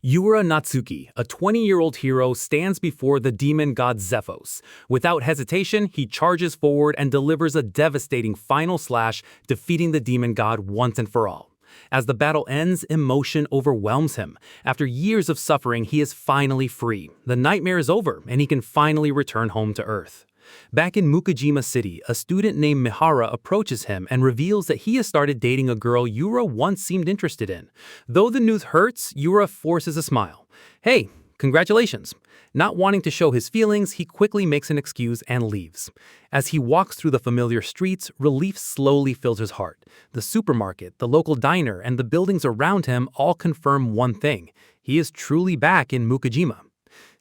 Yura Natsuki, a 20-year-old hero, stands before the demon god Zephos. Without hesitation, he charges forward and delivers a devastating final slash, defeating the demon god once and for all. As the battle ends, emotion overwhelms him. After years of suffering, he is finally free. The nightmare is over, and he can finally return home to Earth. Back in Mukujima City, a student named Mihara approaches him and reveals that he has started dating a girl Yura once seemed interested in. Though the news hurts, Yura forces a smile. "Hey, congratulations." Not wanting to show his feelings, he quickly makes an excuse and leaves. As he walks through the familiar streets, relief slowly fills his heart. The supermarket, the local diner, and the buildings around him all confirm one thing: he is truly back in Mukujima.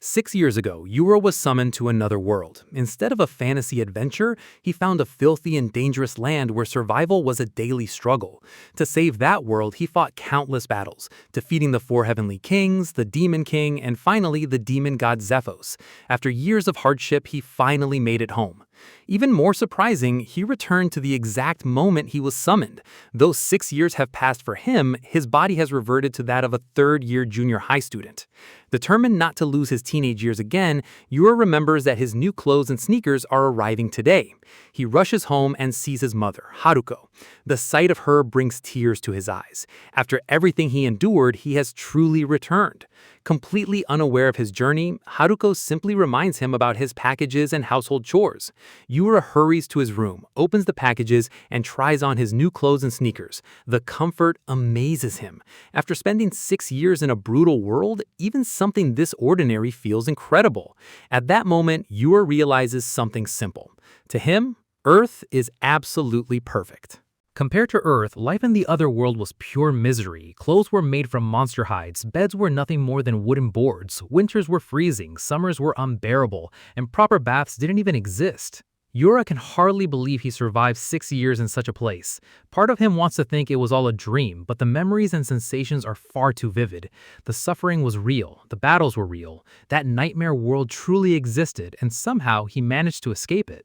6 years ago, Yura was summoned to another world. Instead of a fantasy adventure, he found a filthy and dangerous land where survival was a daily struggle. To save that world, he fought countless battles, defeating the 4 heavenly kings, the demon king, and finally the demon god Zephos. After years of hardship, he finally made it home. Even more surprising, he returned to the exact moment he was summoned. Though 6 years have passed for him, his body has reverted to that of a third-year junior high student. Determined not to lose his teenage years again, Yura remembers that his new clothes and sneakers are arriving today. He rushes home and sees his mother, Haruko. The sight of her brings tears to his eyes. After everything he endured, he has truly returned. Completely unaware of his journey, Haruko simply reminds him about his packages and household chores. Yura hurries to his room, opens the packages, and tries on his new clothes and sneakers. The comfort amazes him. After spending 6 years in a brutal world, even something this ordinary feels incredible. At that moment, Yura realizes something simple. To him, Earth is absolutely perfect. Compared to Earth, life in the other world was pure misery. Clothes were made from monster hides, beds were nothing more than wooden boards, winters were freezing, summers were unbearable, and proper baths didn't even exist. Yura can hardly believe he survived 6 years in such a place. Part of him wants to think it was all a dream, but the memories and sensations are far too vivid. The suffering was real, the battles were real, that nightmare world truly existed, and somehow he managed to escape it.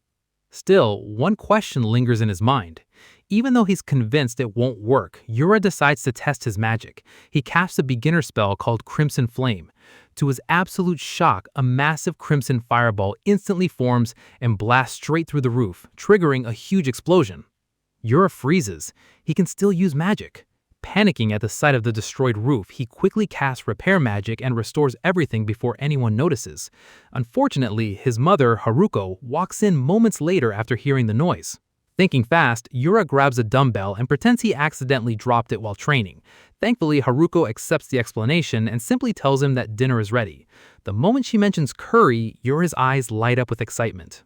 Still, one question lingers in his mind. Even though he's convinced it won't work, Yura decides to test his magic. He casts a beginner spell called Crimson Flame. To his absolute shock, a massive crimson fireball instantly forms and blasts straight through the roof, triggering a huge explosion. Yura freezes. He can still use magic. Panicking at the sight of the destroyed roof, he quickly casts repair magic and restores everything before anyone notices. Unfortunately, his mother, Haruko, walks in moments later after hearing the noise. Thinking fast, Yura grabs a dumbbell and pretends he accidentally dropped it while training. Thankfully, Haruko accepts the explanation and simply tells him that dinner is ready. The moment she mentions curry, Yura's eyes light up with excitement.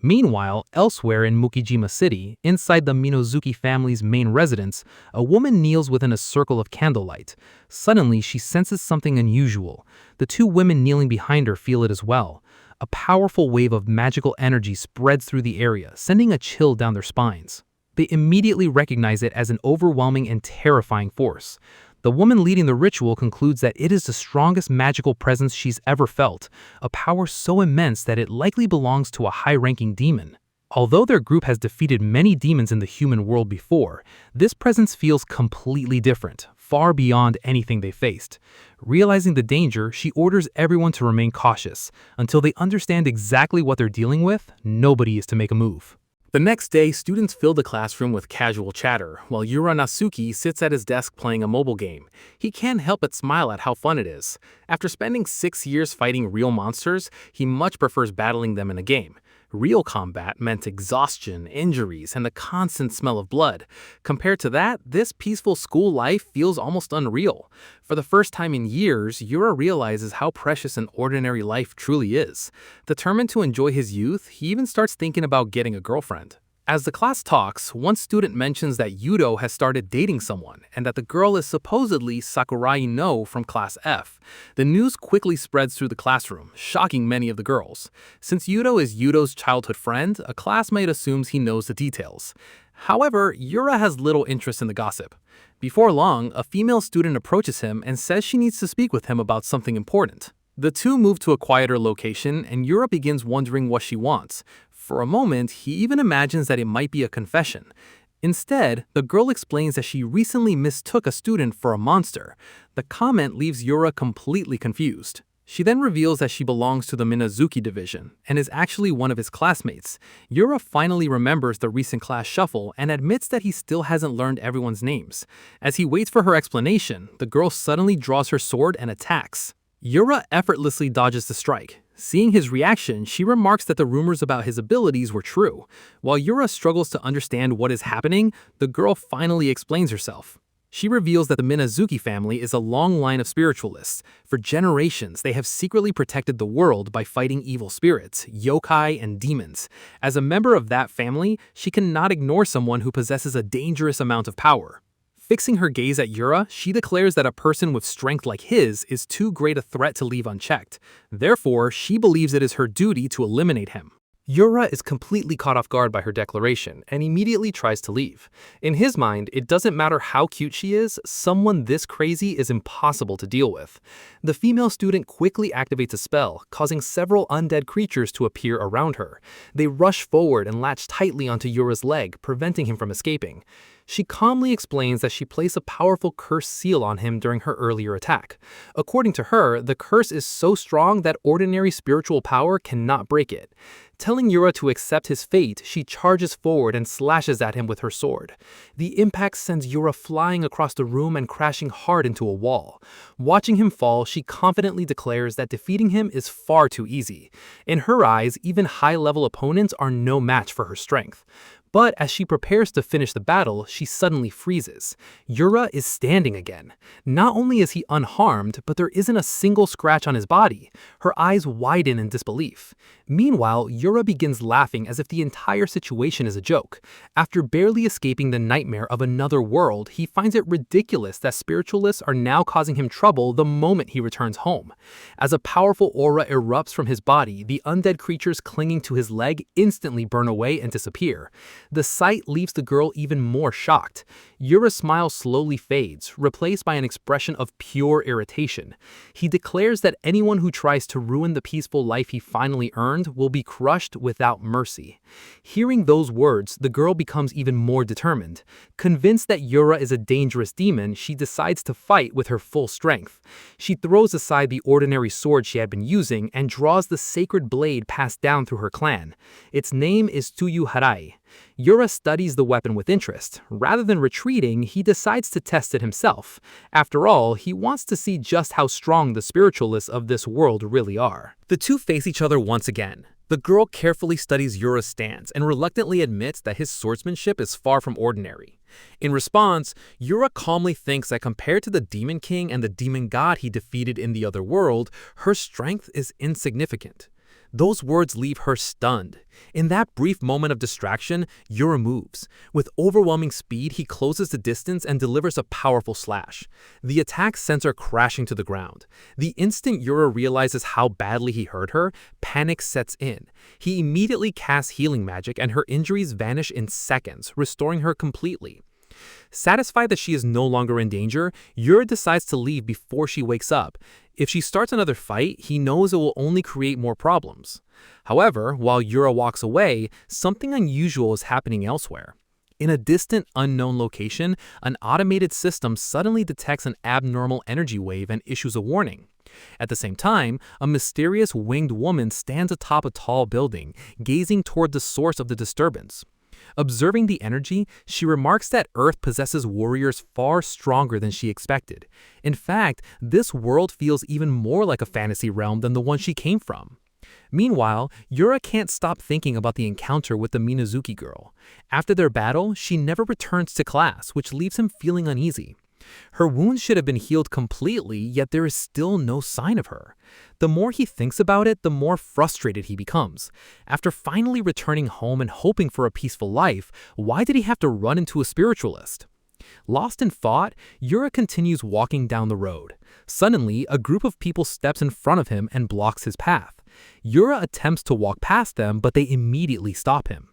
Meanwhile, elsewhere in Mukujima City, inside the Minazuki family's main residence, a woman kneels within a circle of candlelight. Suddenly, she senses something unusual. The 2 women kneeling behind her feel it as well. A powerful wave of magical energy spreads through the area, sending a chill down their spines. They immediately recognize it as an overwhelming and terrifying force. The woman leading the ritual concludes that it is the strongest magical presence she's ever felt, a power so immense that it likely belongs to a high-ranking demon. Although their group has defeated many demons in the human world before, this presence feels completely different, far beyond anything they faced. Realizing the danger, she orders everyone to remain cautious. Until they understand exactly what they're dealing with, nobody is to make a move. The next day, students fill the classroom with casual chatter, while Yura Natsuki sits at his desk playing a mobile game. He can't help but smile at how fun it is. After spending 6 years fighting real monsters, he much prefers battling them in a game. Real combat meant exhaustion, injuries, and the constant smell of blood. Compared to that, this peaceful school life feels almost unreal. For the first time in years, Yura realizes how precious an ordinary life truly is. Determined to enjoy his youth, he even starts thinking about getting a girlfriend. As the class talks, one student mentions that Yudo has started dating someone, and that the girl is supposedly Sakurai No from Class F. The news quickly spreads through the classroom, shocking many of the girls. Since Yudo is Yudo's childhood friend, a classmate assumes he knows the details. However, Yura has little interest in the gossip. Before long, a female student approaches him and says she needs to speak with him about something important. The 2 move to a quieter location, and Yura begins wondering what she wants. For a moment, he even imagines that it might be a confession. Instead, the girl explains that she recently mistook a student for a monster. The comment leaves Yura completely confused. She then reveals that she belongs to the Minazuki division and is actually one of his classmates. Yura finally remembers the recent class shuffle and admits that he still hasn't learned everyone's names. As he waits for her explanation, the girl suddenly draws her sword and attacks. Yura effortlessly dodges the strike. Seeing his reaction, she remarks that the rumors about his abilities were true. While Yura struggles to understand what is happening, the girl finally explains herself. She reveals that the Minazuki family is a long line of spiritualists. For generations, they have secretly protected the world by fighting evil spirits, yokai, and demons. As a member of that family, she cannot ignore someone who possesses a dangerous amount of power. Fixing her gaze at Yura, she declares that a person with strength like his is too great a threat to leave unchecked. Therefore, she believes it is her duty to eliminate him. Yura is completely caught off guard by her declaration and immediately tries to leave. In his mind, it doesn't matter how cute she is, someone this crazy is impossible to deal with. The female student quickly activates a spell, causing several undead creatures to appear around her. They rush forward and latch tightly onto Yura's leg, preventing him from escaping. She calmly explains that she placed a powerful curse seal on him during her earlier attack. According to her, the curse is so strong that ordinary spiritual power cannot break it. Telling Yura to accept his fate, she charges forward and slashes at him with her sword. The impact sends Yura flying across the room and crashing hard into a wall. Watching him fall, she confidently declares that defeating him is far too easy. In her eyes, even high-level opponents are no match for her strength. But as she prepares to finish the battle, she suddenly freezes. Yura is standing again. Not only is he unharmed, but there isn't a single scratch on his body. Her eyes widen in disbelief. Meanwhile, Yura begins laughing as if the entire situation is a joke. After barely escaping the nightmare of another world, he finds it ridiculous that spiritualists are now causing him trouble the moment he returns home. As a powerful aura erupts from his body, the undead creatures clinging to his leg instantly burn away and disappear. The sight leaves the girl even more shocked. Yura's smile slowly fades, replaced by an expression of pure irritation. He declares that anyone who tries to ruin the peaceful life he finally earned will be crushed without mercy. Hearing those words, the girl becomes even more determined. Convinced that Yura is a dangerous demon, she decides to fight with her full strength. She throws aside the ordinary sword she had been using and draws the sacred blade passed down through her clan. Its name is Tsuyu Harai. Yura studies the weapon with interest. Rather than retreating, he decides to test it himself. After all, he wants to see just how strong the spiritualists of this world really are. The two face each other once again. The girl carefully studies Yura's stance and reluctantly admits that his swordsmanship is far from ordinary. In response, Yura calmly thinks that compared to the Demon King and the Demon God he defeated in the other world, her strength is insignificant. Those words leave her stunned. In that brief moment of distraction, Yura moves. With overwhelming speed, he closes the distance and delivers a powerful slash. The attack sends her crashing to the ground. The instant Yura realizes how badly he hurt her, panic sets in. He immediately casts healing magic and her injuries vanish in seconds, restoring her completely. Satisfied that she is no longer in danger, Yura decides to leave before she wakes up. If she starts another fight, he knows it will only create more problems. However, while Yura walks away, something unusual is happening elsewhere. In a distant, unknown location, an automated system suddenly detects an abnormal energy wave and issues a warning. At the same time, a mysterious winged woman stands atop a tall building, gazing toward the source of the disturbance. Observing the energy, she remarks that Earth possesses warriors far stronger than she expected. In fact, this world feels even more like a fantasy realm than the one she came from. Meanwhile, Yura can't stop thinking about the encounter with the Minazuki girl. After their battle, she never returns to class, which leaves him feeling uneasy. Her wounds should have been healed completely, yet there is still no sign of her. The more he thinks about it, the more frustrated he becomes. After finally returning home and hoping for a peaceful life, why did he have to run into a spiritualist? Lost in thought, Yura continues walking down the road. Suddenly, a group of people steps in front of him and blocks his path. Yura attempts to walk past them, but they immediately stop him.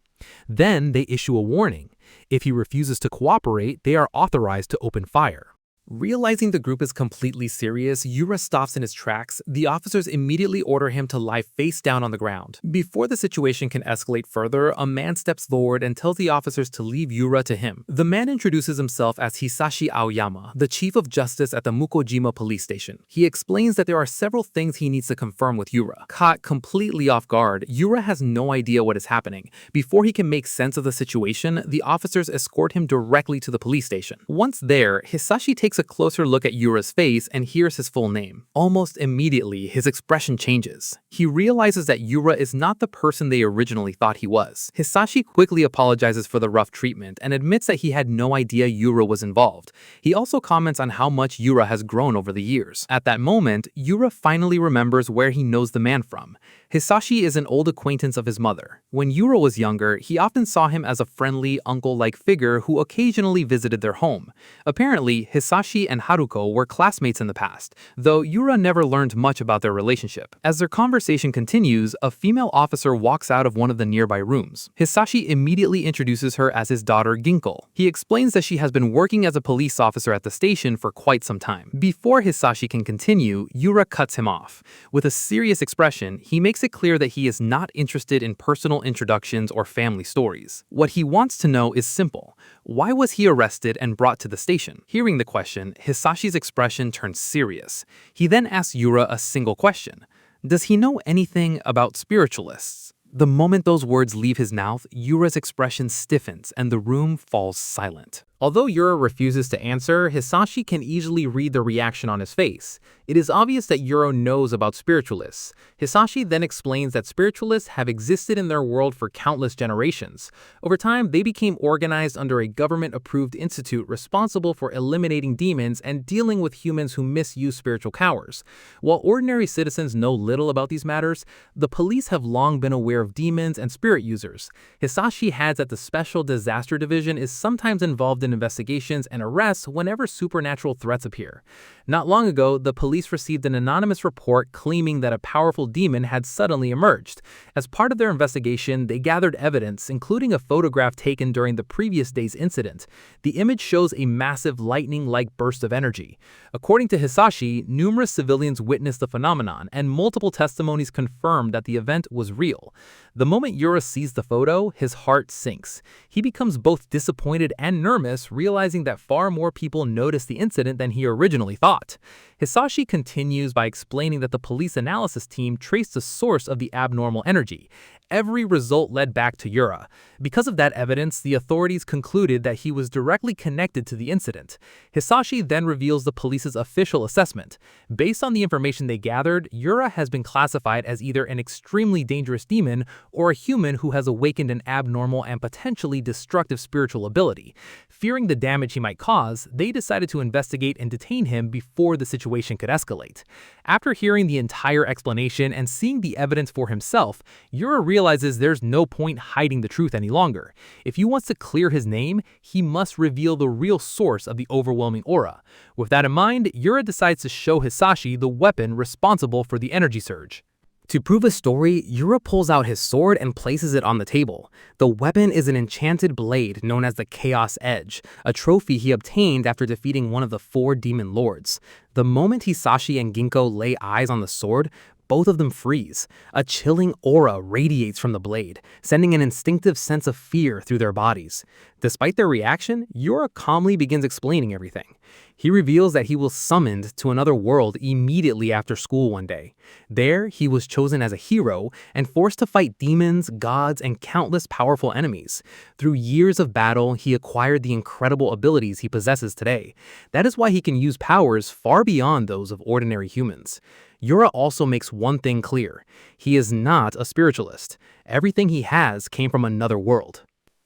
Then they issue a warning. If he refuses to cooperate, they are authorized to open fire. Realizing the group is completely serious, Yura stops in his tracks. The officers immediately order him to lie face down on the ground. Before the situation can escalate further, a man steps forward and tells the officers to leave Yura to him. The man introduces himself as Hisashi Aoyama, the chief of justice at the Mukojima police station. He explains that there are several things he needs to confirm with Yura. Caught completely off guard, Yura has no idea what is happening. Before he can make sense of the situation, the officers escort him directly to the police station. Once there, Hisashi takes a closer look at Yura's face and hears his full name. Almost immediately, his expression changes. He realizes that Yura is not the person they originally thought he was. Hisashi quickly apologizes for the rough treatment and admits that he had no idea Yura was involved. He also comments on how much Yura has grown over the years. At that moment, Yura finally remembers where he knows the man from. Hisashi is an old acquaintance of his mother. When Yura was younger, he often saw him as a friendly, uncle-like figure who occasionally visited their home. Apparently, Hisashi and Haruko were classmates in the past, though Yura never learned much about their relationship. As their conversation continues, a female officer walks out of one of the nearby rooms. Hisashi immediately introduces her as his daughter Ginko. He explains that she has been working as a police officer at the station for quite some time. Before Hisashi can continue, Yura cuts him off. With a serious expression, he makes it clear that he is not interested in personal introductions or family stories. What he wants to know is simple. Why was he arrested and brought to the station? Hearing the question, Hisashi's expression turns serious. He then asks Yura a single question. Does he know anything about spiritualists? The moment those words leave his mouth, Yura's expression stiffens and the room falls silent. Although Yura refuses to answer, Hisashi can easily read the reaction on his face. It is obvious that Yura knows about spiritualists. Hisashi then explains that spiritualists have existed in their world for countless generations. Over time, they became organized under a government-approved institute responsible for eliminating demons and dealing with humans who misuse spiritual powers. While ordinary citizens know little about these matters, the police have long been aware of demons and spirit users. Hisashi adds that the Special Disaster Division is sometimes involved in investigations and arrests whenever supernatural threats appear. Not long ago, the police received an anonymous report claiming that a powerful demon had suddenly emerged. As part of their investigation, they gathered evidence, including a photograph taken during the previous day's incident. The image shows a massive lightning-like burst of energy. According to Hisashi, numerous civilians witnessed the phenomenon, and multiple testimonies confirmed that the event was real. The moment Yura sees the photo, his heart sinks. He becomes both disappointed and nervous, realizing that far more people noticed the incident than he originally thought. Hisashi continues by explaining that the police analysis team traced the source of the abnormal energy. Every result led back to Yura. Because of that evidence, the authorities concluded that he was directly connected to the incident. Hisashi then reveals the police's official assessment. Based on the information they gathered, Yura has been classified as either an extremely dangerous demon or a human who has awakened an abnormal and potentially destructive spiritual ability. Fearing the damage he might cause, they decided to investigate and detain him before the situation could escalate. After hearing the entire explanation and seeing the evidence for himself, Yura realizes there's no point hiding the truth any longer. If he wants to clear his name, he must reveal the real source of the overwhelming aura. With that in mind, Yura decides to show Hisashi the weapon responsible for the energy surge. To prove his story, Yura pulls out his sword and places it on the table. The weapon is an enchanted blade known as the Chaos Edge, a trophy he obtained after defeating one of the 4 demon lords. The moment Hisashi and Ginko lay eyes on the sword, both of them freeze. A chilling aura radiates from the blade, sending an instinctive sense of fear through their bodies. Despite their reaction, Yura calmly begins explaining everything. He reveals that he was summoned to another world immediately after school one day. There, he was chosen as a hero and forced to fight demons, gods, and countless powerful enemies. Through years of battle, he acquired the incredible abilities he possesses today. That is why he can use powers far beyond those of ordinary humans. Yura also makes one thing clear. He is not a spiritualist. Everything he has came from another world.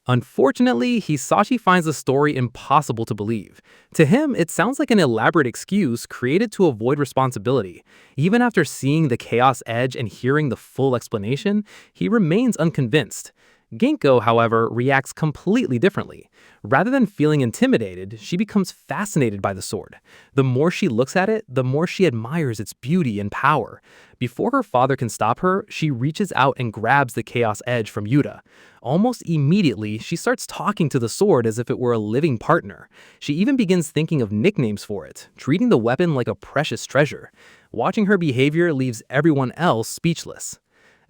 Unfortunately, Hisashi finds the story impossible to believe. To him, it sounds like an elaborate excuse created to avoid responsibility. Even after seeing the Chaos Edge and hearing the full explanation, he remains unconvinced. Ginkgo, however, reacts completely differently. Rather than feeling intimidated, she becomes fascinated by the sword. The more she looks at it, the more she admires its beauty and power. Before her father can stop her, she reaches out and grabs the Chaos Edge from Yura. Almost immediately, she starts talking to the sword as if it were a living partner. She even begins thinking of nicknames for it, treating the weapon like a precious treasure. Watching her behavior leaves everyone else speechless.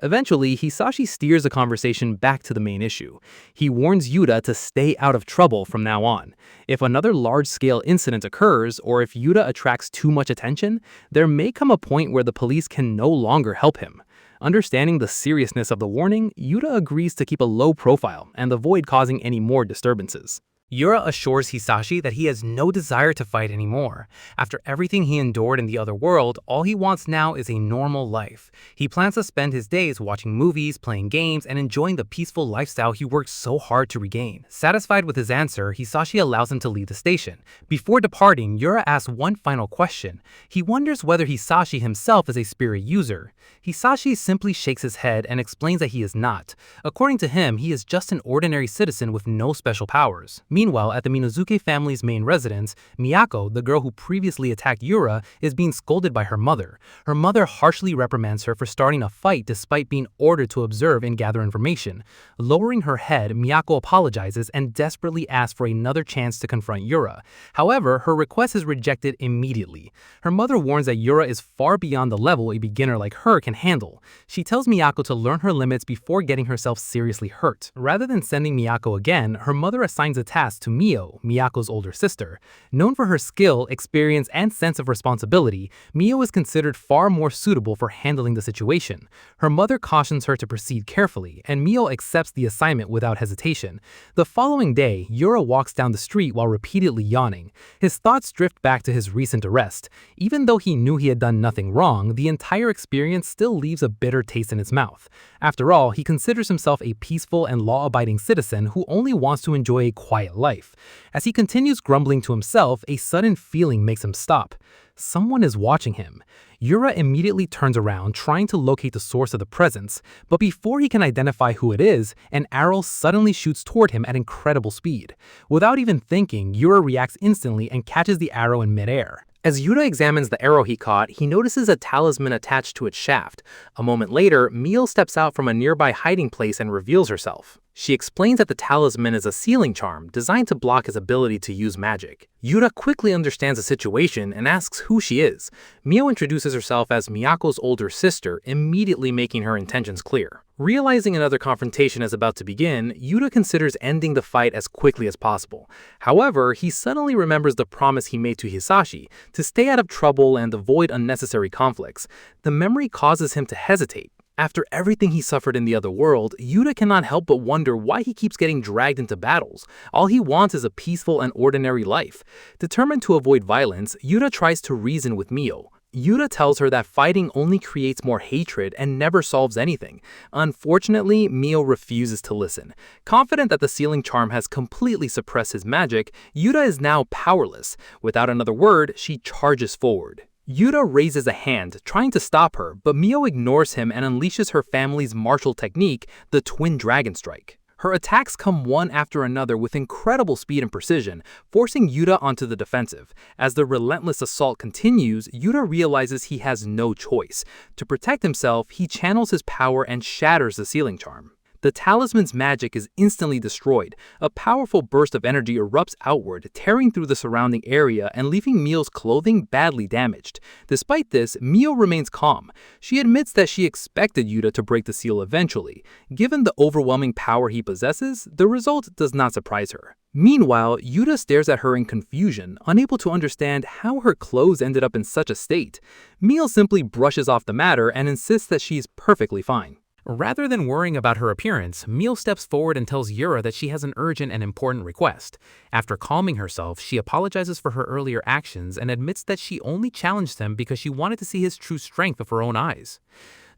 Eventually, Hisashi steers the conversation back to the main issue. He warns Yuta to stay out of trouble from now on. If another large-scale incident occurs, or if Yuta attracts too much attention, there may come a point where the police can no longer help him. Understanding the seriousness of the warning, Yuta agrees to keep a low profile and avoid causing any more disturbances. Yura assures Hisashi that he has no desire to fight anymore. After everything he endured in the other world, all he wants now is a normal life. He plans to spend his days watching movies, playing games, and enjoying the peaceful lifestyle he worked so hard to regain. Satisfied with his answer, Hisashi allows him to leave the station. Before departing, Yura asks one final question. He wonders whether Hisashi himself is a spirit user. Hisashi simply shakes his head and explains that he is not. According to him, he is just an ordinary citizen with no special powers. Meanwhile, at the Minazuki family's main residence, Miyako, the girl who previously attacked Yura, is being scolded by her mother. Her mother harshly reprimands her for starting a fight despite being ordered to observe and gather information. Lowering her head, Miyako apologizes and desperately asks for another chance to confront Yura. However, her request is rejected immediately. Her mother warns that Yura is far beyond the level a beginner like her can handle. She tells Miyako to learn her limits before getting herself seriously hurt. Rather than sending Miyako again, her mother assigns a task to Mio, Miyako's older sister. Known for her skill, experience, and sense of responsibility, Mio is considered far more suitable for handling the situation. Her mother cautions her to proceed carefully, and Mio accepts the assignment without hesitation. The following day, Yura walks down the street while repeatedly yawning. His thoughts drift back to his recent arrest. Even though he knew he had done nothing wrong, the entire experience still leaves a bitter taste in his mouth. After all, he considers himself a peaceful and law-abiding citizen who only wants to enjoy a quiet life. As he continues grumbling to himself, a sudden feeling makes him stop. Someone is watching him. Yura immediately turns around, trying to locate the source of the presence, but before he can identify who it is, an arrow suddenly shoots toward him at incredible speed. Without even thinking, Yura reacts instantly and catches the arrow in midair. As Yura examines the arrow he caught, he notices a talisman attached to its shaft. A moment later, Mio steps out from a nearby hiding place and reveals herself. She explains that the talisman is a sealing charm designed to block his ability to use magic. Yura quickly understands the situation and asks who she is. Mio introduces herself as Miyako's older sister, immediately making her intentions clear. Realizing another confrontation is about to begin, Yura considers ending the fight as quickly as possible. However, he suddenly remembers the promise he made to Hisashi to stay out of trouble and avoid unnecessary conflicts. The memory causes him to hesitate. After everything he suffered in the other world, Yura cannot help but wonder why he keeps getting dragged into battles. All he wants is a peaceful and ordinary life. Determined to avoid violence, Yura tries to reason with Mio. Yura tells her that fighting only creates more hatred and never solves anything. Unfortunately, Mio refuses to listen. Confident that the sealing charm has completely suppressed his magic, Yura is now powerless. Without another word, she charges forward. Yura raises a hand, trying to stop her, but Mio ignores him and unleashes her family's martial technique, the Twin Dragon Strike. Her attacks come one after another with incredible speed and precision, forcing Yura onto the defensive. As the relentless assault continues, Yura realizes he has no choice. To protect himself, he channels his power and shatters the sealing charm. The talisman's magic is instantly destroyed. A powerful burst of energy erupts outward, tearing through the surrounding area and leaving Mio's clothing badly damaged. Despite this, Mio remains calm. She admits that she expected Yura to break the seal eventually. Given the overwhelming power he possesses, the result does not surprise her. Meanwhile, Yura stares at her in confusion, unable to understand how her clothes ended up in such a state. Mio simply brushes off the matter and insists that she's perfectly fine. Rather than worrying about her appearance, Mio steps forward and tells Yura that she has an urgent and important request. After calming herself, she apologizes for her earlier actions and admits that she only challenged him because she wanted to see his true strength with her own eyes.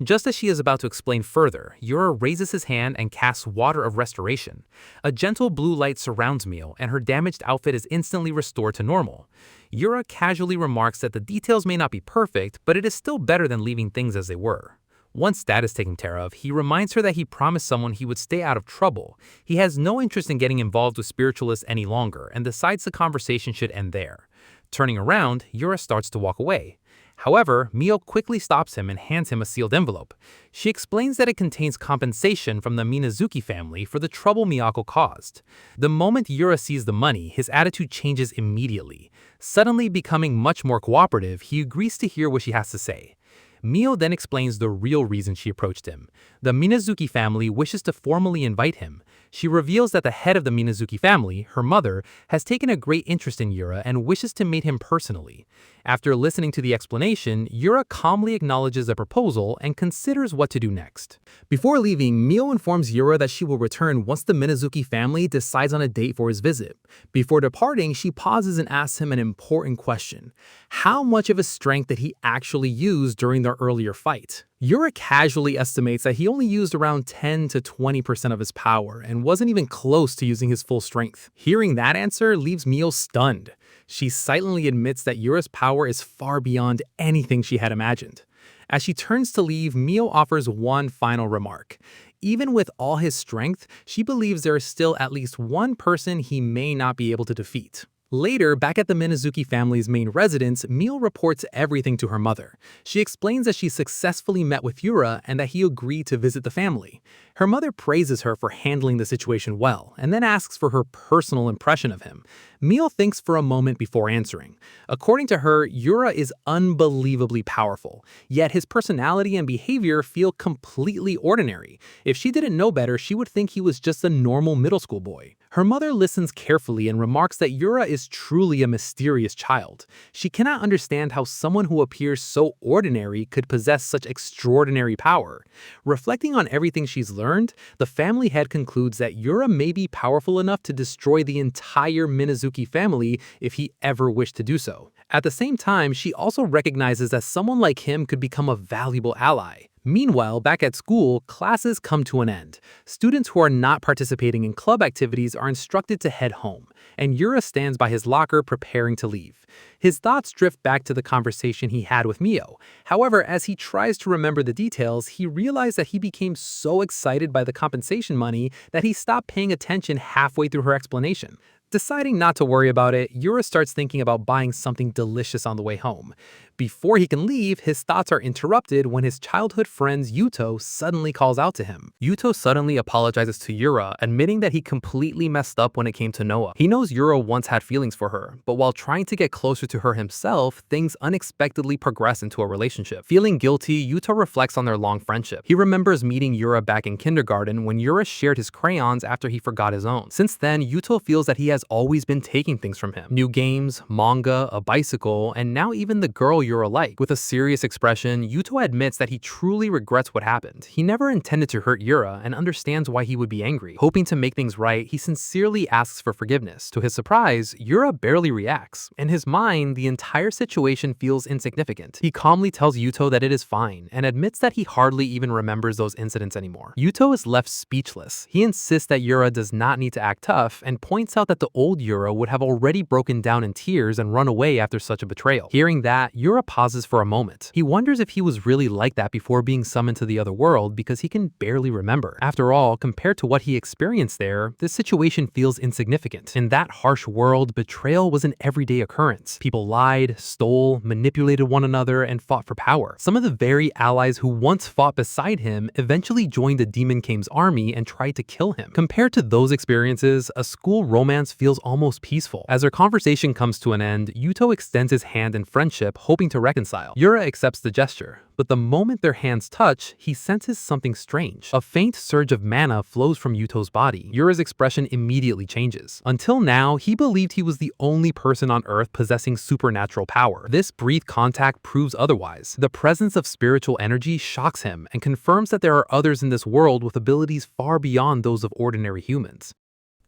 Just as she is about to explain further, Yura raises his hand and casts Water of Restoration. A gentle blue light surrounds Mio, and her damaged outfit is instantly restored to normal. Yura casually remarks that the details may not be perfect, but it is still better than leaving things as they were. Once that is taken care of, he reminds her that he promised someone he would stay out of trouble. He has no interest in getting involved with spiritualists any longer and decides the conversation should end there. Turning around, Yura starts to walk away. However, Mio quickly stops him and hands him a sealed envelope. She explains that it contains compensation from the Minazuki family for the trouble Miyako caused. The moment Yura sees the money, his attitude changes immediately. Suddenly becoming much more cooperative, he agrees to hear what she has to say. Mio then explains the real reason she approached him. The Minazuki family wishes to formally invite him. She reveals that the head of the Minazuki family, her mother, has taken a great interest in Yura and wishes to meet him personally. After listening to the explanation, Yura calmly acknowledges the proposal and considers what to do next. Before leaving, Mio informs Yura that she will return once the Minazuki family decides on a date for his visit. Before departing, she pauses and asks him an important question. How much of his strength did he actually use during their earlier fight? Yura casually estimates that he only used around 10 to 20% of his power and wasn't even close to using his full strength. Hearing that answer leaves Mio stunned. She silently admits that Yura's power is far beyond anything she had imagined. As she turns to leave, Mio offers one final remark. Even with all his strength, she believes there is still at least one person he may not be able to defeat. Later, back at the Minazuki family's main residence, Mio reports everything to her mother. She explains that she successfully met with Yura and that he agreed to visit the family. Her mother praises her for handling the situation well, and then asks for her personal impression of him. Mio thinks for a moment before answering. According to her, Yura is unbelievably powerful, yet his personality and behavior feel completely ordinary. If she didn't know better, she would think he was just a normal middle school boy. Her mother listens carefully and remarks that Yura is truly a mysterious child. She cannot understand how someone who appears so ordinary could possess such extraordinary power. Reflecting on everything she's learned, the family head concludes that Yura may be powerful enough to destroy the entire Minazuki family if he ever wished to do so. At the same time, she also recognizes that someone like him could become a valuable ally. Meanwhile, back at school, classes come to an end. Students who are not participating in club activities are instructed to head home, and Yura stands by his locker preparing to leave. His thoughts drift back to the conversation he had with Mio. However, as he tries to remember the details, he realized that he became so excited by the compensation money that he stopped paying attention halfway through her explanation. Deciding not to worry about it, Yura starts thinking about buying something delicious on the way home. Before he can leave, his thoughts are interrupted when his childhood friend Yuto suddenly calls out to him. Yuto suddenly apologizes to Yura, admitting that he completely messed up when it came to Noah. He knows Yura once had feelings for her, but while trying to get closer to her himself, things unexpectedly progress into a relationship. Feeling guilty, Yuto reflects on their long friendship. He remembers meeting Yura back in kindergarten when Yura shared his crayons after he forgot his own. Since then, Yuto feels that he has always been taking things from him. New games, manga, a bicycle, and now even the girl Yura liked. With a serious expression, Yuto admits that he truly regrets what happened. He never intended to hurt Yura and understands why he would be angry. Hoping to make things right, he sincerely asks for forgiveness. To his surprise, Yura barely reacts. In his mind, the entire situation feels insignificant. He calmly tells Yuto that it is fine and admits that he hardly even remembers those incidents anymore. Yuto is left speechless. He insists that Yura does not need to act tough and points out that the old Yura would have already broken down in tears and run away after such a betrayal. Hearing that, Yura pauses for a moment. He wonders if he was really like that before being summoned to the other world because he can barely remember. After all, compared to what he experienced there, this situation feels insignificant. In that harsh world, betrayal was an everyday occurrence. People lied, stole, manipulated one another, and fought for power. Some of the very allies who once fought beside him eventually joined the Demon King's army and tried to kill him. Compared to those experiences, a school romance feels almost peaceful. As their conversation comes to an end, Yuto extends his hand in friendship, hoping to reconcile. Yura accepts the gesture, but the moment their hands touch, he senses something strange. A faint surge of mana flows from Yuto's body. Yura's expression immediately changes. Until now, he believed he was the only person on Earth possessing supernatural power. This brief contact proves otherwise. The presence of spiritual energy shocks him and confirms that there are others in this world with abilities far beyond those of ordinary humans.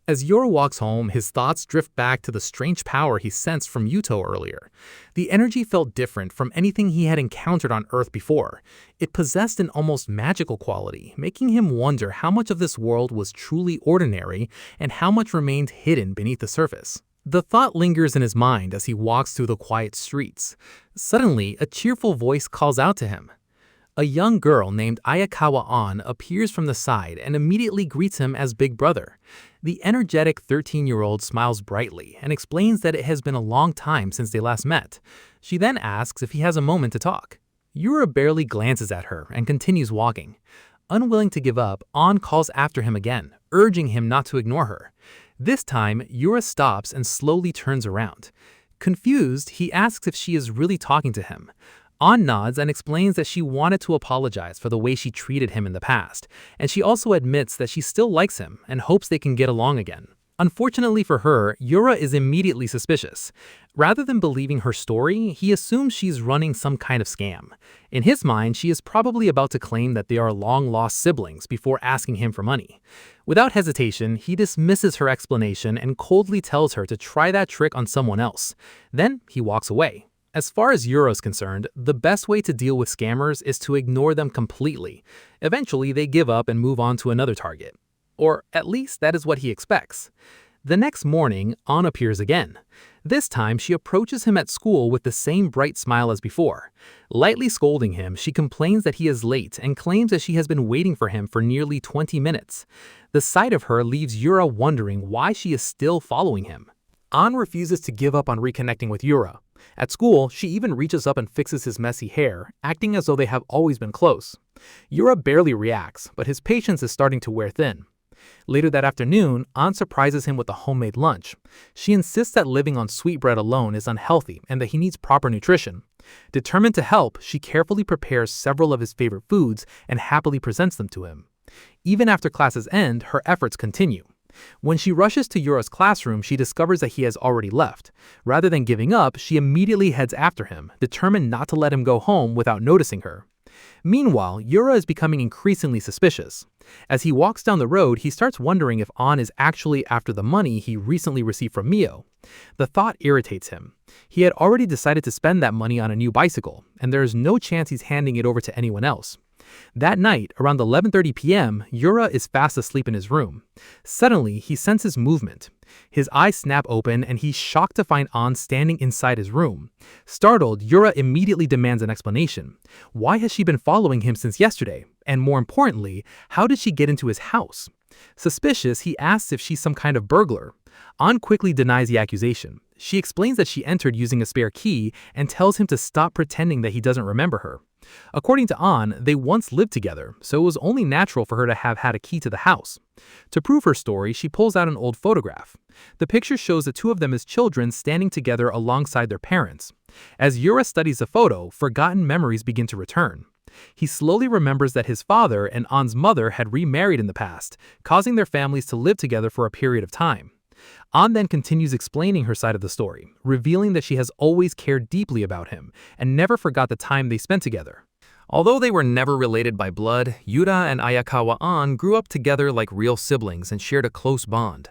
As Yura walks home, his thoughts drift back to the strange power he sensed from Yuto earlier. The energy felt different from anything he had encountered on Earth before. It possessed an almost magical quality, making him wonder how much of this world was truly ordinary and how much remained hidden beneath the surface. The thought lingers in his mind as he walks through the quiet streets. Suddenly, a cheerful voice calls out to him. A young girl named Ayakawa An appears from the side and immediately greets him as Big Brother. The energetic 13-year-old smiles brightly and explains that it has been a long time since they last met. She then asks if he has a moment to talk. Yura barely glances at her and continues walking. Unwilling to give up, An calls after him again, urging him not to ignore her. This time, Yura stops and slowly turns around. Confused, he asks if she is really talking to him. An nods and explains that she wanted to apologize for the way she treated him in the past, and she also admits that she still likes him and hopes they can get along again. Unfortunately for her, Yura is immediately suspicious. Rather than believing her story, he assumes she's running some kind of scam. In his mind, she is probably about to claim that they are long-lost siblings before asking him for money. Without hesitation, he dismisses her explanation and coldly tells her to try that trick on someone else. Then he walks away. As far as Yura is concerned, the best way to deal with scammers is to ignore them completely. Eventually, they give up and move on to another target. Or at least that is what he expects. The next morning, An appears again. This time, she approaches him at school with the same bright smile as before. Lightly scolding him, she complains that he is late and claims that she has been waiting for him for nearly 20 minutes. The sight of her leaves Yura wondering why she is still following him. An refuses to give up on reconnecting with Yura. At school, she even reaches up and fixes his messy hair, acting as though they have always been close. Yura barely reacts, but his patience is starting to wear thin. Later that afternoon, An surprises him with a homemade lunch. She insists that living on sweetbread alone is unhealthy and that he needs proper nutrition. Determined to help, she carefully prepares several of his favorite foods and happily presents them to him. Even after classes end, her efforts continue. When she rushes to Yura's classroom, she discovers that he has already left. Rather than giving up, she immediately heads after him, determined not to let him go home without noticing her. Meanwhile, Yura is becoming increasingly suspicious. As he walks down the road, he starts wondering if An is actually after the money he recently received from Mio. The thought irritates him. He had already decided to spend that money on a new bicycle, and there is no chance he's handing it over to anyone else. That night, around 11:30 p.m., Yura is fast asleep in his room. Suddenly, he senses movement. His eyes snap open and he's shocked to find An standing inside his room. Startled, Yura immediately demands an explanation. Why has she been following him since yesterday? And more importantly, how did she get into his house? Suspicious, he asks if she's some kind of burglar. An quickly denies the accusation. She explains that she entered using a spare key and tells him to stop pretending that he doesn't remember her. According to An, they once lived together, so it was only natural for her to have had a key to the house. To prove her story, she pulls out an old photograph. The picture shows the two of them as children standing together alongside their parents. As Yura studies the photo, forgotten memories begin to return. He slowly remembers that his father and An's mother had remarried in the past, causing their families to live together for a period of time. An then continues explaining her side of the story, revealing that she has always cared deeply about him and never forgot the time they spent together. Although they were never related by blood, Yura and Ayakawa An grew up together like real siblings and shared a close bond.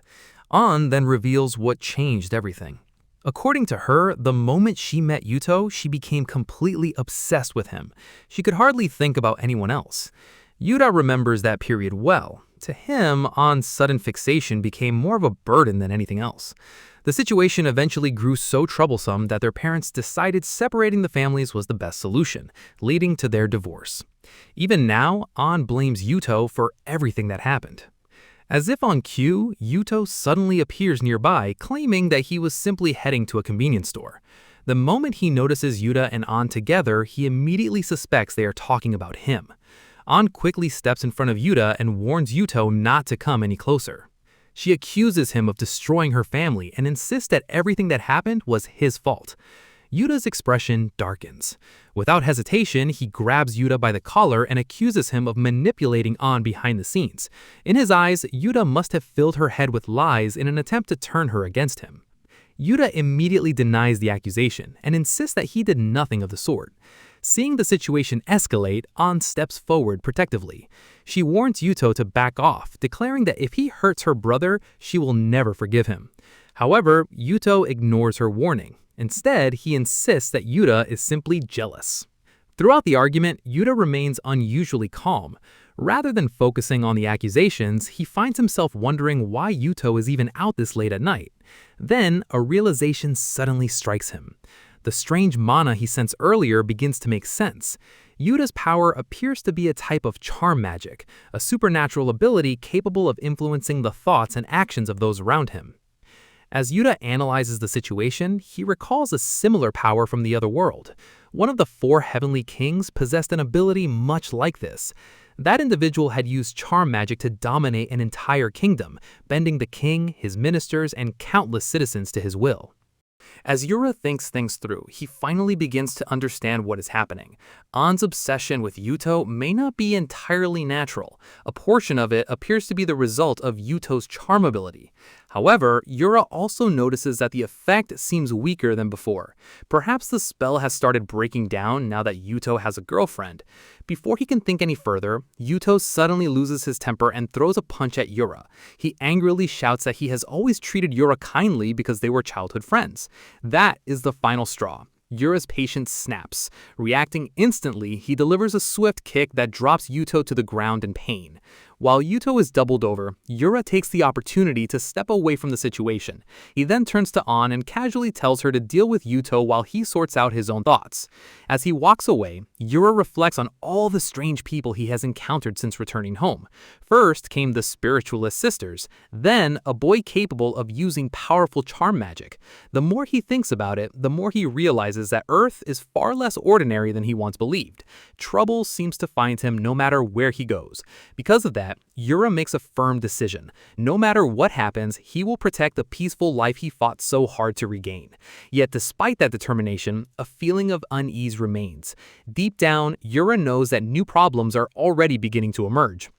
An then reveals what changed everything. According to her, the moment she met Yuto, she became completely obsessed with him. She could hardly think about anyone else. Yura remembers that period well. To him, An's sudden fixation became more of a burden than anything else. The situation eventually grew so troublesome that their parents decided separating the families was the best solution, leading to their divorce. Even now, An blames Yuto for everything that happened. As if on cue, Yuto suddenly appears nearby, claiming that he was simply heading to a convenience store. The moment he notices Yura and An together, he immediately suspects they are talking about him. An quickly steps in front of Yura and warns Yuto not to come any closer. She accuses him of destroying her family and insists that everything that happened was his fault. Yura's expression darkens. Without hesitation, he grabs Yura by the collar and accuses him of manipulating An behind the scenes. In his eyes, Yura must have filled her head with lies in an attempt to turn her against him. Yura immediately denies the accusation and insists that he did nothing of the sort. Seeing the situation escalate, An steps forward protectively. She warns Yuto to back off, declaring that if he hurts her brother, she will never forgive him. However, Yuto ignores her warning. Instead, he insists that Yura is simply jealous. Throughout the argument, Yura remains unusually calm. Rather than focusing on the accusations, he finds himself wondering why Yuto is even out this late at night. Then, a realization suddenly strikes him. The strange mana he sensed earlier begins to make sense. Yura's power appears to be a type of charm magic, a supernatural ability capable of influencing the thoughts and actions of those around him. As Yura analyzes the situation, he recalls a similar power from the other world. One of the four heavenly kings possessed an ability much like this. That individual had used charm magic to dominate an entire kingdom, bending the king, his ministers, and countless citizens to his will. As Yura thinks things through, he finally begins to understand what is happening. An's obsession with Yuto may not be entirely natural. A portion of it appears to be the result of Yuto's charm ability. However, Yura also notices that the effect seems weaker than before. Perhaps the spell has started breaking down now that Yuto has a girlfriend. Before he can think any further, Yuto suddenly loses his temper and throws a punch at Yura. He angrily shouts that he has always treated Yura kindly because they were childhood friends. That is the final straw. Yura's patience snaps. Reacting instantly, he delivers a swift kick that drops Yuto to the ground in pain. While Yuto is doubled over, Yura takes the opportunity to step away from the situation. He then turns to An and casually tells her to deal with Yuto while he sorts out his own thoughts. As he walks away, Yura reflects on all the strange people he has encountered since returning home. First came the spiritualist sisters, then a boy capable of using powerful charm magic. The more he thinks about it, the more he realizes that Earth is far less ordinary than he once believed. Trouble seems to find him no matter where he goes. Because of that, Yura makes a firm decision. No matter what happens, he will protect the peaceful life he fought so hard to regain. Yet despite that determination, a feeling of unease remains. Deep down, Yura knows that new problems are already beginning to emerge.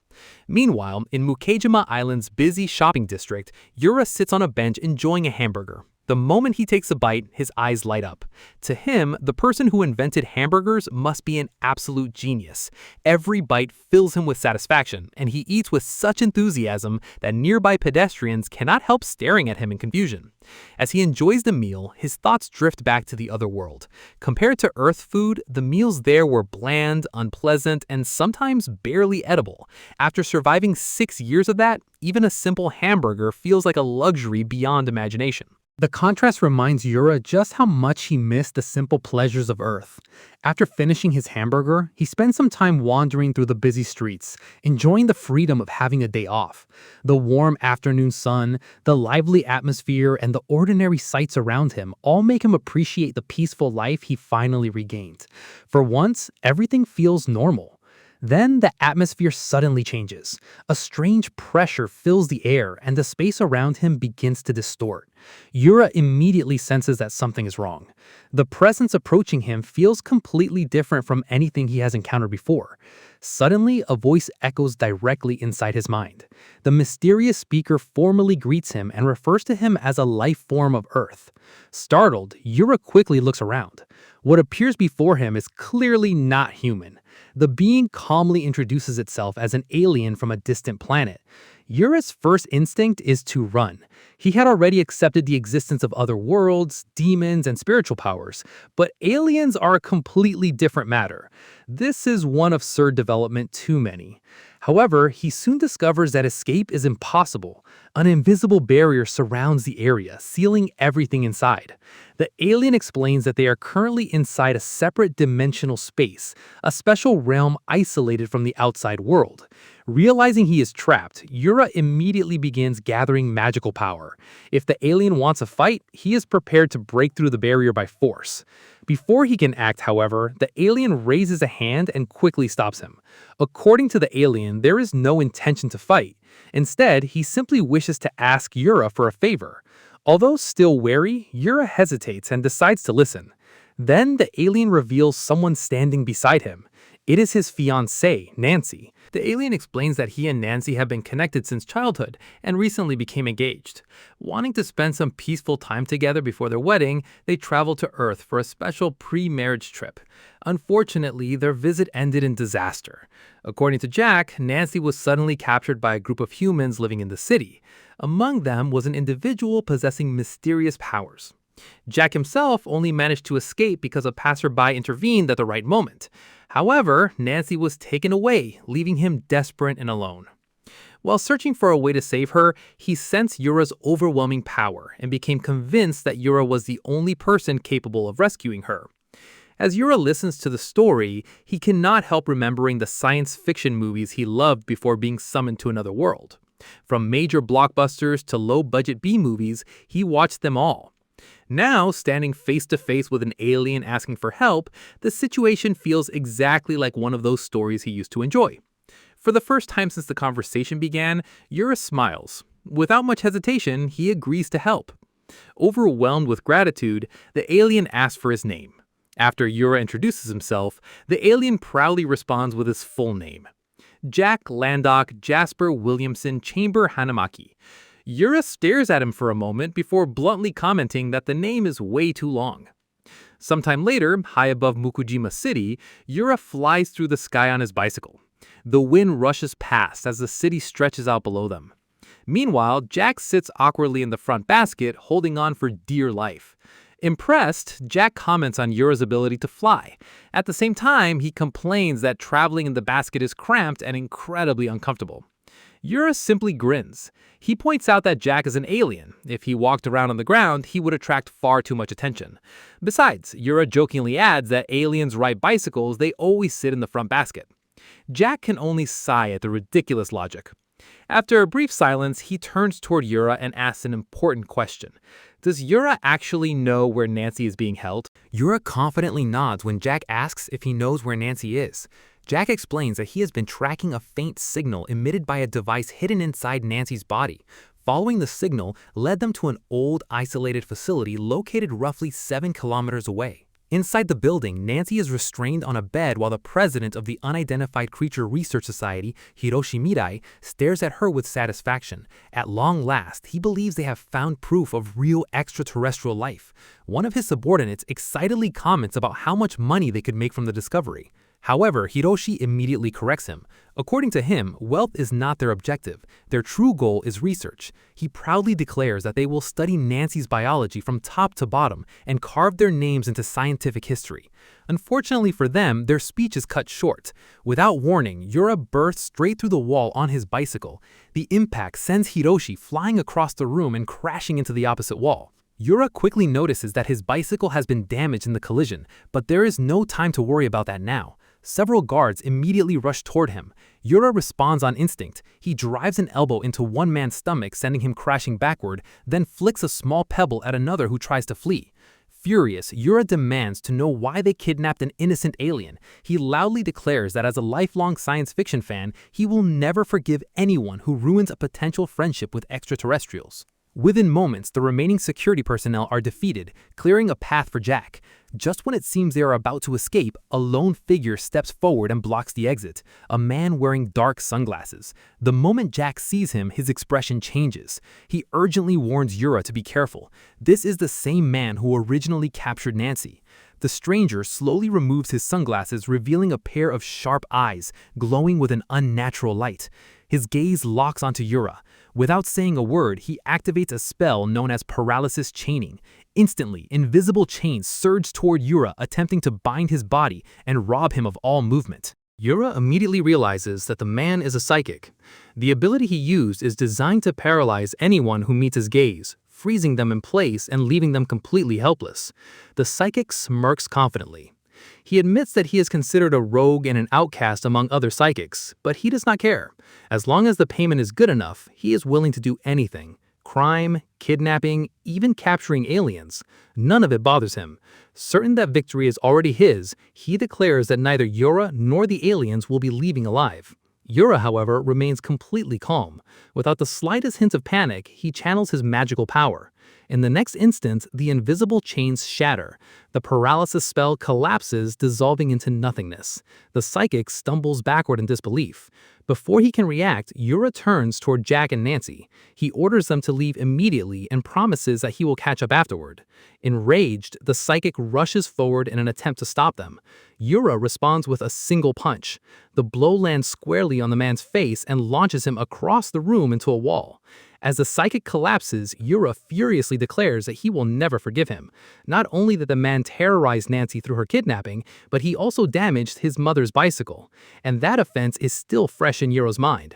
Meanwhile, in Mukejima Island's busy shopping district, Yura sits on a bench enjoying a hamburger. The moment he takes a bite, his eyes light up. To him, the person who invented hamburgers must be an absolute genius. Every bite fills him with satisfaction, and he eats with such enthusiasm that nearby pedestrians cannot help staring at him in confusion. As he enjoys the meal, his thoughts drift back to the other world. Compared to Earth food, the meals there were bland, unpleasant, and sometimes barely edible. After surviving 6 years of that, even a simple hamburger feels like a luxury beyond imagination. The contrast reminds Yura just how much he missed the simple pleasures of Earth. After finishing his hamburger, he spends some time wandering through the busy streets, enjoying the freedom of having a day off. The warm afternoon sun, the lively atmosphere, and the ordinary sights around him all make him appreciate the peaceful life he finally regained. For once, everything feels normal. Then the atmosphere suddenly changes. A strange pressure fills the air and the space around him begins to distort. Yura immediately senses that something is wrong. The presence approaching him feels completely different from anything he has encountered before. Suddenly, a voice echoes directly inside his mind. The mysterious speaker formally greets him and refers to him as a life form of Earth. Startled, Yura quickly looks around. What appears before him is clearly not human. The being calmly introduces itself as an alien from a distant planet. Yura's first instinct is to run. He had already accepted the existence of other worlds, demons, and spiritual powers, but aliens are a completely different matter. This is one absurd development too many. However, he soon discovers that escape is impossible. An invisible barrier surrounds the area, sealing everything inside. The alien explains that they are currently inside a separate dimensional space, a special realm isolated from the outside world. Realizing he is trapped, Yura immediately begins gathering magical power. If the alien wants a fight, he is prepared to break through the barrier by force. Before he can act, however, the alien raises a hand and quickly stops him. According to the alien, there is no intention to fight. Instead, he simply wishes to ask Yura for a favor. Although still wary, Yura hesitates and decides to listen. Then the alien reveals someone standing beside him. It is his fiancée, Nancy. The alien explains that he and Nancy have been connected since childhood and recently became engaged. Wanting to spend some peaceful time together before their wedding, they travel to Earth for a special pre-marriage trip. Unfortunately, their visit ended in disaster. According to Jack, Nancy was suddenly captured by a group of humans living in the city. Among them was an individual possessing mysterious powers. Jack himself only managed to escape because a passerby intervened at the right moment. However, Nancy was taken away, leaving him desperate and alone. While searching for a way to save her, he sensed Yura's overwhelming power and became convinced that Yura was the only person capable of rescuing her. As Yura listens to the story, he cannot help remembering the science fiction movies he loved before being summoned to another world. From major blockbusters to low-budget B-movies, he watched them all. Now, standing face-to-face with an alien asking for help, the situation feels exactly like one of those stories he used to enjoy. For the first time since the conversation began, Yura smiles. Without much hesitation, he agrees to help. Overwhelmed with gratitude, the alien asks for his name. After Yura introduces himself, the alien proudly responds with his full name: Jack Landock Jasper Williamson Chamber Hanamaki. Yura stares at him for a moment before bluntly commenting that the name is way too long. Sometime later, high above Mukujima City, Yura flies through the sky on his bicycle. The wind rushes past as the city stretches out below them. Meanwhile, Jack sits awkwardly in the front basket, holding on for dear life. Impressed, Jack comments on Yura's ability to fly. At the same time, he complains that traveling in the basket is cramped and incredibly uncomfortable. Yura simply grins. He points out that Jack is an alien. If he walked around on the ground, he would attract far too much attention. Besides, Yura jokingly adds that aliens ride bicycles, they always sit in the front basket. Jack can only sigh at the ridiculous logic. After a brief silence, he turns toward Yura and asks an important question. Does Yura actually know where Nancy is being held? Yura confidently nods when Jack asks if he knows where Nancy is. Jack explains that he has been tracking a faint signal emitted by a device hidden inside Nancy's body. Following the signal led them to an old, isolated facility located roughly 7 kilometers away. Inside the building, Nancy is restrained on a bed while the president of the Unidentified Creature Research Society, Hiroshi Mirai, stares at her with satisfaction. At long last, he believes they have found proof of real extraterrestrial life. One of his subordinates excitedly comments about how much money they could make from the discovery. However, Hiroshi immediately corrects him. According to him, wealth is not their objective. Their true goal is research. He proudly declares that they will study Nancy's biology from top to bottom and carve their names into scientific history. Unfortunately for them, their speech is cut short. Without warning, Yura bursts straight through the wall on his bicycle. The impact sends Hiroshi flying across the room and crashing into the opposite wall. Yura quickly notices that his bicycle has been damaged in the collision, but there is no time to worry about that now. Several guards immediately rush toward him. Yura responds on instinct. He drives an elbow into one man's stomach, sending him crashing backward, then flicks a small pebble at another who tries to flee. Furious, Yura demands to know why they kidnapped an innocent alien. He loudly declares that as a lifelong science fiction fan, he will never forgive anyone who ruins a potential friendship with extraterrestrials. Within moments, the remaining security personnel are defeated, clearing a path for Jack. Just when it seems they are about to escape, a lone figure steps forward and blocks the exit, a man wearing dark sunglasses. The moment Jack sees him, his expression changes. He urgently warns Yura to be careful. This is the same man who originally captured Nancy. The stranger slowly removes his sunglasses, revealing a pair of sharp eyes, glowing with an unnatural light. His gaze locks onto Yura. Without saying a word, he activates a spell known as paralysis chaining. Instantly, invisible chains surge toward Yura, attempting to bind his body and rob him of all movement. Yura immediately realizes that the man is a psychic. The ability he used is designed to paralyze anyone who meets his gaze, freezing them in place and leaving them completely helpless. The psychic smirks confidently. He admits that he is considered a rogue and an outcast among other psychics, but he does not care. As long as the payment is good enough, he is willing to do anything. Crime, kidnapping, even capturing aliens. None of it bothers him. Certain that victory is already his, he declares that neither Yura nor the aliens will be leaving alive. Yura, however, remains completely calm. Without the slightest hint of panic, he channels his magical power. In the next instant, the invisible chains shatter. The paralysis spell collapses, dissolving into nothingness. The psychic stumbles backward in disbelief. Before he can react, Yura turns toward Jack and Nancy. He orders them to leave immediately and promises that he will catch up afterward. Enraged, the psychic rushes forward in an attempt to stop them. Yura responds with a single punch. The blow lands squarely on the man's face and launches him across the room into a wall. As the psychic collapses, Yura furiously declares that he will never forgive him. Not only did the man terrorize Nancy through her kidnapping, but he also damaged his mother's bicycle. And that offense is still fresh in Yura's mind.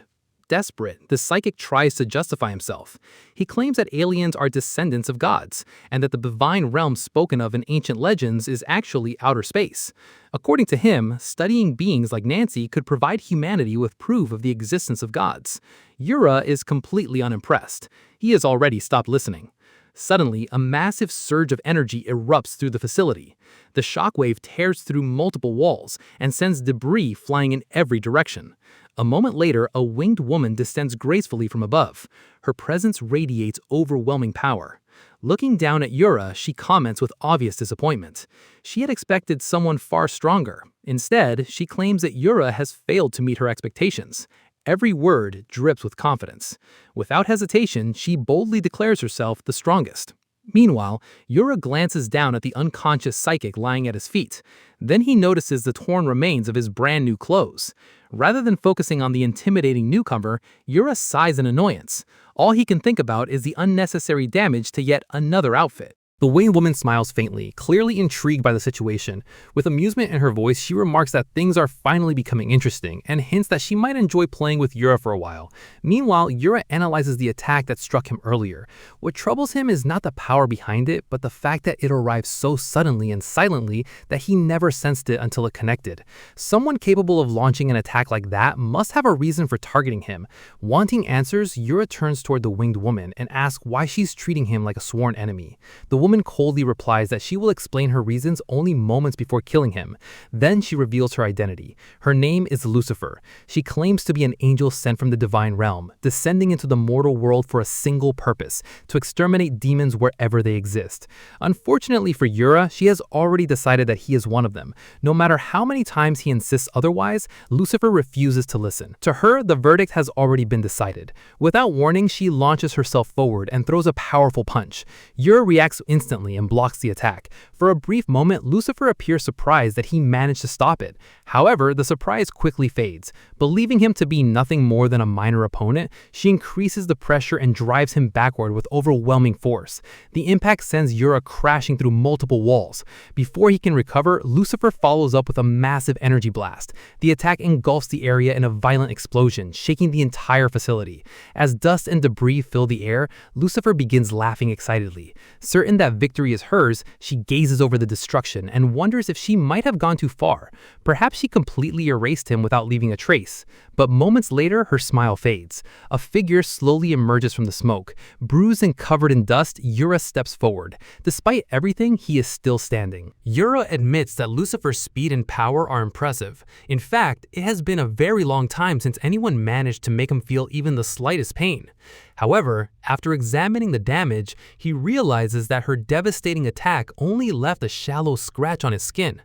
Desperate, the psychic tries to justify himself. He claims that aliens are descendants of gods, and that the divine realm spoken of in ancient legends is actually outer space. According to him, studying beings like Nancy could provide humanity with proof of the existence of gods. Yura is completely unimpressed. He has already stopped listening. Suddenly, a massive surge of energy erupts through the facility. The shockwave tears through multiple walls and sends debris flying in every direction. A moment later, a winged woman descends gracefully from above. Her presence radiates overwhelming power. Looking down at Yura, she comments with obvious disappointment. She had expected someone far stronger. Instead, she claims that Yura has failed to meet her expectations. Every word drips with confidence. Without hesitation, she boldly declares herself the strongest. Meanwhile, Yura glances down at the unconscious psychic lying at his feet. Then he notices the torn remains of his brand new clothes. Rather than focusing on the intimidating newcomer, Yura sighs in annoyance. All he can think about is the unnecessary damage to yet another outfit. The winged woman smiles faintly, clearly intrigued by the situation. With amusement in her voice, she remarks that things are finally becoming interesting, and hints that she might enjoy playing with Yura for a while. Meanwhile, Yura analyzes the attack that struck him earlier. What troubles him is not the power behind it, but the fact that it arrived so suddenly and silently that he never sensed it until it connected. Someone capable of launching an attack like that must have a reason for targeting him. Wanting answers, Yura turns toward the winged woman and asks why she's treating him like a sworn enemy. The woman coldly replies that she will explain her reasons only moments before killing him. Then she reveals her identity. Her name is Lucifer. She claims to be an angel sent from the divine realm, descending into the mortal world for a single purpose: to exterminate demons wherever they exist. Unfortunately for Yura, she has already decided that he is one of them. No matter how many times he insists otherwise, Lucifer refuses to listen. To her, the verdict has already been decided. Without warning, she launches herself forward and throws a powerful punch. Yura reacts instantly and blocks the attack. For a brief moment, Lucifer appears surprised that he managed to stop it. However, the surprise quickly fades. Believing him to be nothing more than a minor opponent, she increases the pressure and drives him backward with overwhelming force. The impact sends Yura crashing through multiple walls. Before he can recover, Lucifer follows up with a massive energy blast. The attack engulfs the area in a violent explosion, shaking the entire facility. As dust and debris fill the air, Lucifer begins laughing excitedly. Certain that victory is hers, she gazes over the destruction and wonders if she might have gone too far. Perhaps she completely erased him without leaving a trace. But moments later, her smile fades. A figure slowly emerges from the smoke. Bruised and covered in dust, Yura steps forward. Despite everything, he is still standing. Yura admits that Lucifer's speed and power are impressive. In fact, it has been a very long time since anyone managed to make him feel even the slightest pain. However, after examining the damage, he realizes that her devastating attack only left a shallow scratch on his skin.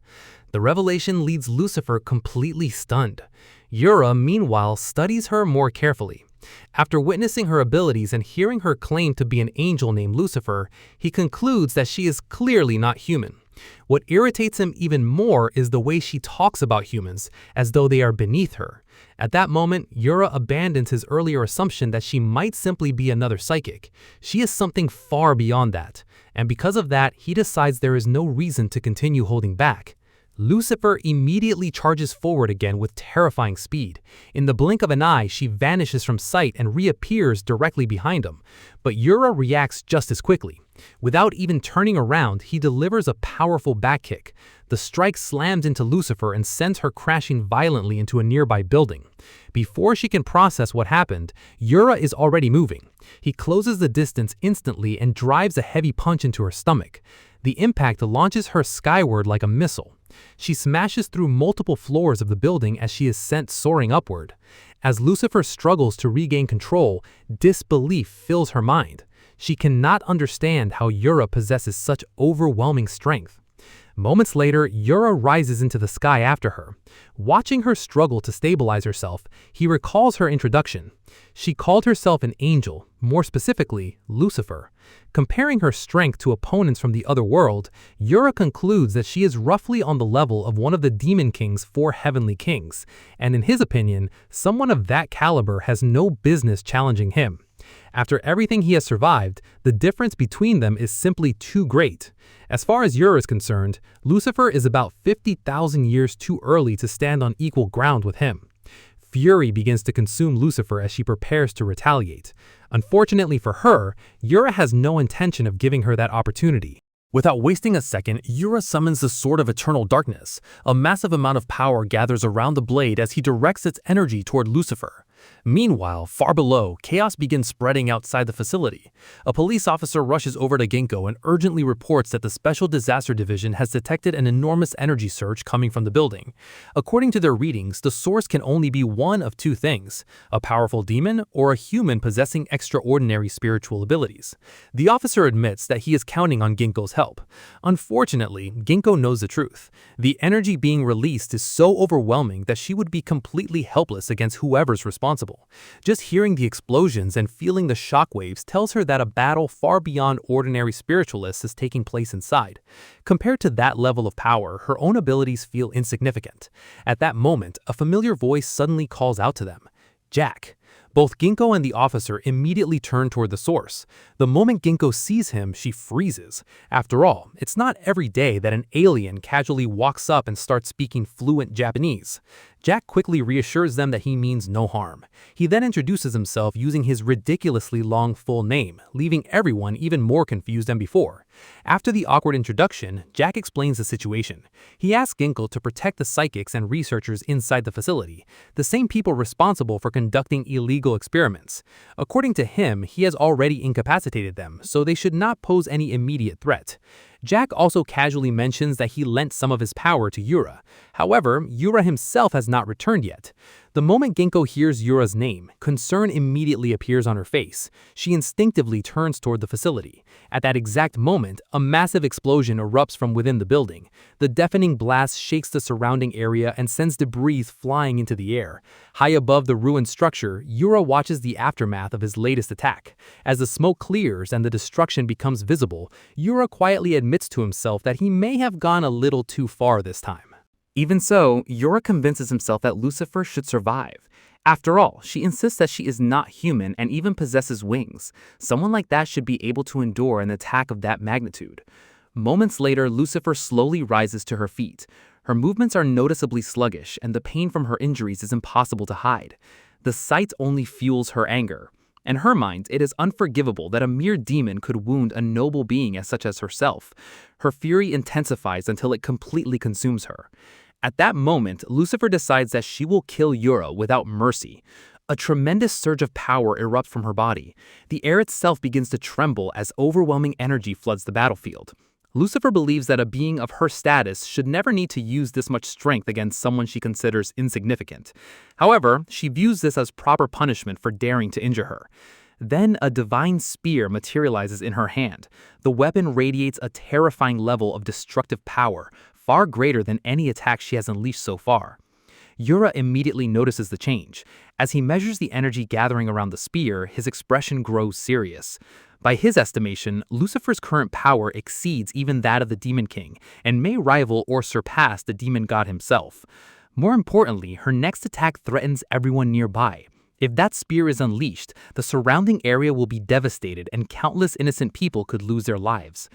The revelation leaves Lucifer completely stunned. Yura, meanwhile, studies her more carefully. After witnessing her abilities and hearing her claim to be an angel named Lucifer, he concludes that she is clearly not human. What irritates him even more is the way she talks about humans, as though they are beneath her. At that moment, Yura abandons his earlier assumption that she might simply be another psychic. She is something far beyond that, and because of that, he decides there is no reason to continue holding back. Lucifer immediately charges forward again with terrifying speed. In the blink of an eye, she vanishes from sight and reappears directly behind him. But Yura reacts just as quickly. Without even turning around, he delivers a powerful back kick. The strike slams into Lucifer and sends her crashing violently into a nearby building. Before she can process what happened, Yura is already moving. He closes the distance instantly and drives a heavy punch into her stomach. The impact launches her skyward like a missile. She smashes through multiple floors of the building as she is sent soaring upward. As Lucifer struggles to regain control, disbelief fills her mind. She cannot understand how Yura possesses such overwhelming strength. Moments later, Yura rises into the sky after her. Watching her struggle to stabilize herself, he recalls her introduction. She called herself an angel, more specifically, Lucifer. Comparing her strength to opponents from the other world, Yura concludes that she is roughly on the level of one of the Demon King's 4 heavenly kings, and in his opinion, someone of that caliber has no business challenging him. After everything he has survived, the difference between them is simply too great. As far as Yura is concerned, Lucifer is about 50,000 years too early to stand on equal ground with him. Fury begins to consume Lucifer as she prepares to retaliate. Unfortunately for her, Yura has no intention of giving her that opportunity. Without wasting a second, Yura summons the Sword of Eternal Darkness. A massive amount of power gathers around the blade as he directs its energy toward Lucifer. Meanwhile, far below, chaos begins spreading outside the facility. A police officer rushes over to Ginkgo and urgently reports that the Special Disaster Division has detected an enormous energy surge coming from the building. According to their readings, the source can only be one of two things: a powerful demon or a human possessing extraordinary spiritual abilities. The officer admits that he is counting on Ginkgo's help. Unfortunately, Ginkgo knows the truth. The energy being released is so overwhelming that she would be completely helpless against whoever's responsible. Just hearing the explosions and feeling the shockwaves tells her that a battle far beyond ordinary spiritualists is taking place inside. Compared to that level of power, her own abilities feel insignificant. At that moment, a familiar voice suddenly calls out to them, "Jack." Both Ginkgo and the officer immediately turn toward the source. The moment Ginkgo sees him, she freezes. After all, it's not every day that an alien casually walks up and starts speaking fluent Japanese. Jack quickly reassures them that he means no harm. He then introduces himself using his ridiculously long full name, leaving everyone even more confused than before. After the awkward introduction, Jack explains the situation. He asks Ginkgo to protect the psychics and researchers inside the facility, the same people responsible for conducting illegal experiments. According to him, he has already incapacitated them, so they should not pose any immediate threat. Jack also casually mentions that he lent some of his power to Yura. However, Yura himself has not returned yet. The moment Ginkgo hears Yura's name, concern immediately appears on her face. She instinctively turns toward the facility. At that exact moment, a massive explosion erupts from within the building. The deafening blast shakes the surrounding area and sends debris flying into the air. High above the ruined structure, Yura watches the aftermath of his latest attack. As the smoke clears and the destruction becomes visible, Yura quietly admits to himself that he may have gone a little too far this time. Even so, Yura convinces himself that Lucifer should survive. After all, she insists that she is not human and even possesses wings. Someone like that should be able to endure an attack of that magnitude. Moments later, Lucifer slowly rises to her feet. Her movements are noticeably sluggish, and the pain from her injuries is impossible to hide. The sight only fuels her anger. In her mind, it is unforgivable that a mere demon could wound a noble being such as herself. Her fury intensifies until it completely consumes her. At that moment, Lucifer decides that she will kill Yura without mercy. A tremendous surge of power erupts from her body. The air itself begins to tremble as overwhelming energy floods the battlefield. Lucifer believes that a being of her status should never need to use this much strength against someone she considers insignificant. However, she views this as proper punishment for daring to injure her. Then a divine spear materializes in her hand. The weapon radiates a terrifying level of destructive power, far greater than any attack she has unleashed so far. Yura immediately notices the change. As he measures the energy gathering around the spear, his expression grows serious. By his estimation, Lucifer's current power exceeds even that of the Demon King, and may rival or surpass the Demon God himself. More importantly, her next attack threatens everyone nearby. If that spear is unleashed, the surrounding area will be devastated and countless innocent people could lose their lives.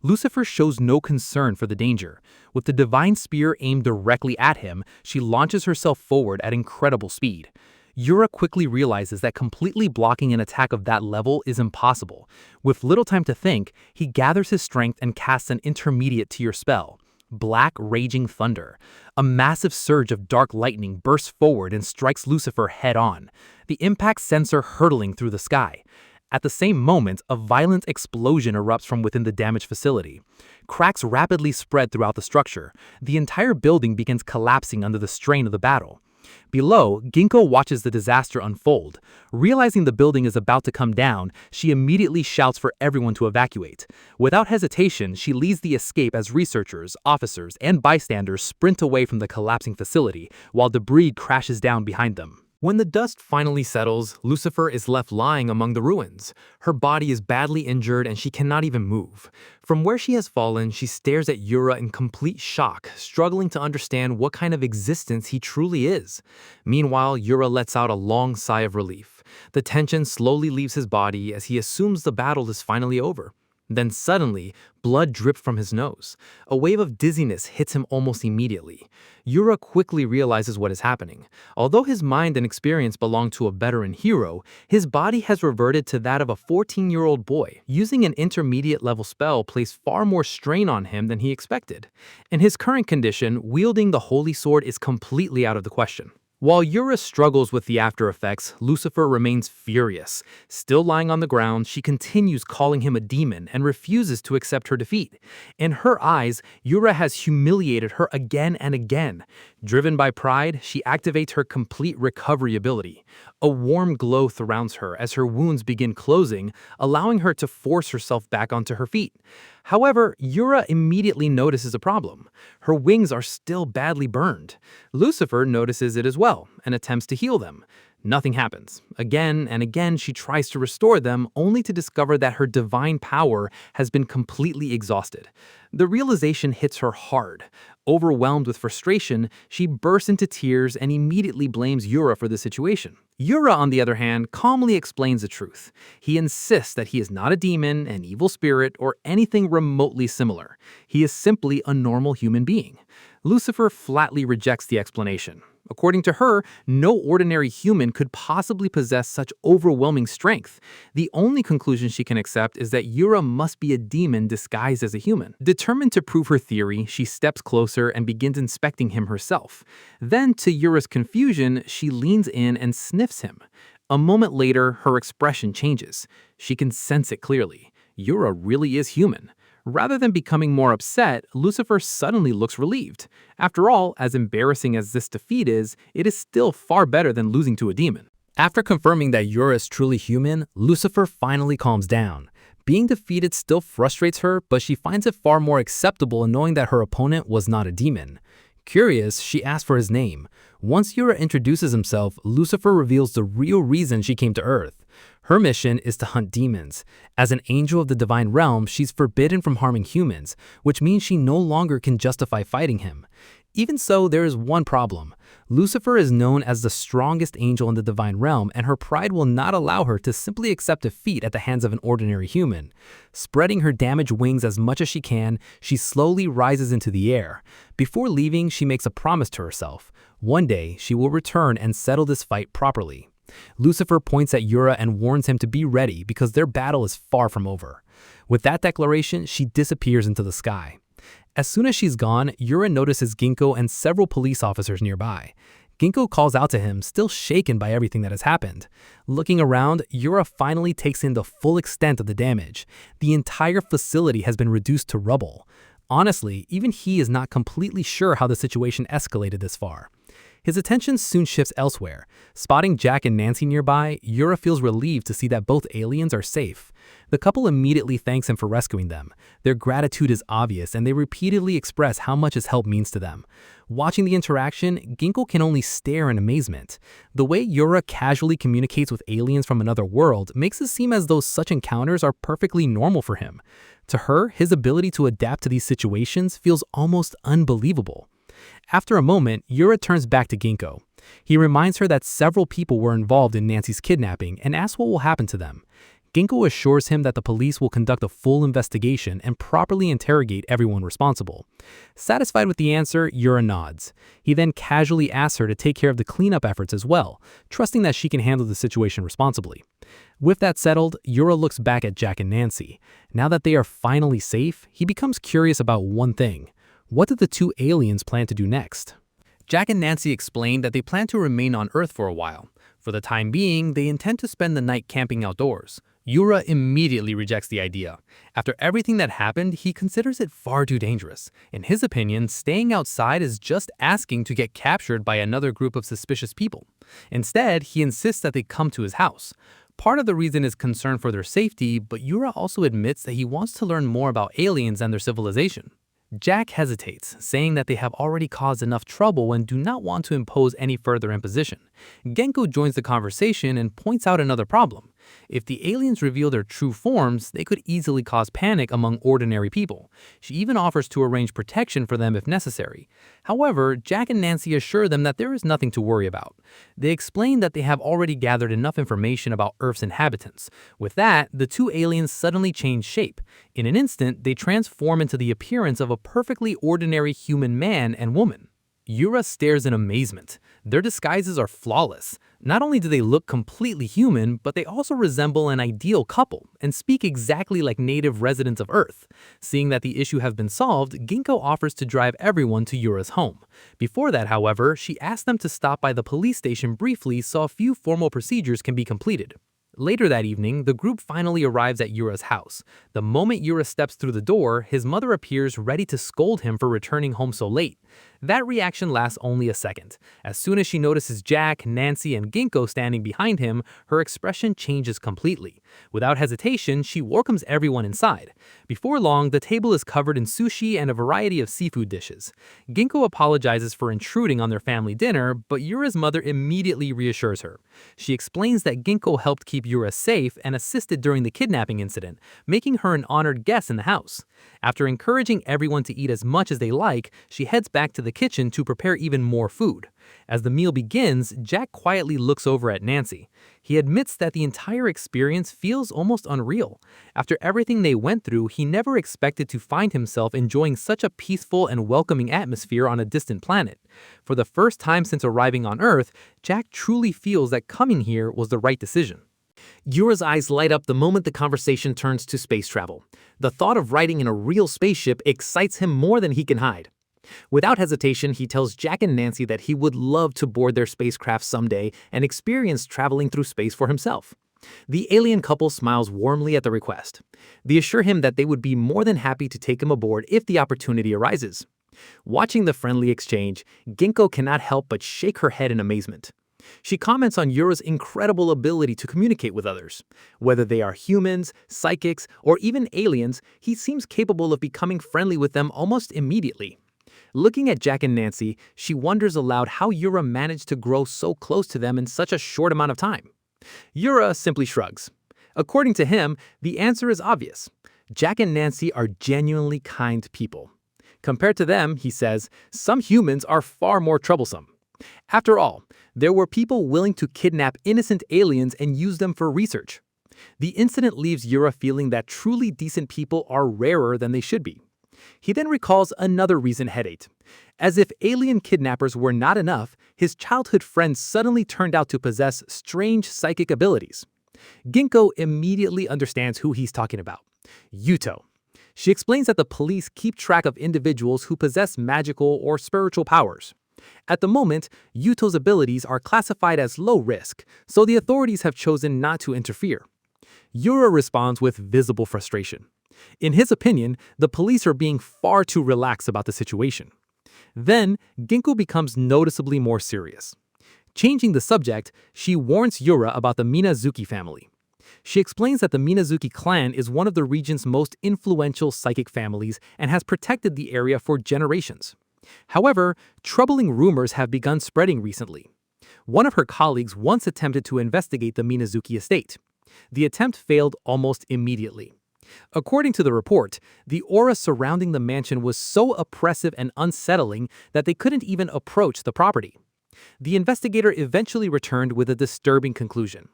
Lucifer shows no concern for the danger. With the divine spear aimed directly at him, she launches herself forward at incredible speed. Yura quickly realizes that completely blocking an attack of that level is impossible. With little time to think, he gathers his strength and casts an intermediate tier spell. Black Raging Thunder. A massive surge of dark lightning bursts forward and strikes Lucifer head-on. The impact sends her hurtling through the sky. At the same moment, a violent explosion erupts from within the damaged facility. Cracks rapidly spread throughout the structure. The entire building begins collapsing under the strain of the battle. Below, Ginkgo watches the disaster unfold. Realizing the building is about to come down, she immediately shouts for everyone to evacuate. Without hesitation, she leads the escape as researchers, officers, and bystanders sprint away from the collapsing facility, while debris crashes down behind them. When the dust finally settles, Lucifer is left lying among the ruins. Her body is badly injured and she cannot even move. From where she has fallen, she stares at Yura in complete shock, struggling to understand what kind of existence he truly is. Meanwhile, Yura lets out a long sigh of relief. The tension slowly leaves his body as he assumes the battle is finally over. Then suddenly, blood dripped from his nose. A wave of dizziness hits him almost immediately. Yura quickly realizes what is happening. Although his mind and experience belong to a veteran hero, his body has reverted to that of a 14-year-old boy. Using an intermediate-level spell placed far more strain on him than he expected. In his current condition, wielding the holy sword is completely out of the question. While Yura struggles with the after effects, Lucifer remains furious. Still lying on the ground, she continues calling him a demon and refuses to accept her defeat. In her eyes, Yura has humiliated her again and again. Driven by pride, she activates her complete recovery ability. A warm glow surrounds her as her wounds begin closing, allowing her to force herself back onto her feet. However, Yura immediately notices a problem. Her wings are still badly burned. Lucifer notices it as well and attempts to heal them. Nothing happens. Again and again, she tries to restore them, only to discover that her divine power has been completely exhausted. The realization hits her hard. Overwhelmed with frustration, she bursts into tears and immediately blames Yura for the situation. Yura, on the other hand, calmly explains the truth. He insists that he is not a demon, an evil spirit, or anything remotely similar. He is simply a normal human being. Lucifer flatly rejects the explanation. According to her, no ordinary human could possibly possess such overwhelming strength. The only conclusion she can accept is that Yura must be a demon disguised as a human. Determined to prove her theory, she steps closer and begins inspecting him herself. Then, to Yura's confusion, she leans in and sniffs him. A moment later, her expression changes. She can sense it clearly. Yura really is human. Rather than becoming more upset, Lucifer suddenly looks relieved. After all, as embarrassing as this defeat is, it is still far better than losing to a demon. After confirming that Yura is truly human, Lucifer finally calms down. Being defeated still frustrates her, but she finds it far more acceptable in knowing that her opponent was not a demon. Curious, she asks for his name. Once Yura introduces himself, Lucifer reveals the real reason she came to Earth. Her mission is to hunt demons. As an angel of the divine realm, she's forbidden from harming humans, which means she no longer can justify fighting him. Even so, there is one problem. Lucifer is known as the strongest angel in the divine realm, and her pride will not allow her to simply accept defeat at the hands of an ordinary human. Spreading her damaged wings as much as she can, she slowly rises into the air. Before leaving, she makes a promise to herself. One day, she will return and settle this fight properly. Lucifer points at Yura and warns him to be ready because their battle is far from over. With that declaration, she disappears into the sky. As soon as she's gone, Yura notices Ginkgo and several police officers nearby. Ginkgo calls out to him, still shaken by everything that has happened. Looking around, Yura finally takes in the full extent of the damage. The entire facility has been reduced to rubble. Honestly, even he is not completely sure how the situation escalated this far. His attention soon shifts elsewhere. Spotting Jack and Nancy nearby, Yura feels relieved to see that both aliens are safe. The couple immediately thanks him for rescuing them. Their gratitude is obvious, and they repeatedly express how much his help means to them. Watching the interaction, Ginkgo can only stare in amazement. The way Yura casually communicates with aliens from another world makes it seem as though such encounters are perfectly normal for him. To her, his ability to adapt to these situations feels almost unbelievable. After a moment, Yura turns back to Ginkgo. He reminds her that several people were involved in Nancy's kidnapping and asks what will happen to them. Ginkgo assures him that the police will conduct a full investigation and properly interrogate everyone responsible. Satisfied with the answer, Yura nods. He then casually asks her to take care of the cleanup efforts as well, trusting that she can handle the situation responsibly. With that settled, Yura looks back at Jack and Nancy. Now that they are finally safe, he becomes curious about one thing. What did the two aliens plan to do next? Jack and Nancy explained that they plan to remain on Earth for a while. For the time being, they intend to spend the night camping outdoors. Yura immediately rejects the idea. After everything that happened, he considers it far too dangerous. In his opinion, staying outside is just asking to get captured by another group of suspicious people. Instead, he insists that they come to his house. Part of the reason is concern for their safety, but Yura also admits that he wants to learn more about aliens and their civilization. Jack hesitates, saying that they have already caused enough trouble and do not want to impose any further imposition. Ginkgo joins the conversation and points out another problem. If the aliens reveal their true forms, they could easily cause panic among ordinary people. She even offers to arrange protection for them if necessary. However, Jack and Nancy assure them that there is nothing to worry about. They explain that they have already gathered enough information about Earth's inhabitants. With that, the two aliens suddenly change shape. In an instant, they transform into the appearance of a perfectly ordinary human man and woman. Yura stares in amazement. Their disguises are flawless. Not only do they look completely human, but they also resemble an ideal couple and speak exactly like native residents of Earth. Seeing that the issue has been solved, Ginkgo offers to drive everyone to Yura's home. Before that, however, she asks them to stop by the police station briefly so a few formal procedures can be completed. Later that evening, the group finally arrives at Yura's house. The moment Yura steps through the door, his mother appears ready to scold him for returning home so late. That reaction lasts only a second. As soon as she notices Jack, Nancy, and Ginkgo standing behind him, her expression changes completely. Without hesitation, she welcomes everyone inside. Before long, the table is covered in sushi and a variety of seafood dishes. Ginkgo apologizes for intruding on their family dinner, but Yura's mother immediately reassures her. She explains that Ginkgo helped keep Yura safe and assisted during the kidnapping incident, making her an honored guest in the house. After encouraging everyone to eat as much as they like, she heads back to the kitchen to prepare even more food. As the meal begins, Jack quietly looks over at Nancy. He admits that the entire experience feels almost unreal. After everything they went through, he never expected to find himself enjoying such a peaceful and welcoming atmosphere on a distant planet. For the first time since arriving on Earth, Jack truly feels that coming here was the right decision. Yura's eyes light up the moment the conversation turns to space travel. The thought of riding in a real spaceship excites him more than he can hide. Without hesitation, he tells Jack and Nancy that he would love to board their spacecraft someday and experience traveling through space for himself. The alien couple smiles warmly at the request. They assure him that they would be more than happy to take him aboard if the opportunity arises. Watching the friendly exchange, Ginkgo cannot help but shake her head in amazement. She comments on Yura's incredible ability to communicate with others. Whether they are humans, psychics, or even aliens, he seems capable of becoming friendly with them almost immediately. Looking at Jack and Nancy, she wonders aloud how Yura managed to grow so close to them in such a short amount of time. Yura simply shrugs. According to him, the answer is obvious. Jack and Nancy are genuinely kind people. Compared to them, he says, some humans are far more troublesome. After all, there were people willing to kidnap innocent aliens and use them for research. The incident leaves Yura feeling that truly decent people are rarer than they should be. He then recalls another recent headache. As if alien kidnappers were not enough, his childhood friend suddenly turned out to possess strange psychic abilities. Ginkgo immediately understands who he's talking about. Yuto. She explains that the police keep track of individuals who possess magical or spiritual powers. At the moment, Yuto's abilities are classified as low risk, so the authorities have chosen not to interfere. Yura responds with visible frustration. In his opinion, the police are being far too relaxed about the situation. Then, Ginkgo becomes noticeably more serious. Changing the subject, she warns Yura about the Minazuki family. She explains that the Minazuki clan is one of the region's most influential psychic families and has protected the area for generations. However, troubling rumors have begun spreading recently. One of her colleagues once attempted to investigate the Minazuki estate. The attempt failed almost immediately. According to the report, the aura surrounding the mansion was so oppressive and unsettling that they couldn't even approach the property. The investigator eventually returned with a disturbing conclusion.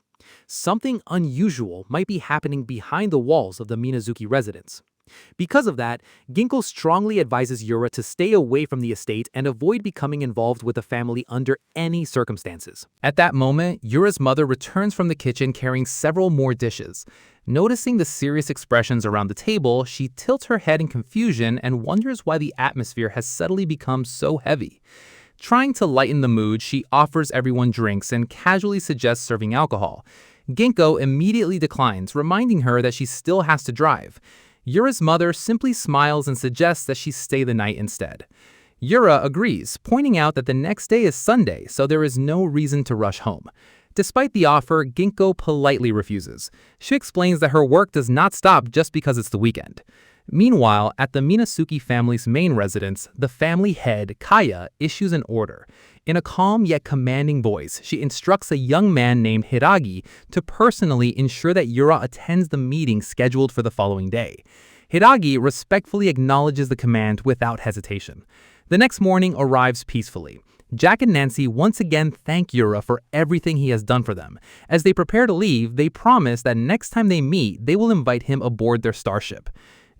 Something unusual might be happening behind the walls of the Minazuki residence. Because of that, Ginkgo strongly advises Yura to stay away from the estate and avoid becoming involved with the family under any circumstances. At that moment, Yura's mother returns from the kitchen carrying several more dishes. Noticing the serious expressions around the table, she tilts her head in confusion and wonders why the atmosphere has suddenly become so heavy. Trying to lighten the mood, she offers everyone drinks and casually suggests serving alcohol. Ginkgo immediately declines, reminding her that she still has to drive. Yura's mother simply smiles and suggests that she stay the night instead. Yura agrees, pointing out that the next day is Sunday, so there is no reason to rush home. Despite the offer, Ginkgo politely refuses. She explains that her work does not stop just because it's the weekend. Meanwhile, at the Minazuki family's main residence, the family head, Kaya, issues an order. In a calm yet commanding voice, she instructs a young man named Hiragi to personally ensure that Yura attends the meeting scheduled for the following day. Hiragi respectfully acknowledges the command without hesitation. The next morning arrives peacefully. Jack and Nancy once again thank Yura for everything he has done for them. As they prepare to leave, they promise that next time they meet, they will invite him aboard their starship.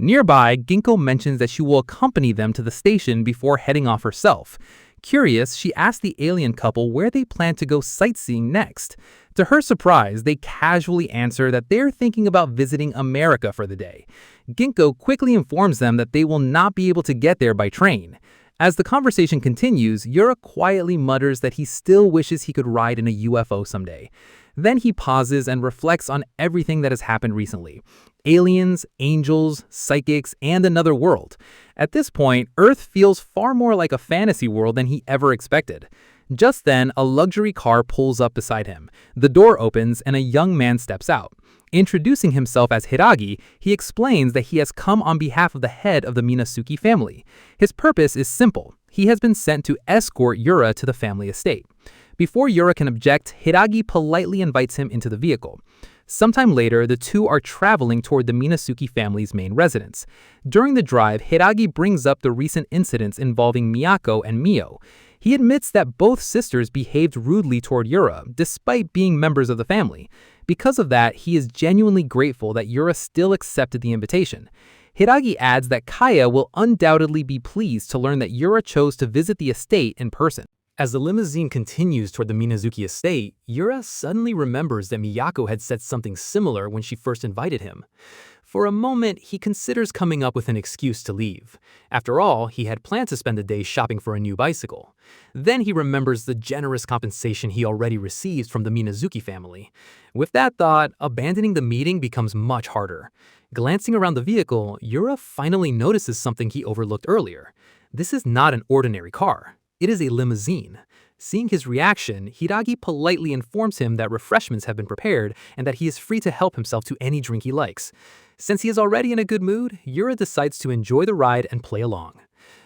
Nearby, Ginkgo mentions that she will accompany them to the station before heading off herself. Curious, she asks the alien couple where they plan to go sightseeing next. To her surprise, they casually answer that they're thinking about visiting America for the day. Ginkgo quickly informs them that they will not be able to get there by train. As the conversation continues, Yura quietly mutters that he still wishes he could ride in a UFO someday. Then he pauses and reflects on everything that has happened recently. Aliens, angels, psychics, and another world. At this point, Earth feels far more like a fantasy world than he ever expected. Just then, a luxury car pulls up beside him. The door opens and a young man steps out. Introducing himself as Hiragi, he explains that he has come on behalf of the head of the Minazuki family. His purpose is simple. He has been sent to escort Yura to the family estate. Before Yura can object, Hiragi politely invites him into the vehicle. Sometime later, the two are traveling toward the Minazuki family's main residence. During the drive, Hiragi brings up the recent incidents involving Miyako and Mio. He admits that both sisters behaved rudely toward Yura, despite being members of the family. Because of that, he is genuinely grateful that Yura still accepted the invitation. Hiragi adds that Kaya will undoubtedly be pleased to learn that Yura chose to visit the estate in person. As the limousine continues toward the Minazuki estate, Yura suddenly remembers that Miyako had said something similar when she first invited him. For a moment, he considers coming up with an excuse to leave. After all, he had planned to spend the day shopping for a new bicycle. Then he remembers the generous compensation he already receives from the Minazuki family. With that thought, abandoning the meeting becomes much harder. Glancing around the vehicle, Yura finally notices something he overlooked earlier. This is not an ordinary car. It is a limousine. Seeing his reaction, Hiragi politely informs him that refreshments have been prepared and that he is free to help himself to any drink he likes. Since he is already in a good mood, Yura decides to enjoy the ride and play along.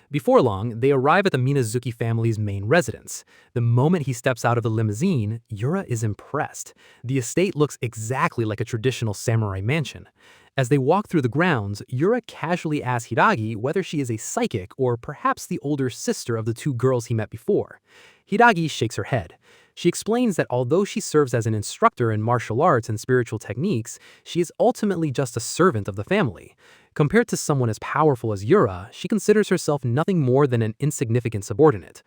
Before long, they arrive at the Minazuki family's main residence. The moment he steps out of the limousine, Yura is impressed. The estate looks exactly like a traditional samurai mansion. As they walk through the grounds, Yura casually asks Hiragi whether she is a psychic or perhaps the older sister of the two girls he met before. Hiragi shakes her head. She explains that although she serves as an instructor in martial arts and spiritual techniques, she is ultimately just a servant of the family. Compared to someone as powerful as Yura, she considers herself nothing more than an insignificant subordinate.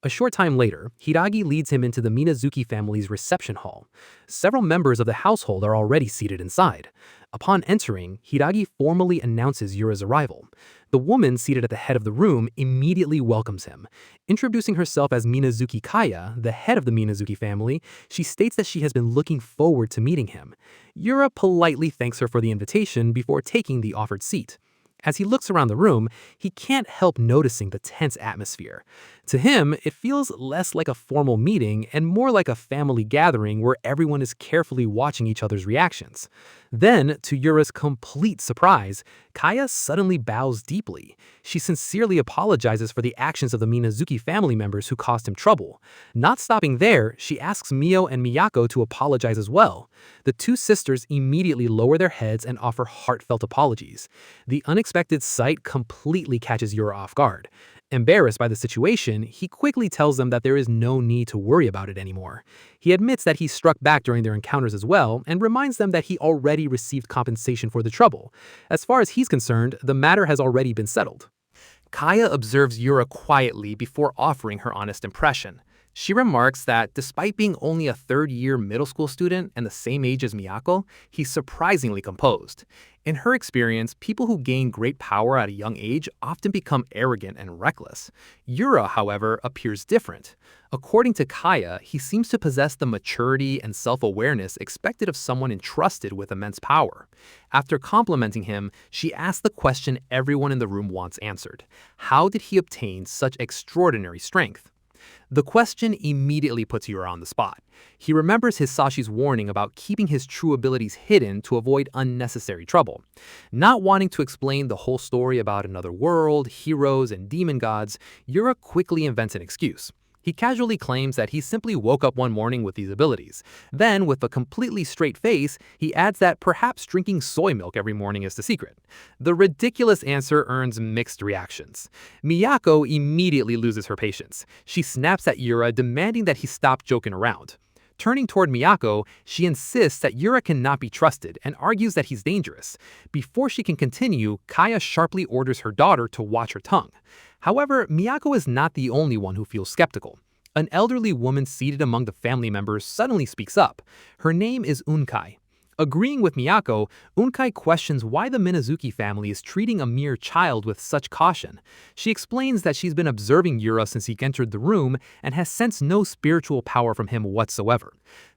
A short time later, Hiragi leads him into the Minazuki family's reception hall. Several members of the household are already seated inside. Upon entering, Hiragi formally announces Yura's arrival. The woman seated at the head of the room immediately welcomes him. Introducing herself as Minazuki Kaya, the head of the Minazuki family, she states that she has been looking forward to meeting him. Yura politely thanks her for the invitation before taking the offered seat. As he looks around the room, he can't help noticing the tense atmosphere. To him, it feels less like a formal meeting and more like a family gathering where everyone is carefully watching each other's reactions. Then, to Yura's complete surprise, Kaya suddenly bows deeply. She sincerely apologizes for the actions of the Minazuki family members who caused him trouble. Not stopping there, she asks Mio and Miyako to apologize as well. The two sisters immediately lower their heads and offer heartfelt apologies. The unexpected sight completely catches Yura off guard. Embarrassed by the situation, he quickly tells them that there is no need to worry about it anymore. He admits that he struck back during their encounters as well and reminds them that he already received compensation for the trouble. As far as he's concerned, the matter has already been settled. Kaya observes Yura quietly before offering her honest impression. She remarks that despite being only a third-year middle school student and the same age as Miyako, he's surprisingly composed. In her experience, people who gain great power at a young age often become arrogant and reckless. Yura, however, appears different. According to Kaya, he seems to possess the maturity and self-awareness expected of someone entrusted with immense power. After complimenting him, she asks the question everyone in the room wants answered. How did he obtain such extraordinary strength? The question immediately puts Yura on the spot. He remembers Hisashi's warning about keeping his true abilities hidden to avoid unnecessary trouble. Not wanting to explain the whole story about another world, heroes, and demon gods, Yura quickly invents an excuse. He casually claims that he simply woke up one morning with these abilities. Then, with a completely straight face, he adds that perhaps drinking soy milk every morning is the secret. The ridiculous answer earns mixed reactions. Miyako immediately loses her patience. She snaps at Yura, demanding that he stop joking around. Turning toward Miyako, she insists that Yura cannot be trusted and argues that he's dangerous. Before she can continue, Kaya sharply orders her daughter to watch her tongue. However, Miyako is not the only one who feels skeptical. An elderly woman seated among the family members suddenly speaks up. Her name is Unkai. Agreeing with Miyako, Unkai questions why the Minazuki family is treating a mere child with such caution. She explains that she's been observing Yura since he entered the room and has sensed no spiritual power from him whatsoever.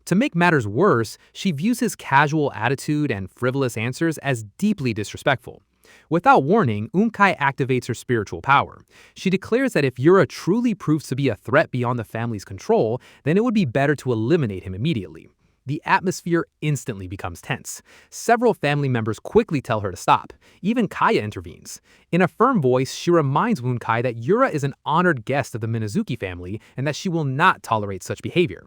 To make matters worse, she views his casual attitude and frivolous answers as deeply disrespectful. Without warning, Unkai activates her spiritual power. She declares that if Yura truly proves to be a threat beyond the family's control, then it would be better to eliminate him immediately. The atmosphere instantly becomes tense. Several family members quickly tell her to stop. Even Kaya intervenes. In a firm voice, she reminds Unkai that Yura is an honored guest of the Minazuki family and that she will not tolerate such behavior.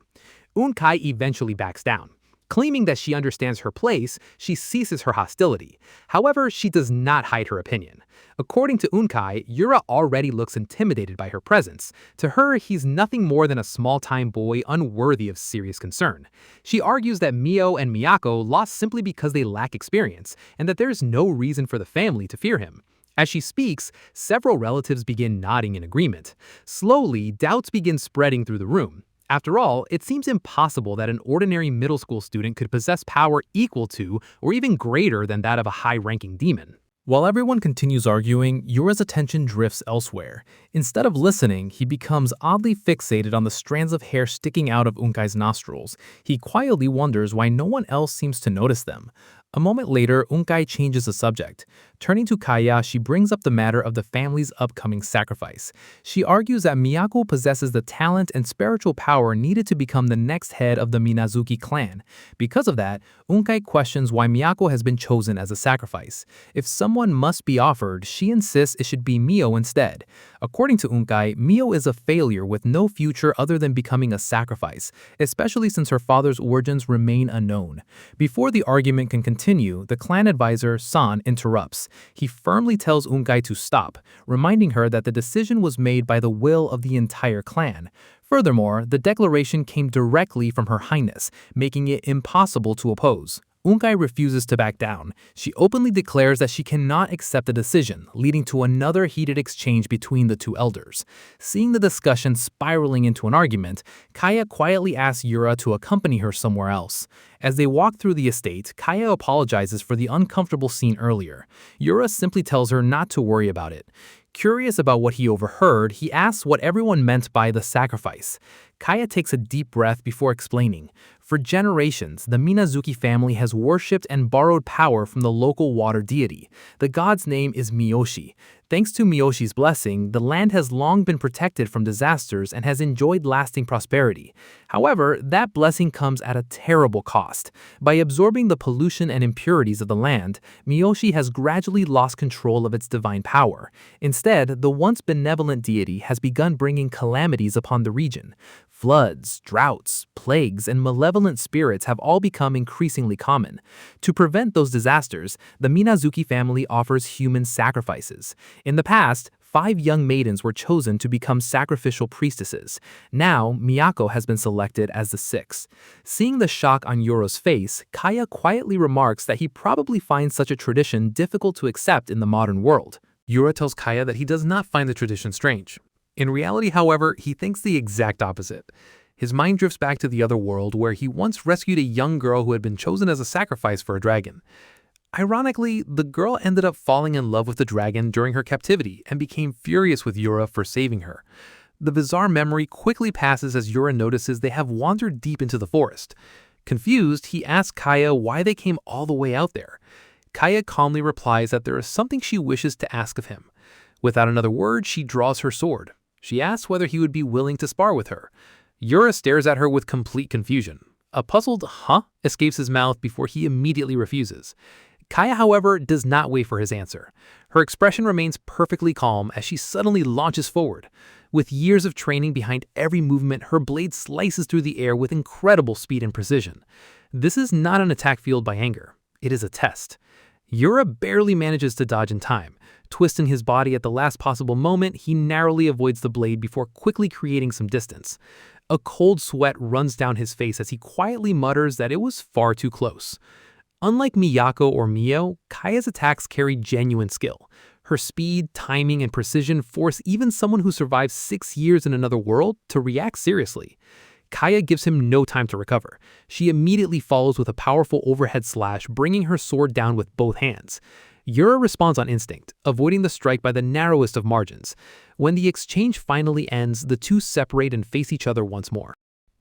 Unkai eventually backs down. Claiming that she understands her place, she ceases her hostility. However, she does not hide her opinion. According to Unkai, Yura already looks intimidated by her presence. To her, he's nothing more than a small-time boy unworthy of serious concern. She argues that Mio and Miyako lost simply because they lack experience, and that there's no reason for the family to fear him. As she speaks, several relatives begin nodding in agreement. Slowly, doubts begin spreading through the room. After all, it seems impossible that an ordinary middle school student could possess power equal to or even greater than that of a high-ranking demon. While everyone continues arguing, Yura's attention drifts elsewhere. Instead of listening, he becomes oddly fixated on the strands of hair sticking out of Unkai's nostrils. He quietly wonders why no one else seems to notice them. A moment later, Unkai changes the subject. Turning to Kaya, she brings up the matter of the family's upcoming sacrifice. She argues that Miyako possesses the talent and spiritual power needed to become the next head of the Minazuki clan. Because of that, Unkai questions why Miyako has been chosen as a sacrifice. If someone must be offered, she insists it should be Mio instead. According to Unkai, Mio is a failure with no future other than becoming a sacrifice, especially since her father's origins remain unknown. Before the argument can continue, the clan advisor, San, interrupts. He firmly tells Unkai to stop, reminding her that the decision was made by the will of the entire clan. Furthermore, the declaration came directly from Her Highness, making it impossible to oppose. Unkai refuses to back down. She openly declares that she cannot accept the decision, leading to another heated exchange between the two elders. Seeing the discussion spiraling into an argument, Kaya quietly asks Yura to accompany her somewhere else. As they walk through the estate, Kaya apologizes for the uncomfortable scene earlier. Yura simply tells her not to worry about it. Curious about what he overheard, he asks what everyone meant by the sacrifice. Kaya takes a deep breath before explaining. For generations, the Minazuki family has worshipped and borrowed power from the local water deity. The god's name is Miyoshi. Thanks to Miyoshi's blessing, the land has long been protected from disasters and has enjoyed lasting prosperity. However, that blessing comes at a terrible cost. By absorbing the pollution and impurities of the land, Miyoshi has gradually lost control of its divine power. Instead, the once benevolent deity has begun bringing calamities upon the region. Floods, droughts, plagues, and malevolent spirits have all become increasingly common. To prevent those disasters, the Minazuki family offers human sacrifices. In the past, 5 young maidens were chosen to become sacrificial priestesses. Now, Miyako has been selected as the 6th. Seeing the shock on Yura's face, Kaya quietly remarks that he probably finds such a tradition difficult to accept in the modern world. Yura tells Kaya that he does not find the tradition strange. In reality, however, he thinks the exact opposite. His mind drifts back to the other world where he once rescued a young girl who had been chosen as a sacrifice for a dragon. Ironically, the girl ended up falling in love with the dragon during her captivity and became furious with Yura for saving her. The bizarre memory quickly passes as Yura notices they have wandered deep into the forest. Confused, he asks Kaya why they came all the way out there. Kaya calmly replies that there is something she wishes to ask of him. Without another word, she draws her sword. She asks whether he would be willing to spar with her. Yura stares at her with complete confusion. A puzzled "huh" escapes his mouth before he immediately refuses. Kaya, however, does not wait for his answer. Her expression remains perfectly calm as she suddenly launches forward. With years of training behind every movement, her blade slices through the air with incredible speed and precision. This is not an attack fueled by anger. It is a test. Yura barely manages to dodge in time. Twisting his body at the last possible moment, he narrowly avoids the blade before quickly creating some distance. A cold sweat runs down his face as he quietly mutters that it was far too close. Unlike Miyako or Mio, Kaya's attacks carry genuine skill. Her speed, timing, and precision force even someone who survived 6 years in another world to react seriously. Kaya gives him no time to recover. She immediately follows with a powerful overhead slash, bringing her sword down with both hands. Yura responds on instinct, avoiding the strike by the narrowest of margins. When the exchange finally ends, the two separate and face each other once more.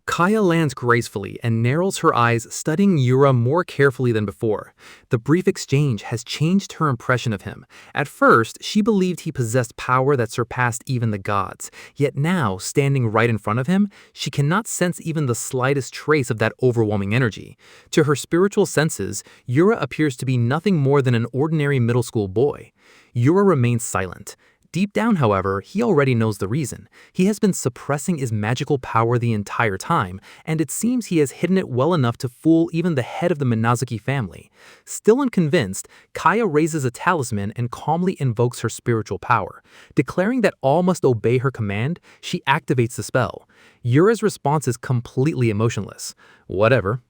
Kaya lands gracefully and narrows her eyes, studying Yura more carefully than before. The brief exchange has changed her impression of him. At first, she believed he possessed power that surpassed even the gods. Yet now, standing right in front of him, she cannot sense even the slightest trace of that overwhelming energy. To her spiritual senses, Yura appears to be nothing more than an ordinary middle school boy. Yura remains silent. Deep down, however, he already knows the reason. He has been suppressing his magical power the entire time, and it seems he has hidden it well enough to fool even the head of the Minazuki family. Still unconvinced, Kaya raises a talisman and calmly invokes her spiritual power. Declaring that all must obey her command, she activates the spell. Yura's response is completely emotionless. Whatever.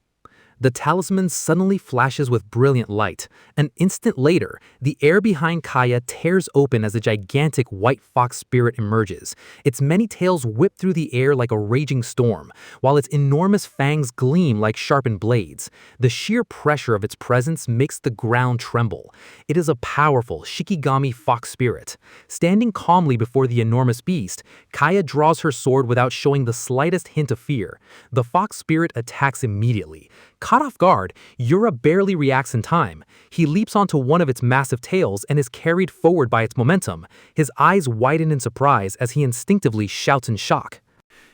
The talisman suddenly flashes with brilliant light. An instant later, the air behind Kaya tears open as a gigantic white fox spirit emerges. Its many tails whip through the air like a raging storm, while its enormous fangs gleam like sharpened blades. The sheer pressure of its presence makes the ground tremble. It is a powerful Shikigami fox spirit. Standing calmly before the enormous beast, Kaya draws her sword without showing the slightest hint of fear. The fox spirit attacks immediately. Caught off guard, Yura barely reacts in time. He leaps onto one of its massive tails and is carried forward by its momentum. His eyes widen in surprise as he instinctively shouts in shock.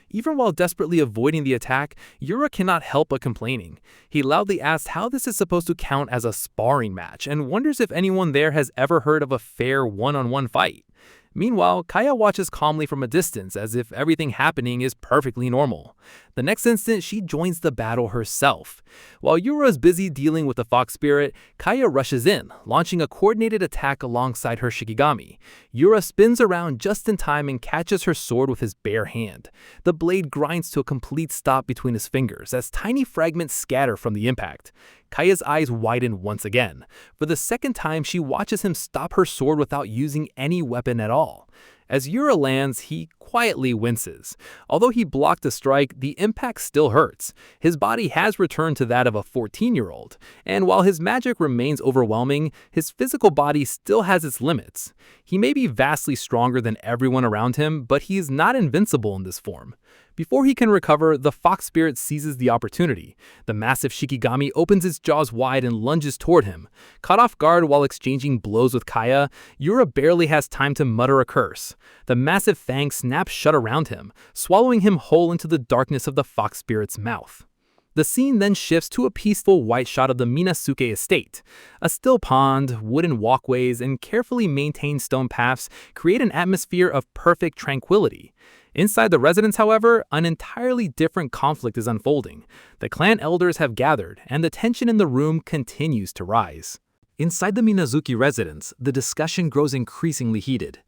Even while desperately avoiding the attack, Yura cannot help but complaining. He loudly asks how this is supposed to count as a sparring match and wonders if anyone there has ever heard of a fair one-on-one fight. Meanwhile, Kaya watches calmly from a distance as if everything happening is perfectly normal. The next instant, she joins the battle herself. While Yura is busy dealing with the fox spirit, Kaya rushes in, launching a coordinated attack alongside her Shikigami. Yura spins around just in time and catches her sword with his bare hand. The blade grinds to a complete stop between his fingers as tiny fragments scatter from the impact. Kaya's eyes widen once again. For the second time, she watches him stop her sword without using any weapon at all. As Yura lands, he quietly winces. Although he blocked the strike, the impact still hurts. His body has returned to that of a 14-year-old, and while his magic remains overwhelming, his physical body still has its limits. He may be vastly stronger than everyone around him, but he is not invincible in this form. Before he can recover, the fox spirit seizes the opportunity. The massive Shikigami opens its jaws wide and lunges toward him. Caught off guard while exchanging blows with Kaya, Yura barely has time to mutter a curse. The massive fangs snap shut around him, swallowing him whole into the darkness of the fox spirit's mouth. The scene then shifts to a peaceful white shot of the Minazuki estate. A still pond, wooden walkways, and carefully maintained stone paths create an atmosphere of perfect tranquility. Inside the residence, however, an entirely different conflict is unfolding. The clan elders have gathered, and the tension in the room continues to rise. Inside the Minazuki residence, the discussion grows increasingly heated.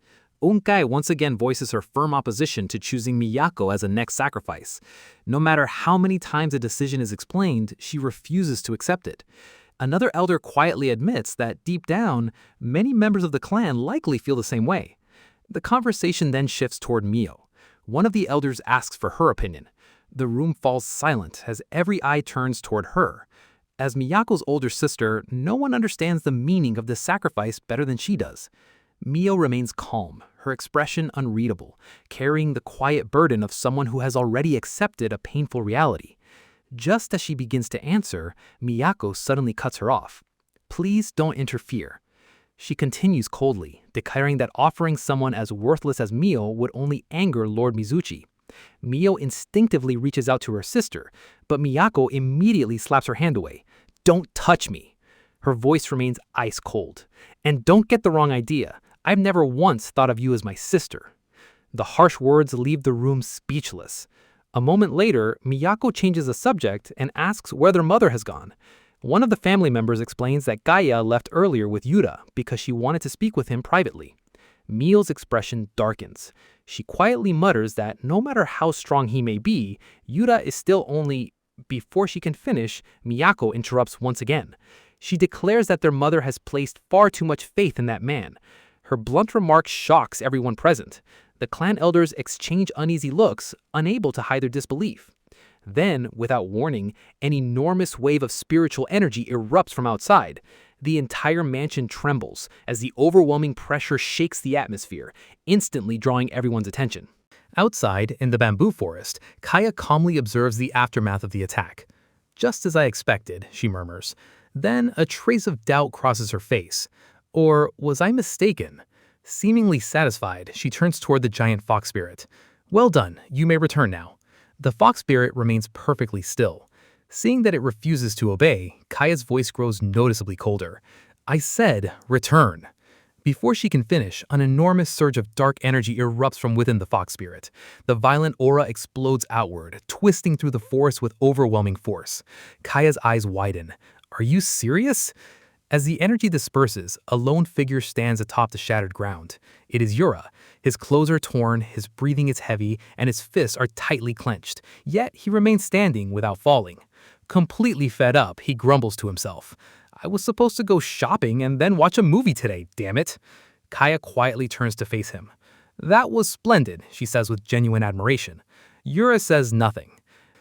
Unkai once again voices her firm opposition to choosing Miyako as a next sacrifice. No matter how many times a decision is explained, she refuses to accept it. Another elder quietly admits that, deep down, many members of the clan likely feel the same way. The conversation then shifts toward Mio. One of the elders asks for her opinion. The room falls silent as every eye turns toward her. As Miyako's older sister, no one understands the meaning of this sacrifice better than she does. Mio remains calm, her expression unreadable, carrying the quiet burden of someone who has already accepted a painful reality. Just as she begins to answer, Miyako suddenly cuts her off. "Please don't interfere." She continues coldly, declaring that offering someone as worthless as Mio would only anger Lord Mizuchi. Mio instinctively reaches out to her sister, but Miyako immediately slaps her hand away. "Don't touch me." Her voice remains ice cold. "And don't get the wrong idea. I've never once thought of you as my sister." The harsh words leave the room speechless. A moment later, Miyako changes the subject and asks where their mother has gone. One of the family members explains that Gaia left earlier with Yura because she wanted to speak with him privately. Mio's expression darkens. She quietly mutters that no matter how strong he may be, Yura is still only... Before she can finish, Miyako interrupts once again. She declares that their mother has placed far too much faith in that man. Her blunt remark shocks everyone present. The clan elders exchange uneasy looks, unable to hide their disbelief. Then, without warning, an enormous wave of spiritual energy erupts from outside. The entire mansion trembles as the overwhelming pressure shakes the atmosphere, instantly drawing everyone's attention. Outside, in the bamboo forest, Kaya calmly observes the aftermath of the attack. "Just as I expected," she murmurs. Then a trace of doubt crosses her face. Or was I mistaken? Seemingly satisfied, she turns toward the giant fox spirit. "Well done, you may return now." The fox spirit remains perfectly still. Seeing that it refuses to obey, Kaya's voice grows noticeably colder. "I said, return." Before she can finish, an enormous surge of dark energy erupts from within the fox spirit. The violent aura explodes outward, twisting through the forest with overwhelming force. Kaya's eyes widen. "Are you serious?" As the energy disperses, a lone figure stands atop the shattered ground. It is Yura. His clothes are torn, his breathing is heavy, and his fists are tightly clenched. Yet he remains standing without falling. Completely fed up, he grumbles to himself. "I was supposed to go shopping and then watch a movie today, damn it." Kaya quietly turns to face him. "That was splendid," she says with genuine admiration. Yura says nothing.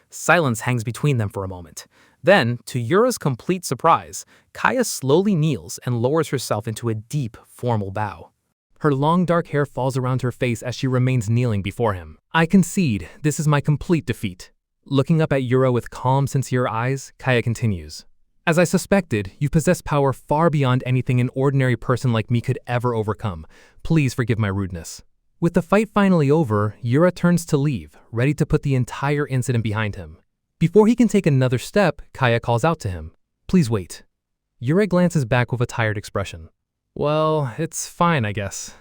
Silence hangs between them for a moment. Then, to Yura's complete surprise, Kaya slowly kneels and lowers herself into a deep, formal bow. Her long dark hair falls around her face as she remains kneeling before him. "I concede, this is my complete defeat." Looking up at Yura with calm, sincere eyes, Kaya continues. "As I suspected, you possess power far beyond anything an ordinary person like me could ever overcome. Please forgive my rudeness." With the fight finally over, Yura turns to leave, ready to put the entire incident behind him. Before he can take another step, Kaya calls out to him. "Please wait." Yura glances back with a tired expression. "Well, it's fine, I guess."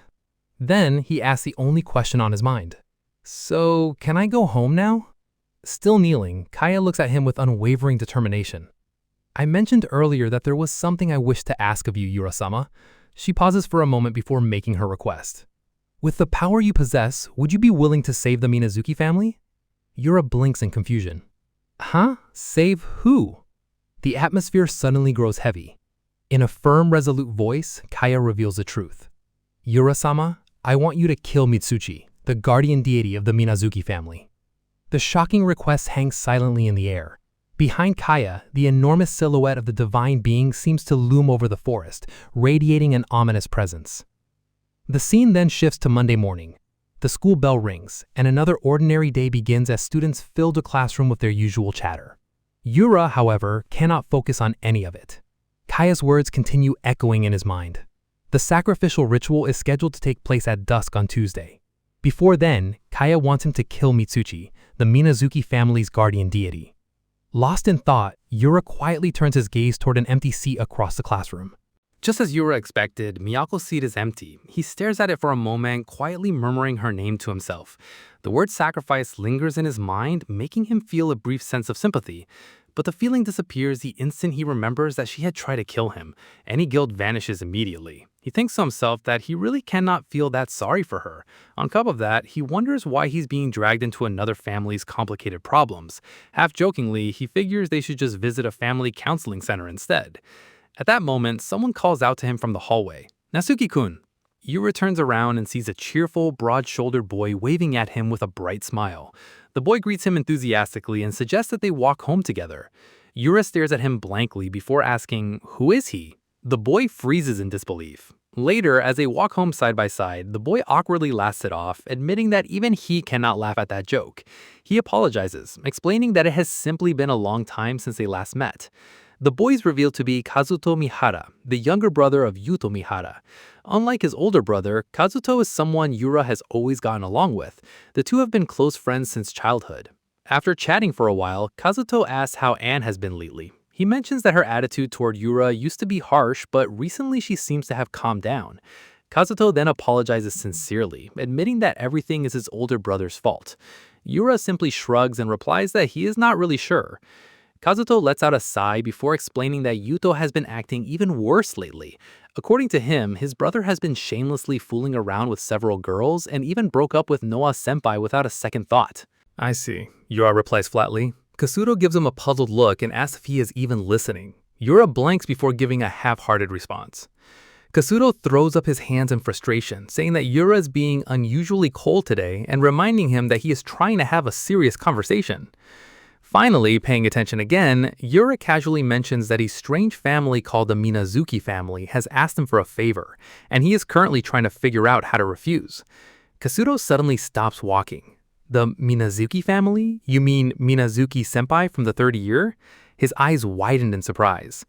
Then he asks the only question on his mind. "So, can I go home now?" Still kneeling, Kaya looks at him with unwavering determination. "I mentioned earlier that there was something I wished to ask of you, Yura-sama." She pauses for a moment before making her request. "With the power you possess, would you be willing to save the Minazuki family?" Yura blinks in confusion. "Huh? Save who?" The atmosphere suddenly grows heavy. In a firm, resolute voice, Kaya reveals the truth. "Yura-sama, I want you to kill Mizuchi, the guardian deity of the Minazuki family." The shocking request hangs silently in the air. Behind Kaya, the enormous silhouette of the divine being seems to loom over the forest, radiating an ominous presence. The scene then shifts to Monday morning. The school bell rings, and another ordinary day begins as students fill the classroom with their usual chatter. Yura, however, cannot focus on any of it. Kaya's words continue echoing in his mind. The sacrificial ritual is scheduled to take place at dusk on Tuesday. Before then, Kaya wants him to kill Mizuchi, the Minazuki family's guardian deity. Lost in thought, Yura quietly turns his gaze toward an empty seat across the classroom. Just as Yura expected, Miyako's seat is empty. He stares at it for a moment, quietly murmuring her name to himself. The word sacrifice lingers in his mind, making him feel a brief sense of sympathy. But the feeling disappears the instant he remembers that she had tried to kill him. Any guilt vanishes immediately. He thinks to himself that he really cannot feel that sorry for her. On top of that, he wonders why he's being dragged into another family's complicated problems. Half jokingly, he figures they should just visit a family counseling center instead. At that moment, someone calls out to him from the hallway. "Natsuki-kun." Yura turns around and sees a cheerful, broad-shouldered boy waving at him with a bright smile. The boy greets him enthusiastically and suggests that they walk home together. Yura stares at him blankly before asking, "Who is he?" The boy freezes in disbelief. Later, as they walk home side by side, the boy awkwardly laughs it off, admitting that even he cannot laugh at that joke. He apologizes, explaining that it has simply been a long time since they last met. The boy is revealed to be Kazuto Mihara, the younger brother of Yuto Mihara. Unlike his older brother, Kazuto is someone Yura has always gotten along with. The two have been close friends since childhood. After chatting for a while, Kazuto asks how Anne has been lately. He He mentions that her attitude toward Yura used to be harsh, but recently she seems to have calmed down. Kazuto then apologizes sincerely, admitting that everything is his older brother's fault. Yura simply shrugs and replies that he is not really sure. Kazuto lets out a sigh before explaining that Yuto has been acting even worse lately. According to him, his brother has been shamelessly fooling around with several girls and even broke up with Noa-senpai without a second thought. I see, Yura replies flatly. Kazuto gives him a puzzled look and asks if he is even listening. Yura blanks before giving a half-hearted response. Kazuto throws up his hands in frustration, saying that Yura is being unusually cold today and reminding him that he is trying to have a serious conversation. Finally, paying attention again, Yura casually mentions that a strange family called the Minazuki family has asked him for a favor, and he is currently trying to figure out how to refuse. Kazuto suddenly stops walking. The Minazuki family? You mean Minazuki-senpai from the third year? His eyes widened in surprise.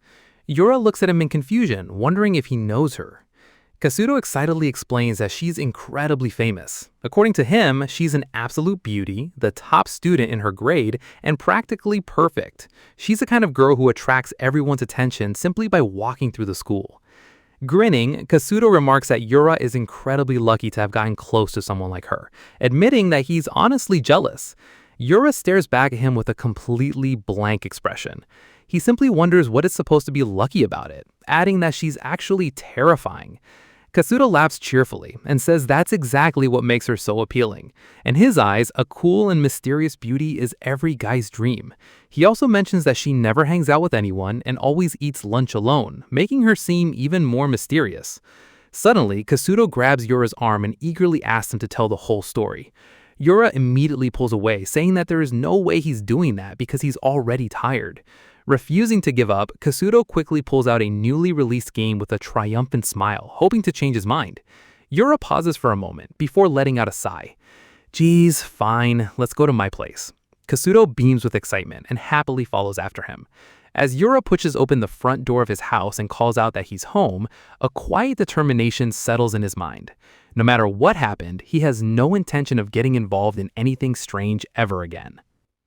Yura looks at him in confusion, wondering if he knows her. Kazuto excitedly explains that she's incredibly famous. According to him, she's an absolute beauty, the top student in her grade, and practically perfect. She's the kind of girl who attracts everyone's attention simply by walking through the school. Grinning, Kazuto remarks that Yura is incredibly lucky to have gotten close to someone like her, admitting that he's honestly jealous. Yura stares back at him with a completely blank expression. He simply wonders what is supposed to be lucky about it, adding that she's actually terrifying. Kazuto laughs cheerfully and says that's exactly what makes her so appealing. In his eyes, a cool and mysterious beauty is every guy's dream. He also mentions that she never hangs out with anyone and always eats lunch alone, making her seem even more mysterious. Suddenly, Kazuto grabs Yura's arm and eagerly asks him to tell the whole story. Yura immediately pulls away, saying that there is no way he's doing that because he's already tired. Refusing to give up, Kazuto quickly pulls out a newly released game with a triumphant smile, hoping to change his mind. Yura pauses for a moment before letting out a sigh. Geez, fine, let's go to my place. Kazuto beams with excitement and happily follows after him. As Yura pushes open the front door of his house and calls out that he's home, a quiet determination settles in his mind. No matter what happened, he has no intention of getting involved in anything strange ever again.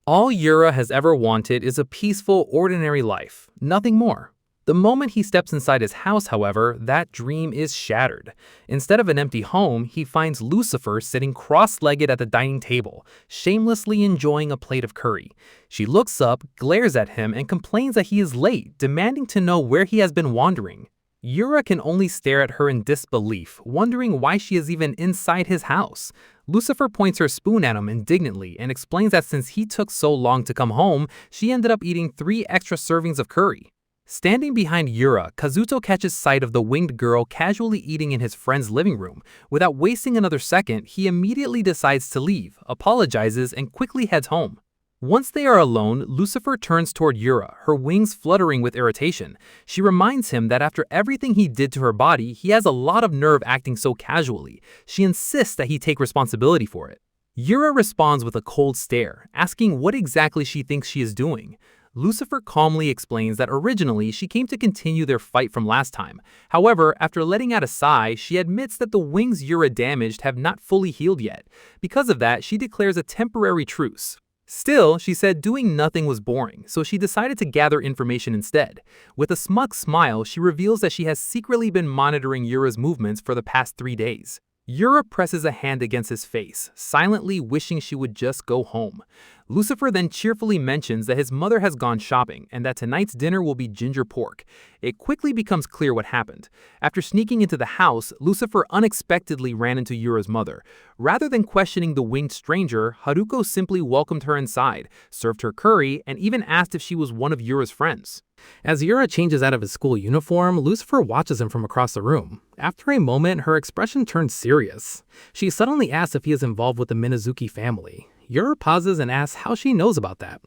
All Yura has ever wanted is a peaceful, ordinary life, nothing more. The moment he steps inside his house, however, that dream is shattered. Instead of an empty home, he finds Lucifer sitting cross-legged at the dining table, shamelessly enjoying a plate of curry. She looks up, glares at him, and complains that he is late, demanding to know where he has been wandering. Yura can only stare at her in disbelief, wondering why she is even inside his house. Lucifer points her spoon at him indignantly and explains that since he took so long to come home, she ended up eating 3 extra servings of curry. Standing behind Yura, Kazuto catches sight of the winged girl casually eating in his friend's living room. Without wasting another second, he immediately decides to leave, apologizes, and quickly heads home. Once they are alone, Lucifer turns toward Yura, her wings fluttering with irritation. She reminds him that after everything he did to her body, he has a lot of nerve acting so casually. She insists that he take responsibility for it. Yura responds with a cold stare, asking what exactly she thinks she is doing. Lucifer calmly explains that originally she came to continue their fight from last time. However, after letting out a sigh, she admits that the wings Yura damaged have not fully healed yet. Because of that, she declares a temporary truce. Still, she said doing nothing was boring, so she decided to gather information instead. With a smug smile, she reveals that she has secretly been monitoring Yura's movements for the past 3 days. Yura presses a hand against his face, silently wishing she would just go home. Lucifer then cheerfully mentions that his mother has gone shopping and that tonight's dinner will be ginger pork. It quickly becomes clear what happened. After sneaking into the house, Lucifer unexpectedly ran into Yura's mother. Rather than questioning the winged stranger, Haruko simply welcomed her inside, served her curry, and even asked if she was one of Yura's friends. As Yura changes out of his school uniform, Lucifer watches him from across the room. After a moment, her expression turns serious. She suddenly asks if he is involved with the Minazuki family. Yura pauses and asks how she knows about that.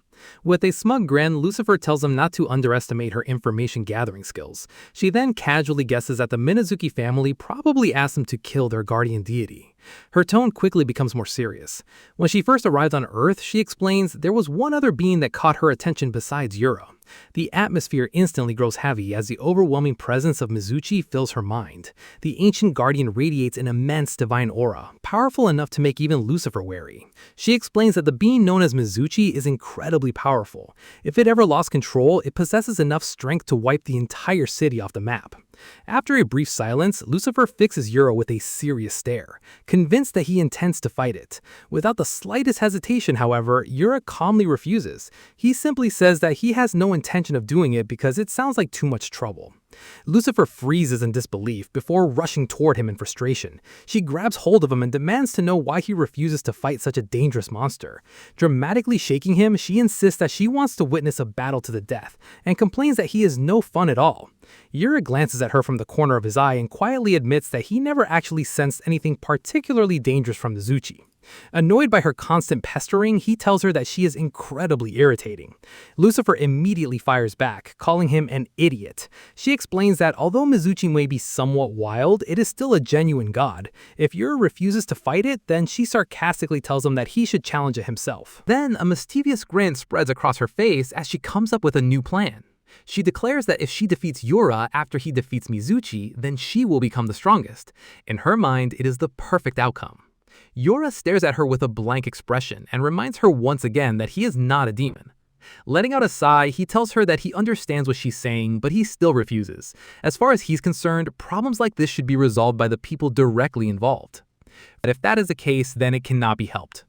With a smug grin, Lucifer tells him not to underestimate her information-gathering skills. She then casually guesses that the Minazuki family probably asked him to kill their guardian deity. Her tone quickly becomes more serious. When she first arrived on Earth, she explains there was one other being that caught her attention besides Yura. The atmosphere instantly grows heavy as the overwhelming presence of Mizuchi fills her mind. The ancient guardian radiates an immense divine aura, powerful enough to make even Lucifer wary. She explains that the being known as Mizuchi is incredibly powerful. If it ever lost control, it possesses enough strength to wipe the entire city off the map. After a brief silence, Lucifer fixes Yura with a serious stare, convinced that he intends to fight it. Without the slightest hesitation, however, Yura calmly refuses. He simply says that he has no intention of doing it because it sounds like too much trouble. Lucifer freezes in disbelief before rushing toward him in frustration. She grabs hold of him and demands to know why he refuses to fight such a dangerous monster. Dramatically shaking him, she insists that she wants to witness a battle to the death, and complains that he is no fun at all. Yura glances at her from the corner of his eye and quietly admits that he never actually sensed anything particularly dangerous from Mizuchi. Annoyed by her constant pestering, he tells her that she is incredibly irritating. Lucifer immediately fires back, calling him an idiot. She explains that although Mizuchi may be somewhat wild, it is still a genuine god. If Yura refuses to fight it, then she sarcastically tells him that he should challenge it himself. Then a mischievous grin spreads across her face as she comes up with a new plan. She declares that if she defeats Yura after he defeats Mizuchi, then she will become the strongest. In her mind, it is the perfect outcome. Yura stares at her with a blank expression and reminds her once again that he is not a demon. Letting out a sigh, he tells her that he understands what she's saying, but he still refuses. As far as he's concerned, problems like this should be resolved by the people directly involved. But if that is the case, then it cannot be helped.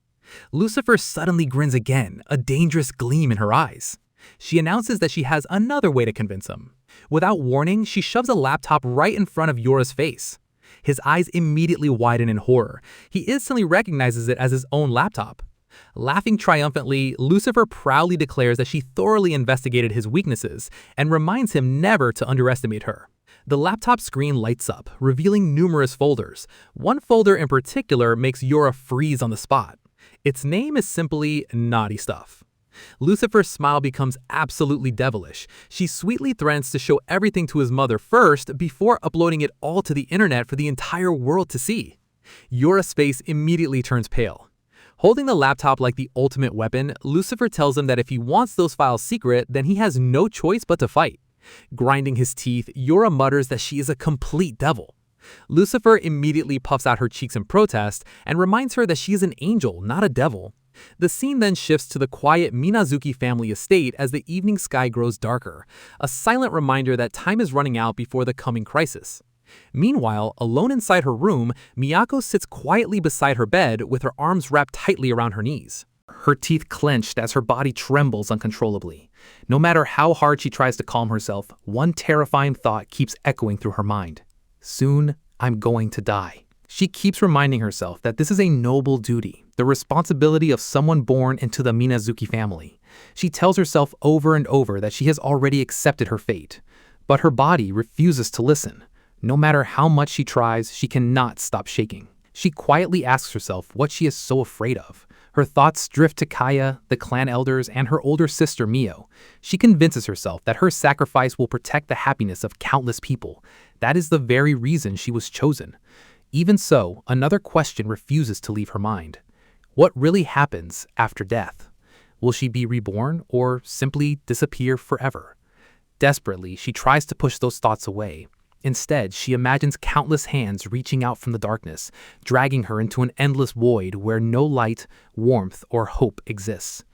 Lucifer suddenly grins again, a dangerous gleam in her eyes. She announces that she has another way to convince him. Without warning, she shoves a laptop right in front of Yura's face. His eyes immediately widen in horror. He instantly recognizes it as his own laptop. Laughing triumphantly, Lucifer proudly declares that she thoroughly investigated his weaknesses and reminds him never to underestimate her. The laptop screen lights up, revealing numerous folders. One folder in particular makes Yura freeze on the spot. Its name is simply Naughty Stuff. Lucifer's smile becomes absolutely devilish. She sweetly threatens to show everything to his mother first before uploading it all to the internet for the entire world to see. Yura's face immediately turns pale. Holding the laptop like the ultimate weapon, Lucifer tells him that if he wants those files secret, then he has no choice but to fight. Grinding his teeth, Yura mutters that she is a complete devil. Lucifer immediately puffs out her cheeks in protest and reminds her that she is an angel, not a devil. The scene then shifts to the quiet Minazuki family estate as the evening sky grows darker, a silent reminder that time is running out before the coming crisis. Meanwhile, alone inside her room, Miyako sits quietly beside her bed with her arms wrapped tightly around her knees. Her teeth clenched as her body trembles uncontrollably. No matter how hard she tries to calm herself, one terrifying thought keeps echoing through her mind. Soon, I'm going to die. She keeps reminding herself that this is a noble duty, the responsibility of someone born into the Minazuki family. She tells herself over and over that she has already accepted her fate. But her body refuses to listen. No matter how much she tries, she cannot stop shaking. She quietly asks herself what she is so afraid of. Her thoughts drift to Kaya, the clan elders, and her older sister Mio. She convinces herself that her sacrifice will protect the happiness of countless people. That is the very reason she was chosen. Even so, another question refuses to leave her mind. What really happens after death? Will she be reborn or simply disappear forever? Desperately, she tries to push those thoughts away. Instead, she imagines countless hands reaching out from the darkness, dragging her into an endless void where no light, warmth, or hope exists.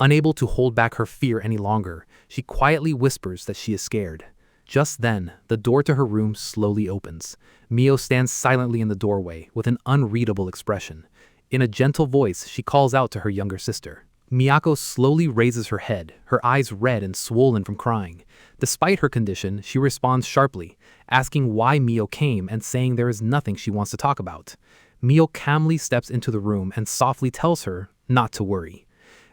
Unable to hold back her fear any longer, she quietly whispers that she is scared. Just then, the door to her room slowly opens. Mio stands silently in the doorway with an unreadable expression. In a gentle voice, she calls out to her younger sister. Miyako slowly raises her head, her eyes red and swollen from crying. Despite her condition, she responds sharply, asking why Mio came and saying there is nothing she wants to talk about. Mio calmly steps into the room and softly tells her not to worry.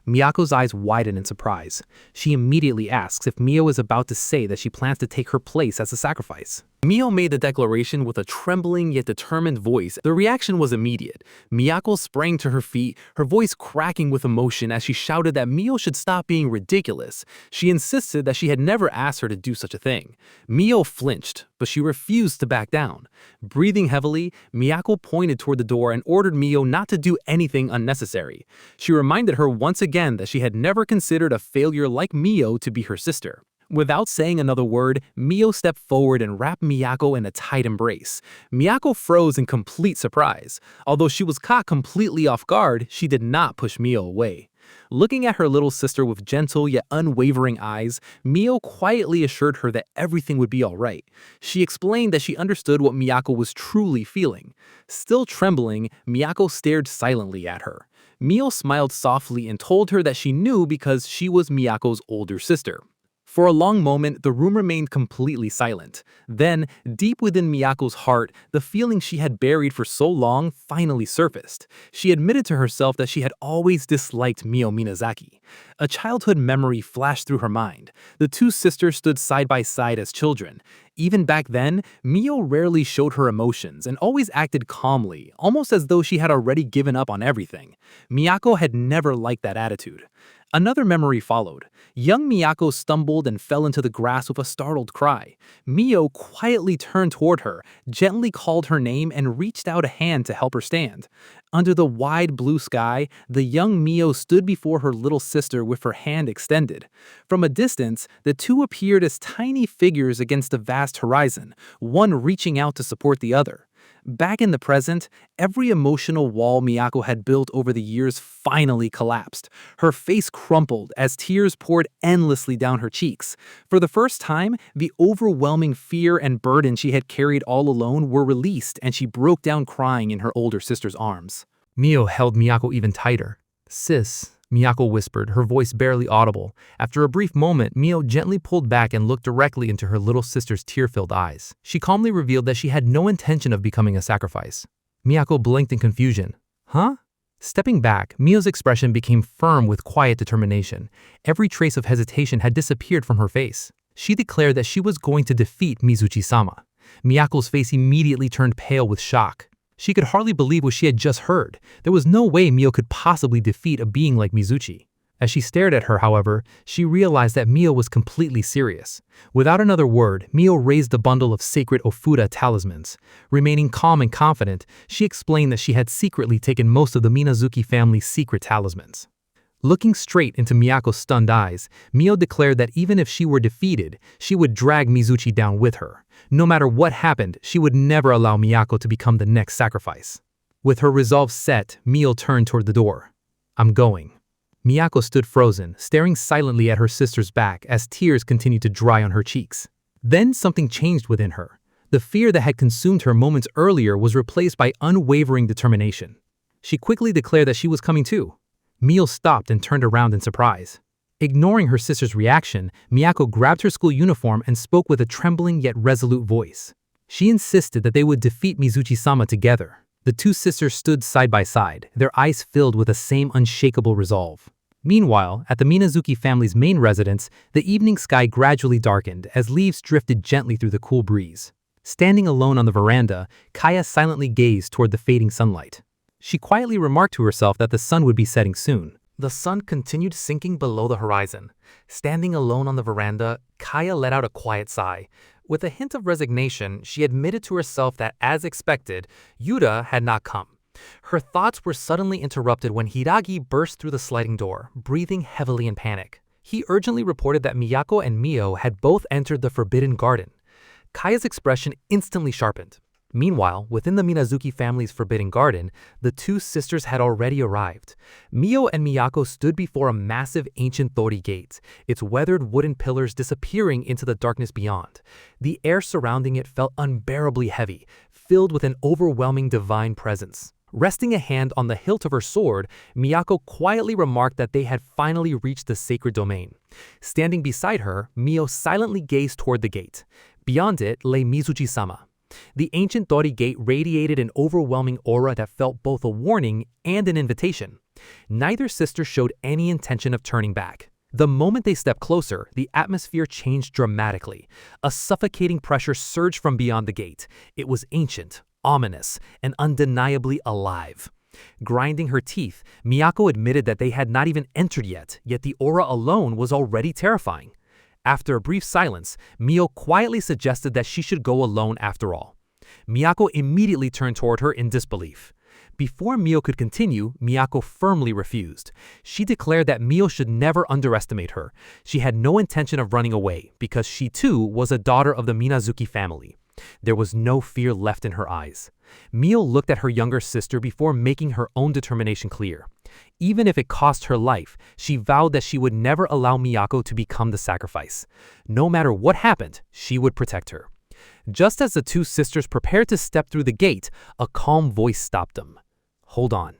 Miyako's eyes widen in surprise. She immediately asks if Mio is about to say that she plans to take her place as a sacrifice. Mio made the declaration with a trembling yet determined voice. The reaction was immediate. Miyako sprang to her feet, her voice cracking with emotion as she shouted that Mio should stop being ridiculous. She insisted that she had never asked her to do such a thing. Mio flinched, but she refused to back down. Breathing heavily, Miyako pointed toward the door and ordered Mio not to do anything unnecessary. She reminded her once again that she had never considered a failure like Mio to be her sister. Without saying another word, Mio stepped forward and wrapped Miyako in a tight embrace. Miyako froze in complete surprise. Although she was caught completely off guard, she did not push Mio away. Looking at her little sister with gentle yet unwavering eyes, Mio quietly assured her that everything would be all right. She explained that she understood what Miyako was truly feeling. Still trembling, Miyako stared silently at her. Mio smiled softly and told her that she knew because she was Miyako's older sister. For a long moment, the room remained completely silent. Then, deep within Miyako's heart, the feeling she had buried for so long finally surfaced. She admitted to herself that she had always disliked Mio Minazuki. A childhood memory flashed through her mind. The two sisters stood side by side as children. Even back then, Mio rarely showed her emotions and always acted calmly, almost as though she had already given up on everything. Miyako had never liked that attitude. Another memory followed. Young Miyako stumbled and fell into the grass with a startled cry. Mio quietly turned toward her, gently called her name, and reached out a hand to help her stand. Under the wide blue sky, the young Mio stood before her little sister with her hand extended. From a distance, the two appeared as tiny figures against the vast horizon, one reaching out to support the other. Back in the present, every emotional wall Miyako had built over the years finally collapsed. Her face crumpled as tears poured endlessly down her cheeks. For the first time, the overwhelming fear and burden she had carried all alone were released, and she broke down crying in her older sister's arms. Mio held Miyako even tighter. "Sis," Miyako whispered, her voice barely audible. After a brief moment, Mio gently pulled back and looked directly into her little sister's tear-filled eyes. She calmly revealed that she had no intention of becoming a sacrifice. Miyako blinked in confusion. "Huh?" Stepping back, Mio's expression became firm with quiet determination. Every trace of hesitation had disappeared from her face. She declared that she was going to defeat Mizuchi-sama. Miyako's face immediately turned pale with shock. She could hardly believe what she had just heard. There was no way Mio could possibly defeat a being like Mizuchi. As she stared at her, however, she realized that Mio was completely serious. Without another word, Mio raised the bundle of sacred Ofuda talismans. Remaining calm and confident, she explained that she had secretly taken most of the Minazuki family's secret talismans. Looking straight into Miyako's stunned eyes, Mio declared that even if she were defeated, she would drag Mizuchi down with her. No matter what happened, she would never allow Miyako to become the next sacrifice. With her resolve set, Mio turned toward the door. "I'm going." Miyako stood frozen, staring silently at her sister's back as tears continued to dry on her cheeks. Then something changed within her. The fear that had consumed her moments earlier was replaced by unwavering determination. She quickly declared that she was coming too. Mio stopped and turned around in surprise. Ignoring her sister's reaction, Miyako grabbed her school uniform and spoke with a trembling yet resolute voice. She insisted that they would defeat Mizuchi-sama together. The two sisters stood side by side, their eyes filled with the same unshakable resolve. Meanwhile, at the Minazuki family's main residence, the evening sky gradually darkened as leaves drifted gently through the cool breeze. Standing alone on the veranda, Kaya silently gazed toward the fading sunlight. She quietly remarked to herself that the sun would be setting soon. The sun continued sinking below the horizon. Standing alone on the veranda, Kaya let out a quiet sigh. With a hint of resignation, she admitted to herself that, as expected, Yura had not come. Her thoughts were suddenly interrupted when Hiragi burst through the sliding door, breathing heavily in panic. He urgently reported that Miyako and Mio had both entered the Forbidden Garden. Kaya's expression instantly sharpened. Meanwhile, within the Minazuki family's Forbidden Garden, the two sisters had already arrived. Mio and Miyako stood before a massive ancient torii gate, its weathered wooden pillars disappearing into the darkness beyond. The air surrounding it felt unbearably heavy, filled with an overwhelming divine presence. Resting a hand on the hilt of her sword, Miyako quietly remarked that they had finally reached the sacred domain. Standing beside her, Mio silently gazed toward the gate. Beyond it lay Mizuchi-sama. The ancient torii gate radiated an overwhelming aura that felt both a warning and an invitation. Neither sister showed any intention of turning back. The moment they stepped closer, the atmosphere changed dramatically. A suffocating pressure surged from beyond the gate. It was ancient, ominous, and undeniably alive. Grinding her teeth, Miyako admitted that they had not even entered yet the aura alone was already terrifying. After a brief silence, Mio quietly suggested that she should go alone after all. Miyako immediately turned toward her in disbelief. Before Mio could continue, Miyako firmly refused. She declared that Mio should never underestimate her. She had no intention of running away because she too was a daughter of the Minazuki family. There was no fear left in her eyes. Mio looked at her younger sister before making her own determination clear. Even if it cost her life, she vowed that she would never allow Miyako to become the sacrifice. No matter what happened, she would protect her. Just as the two sisters prepared to step through the gate, a calm voice stopped them. "Hold on."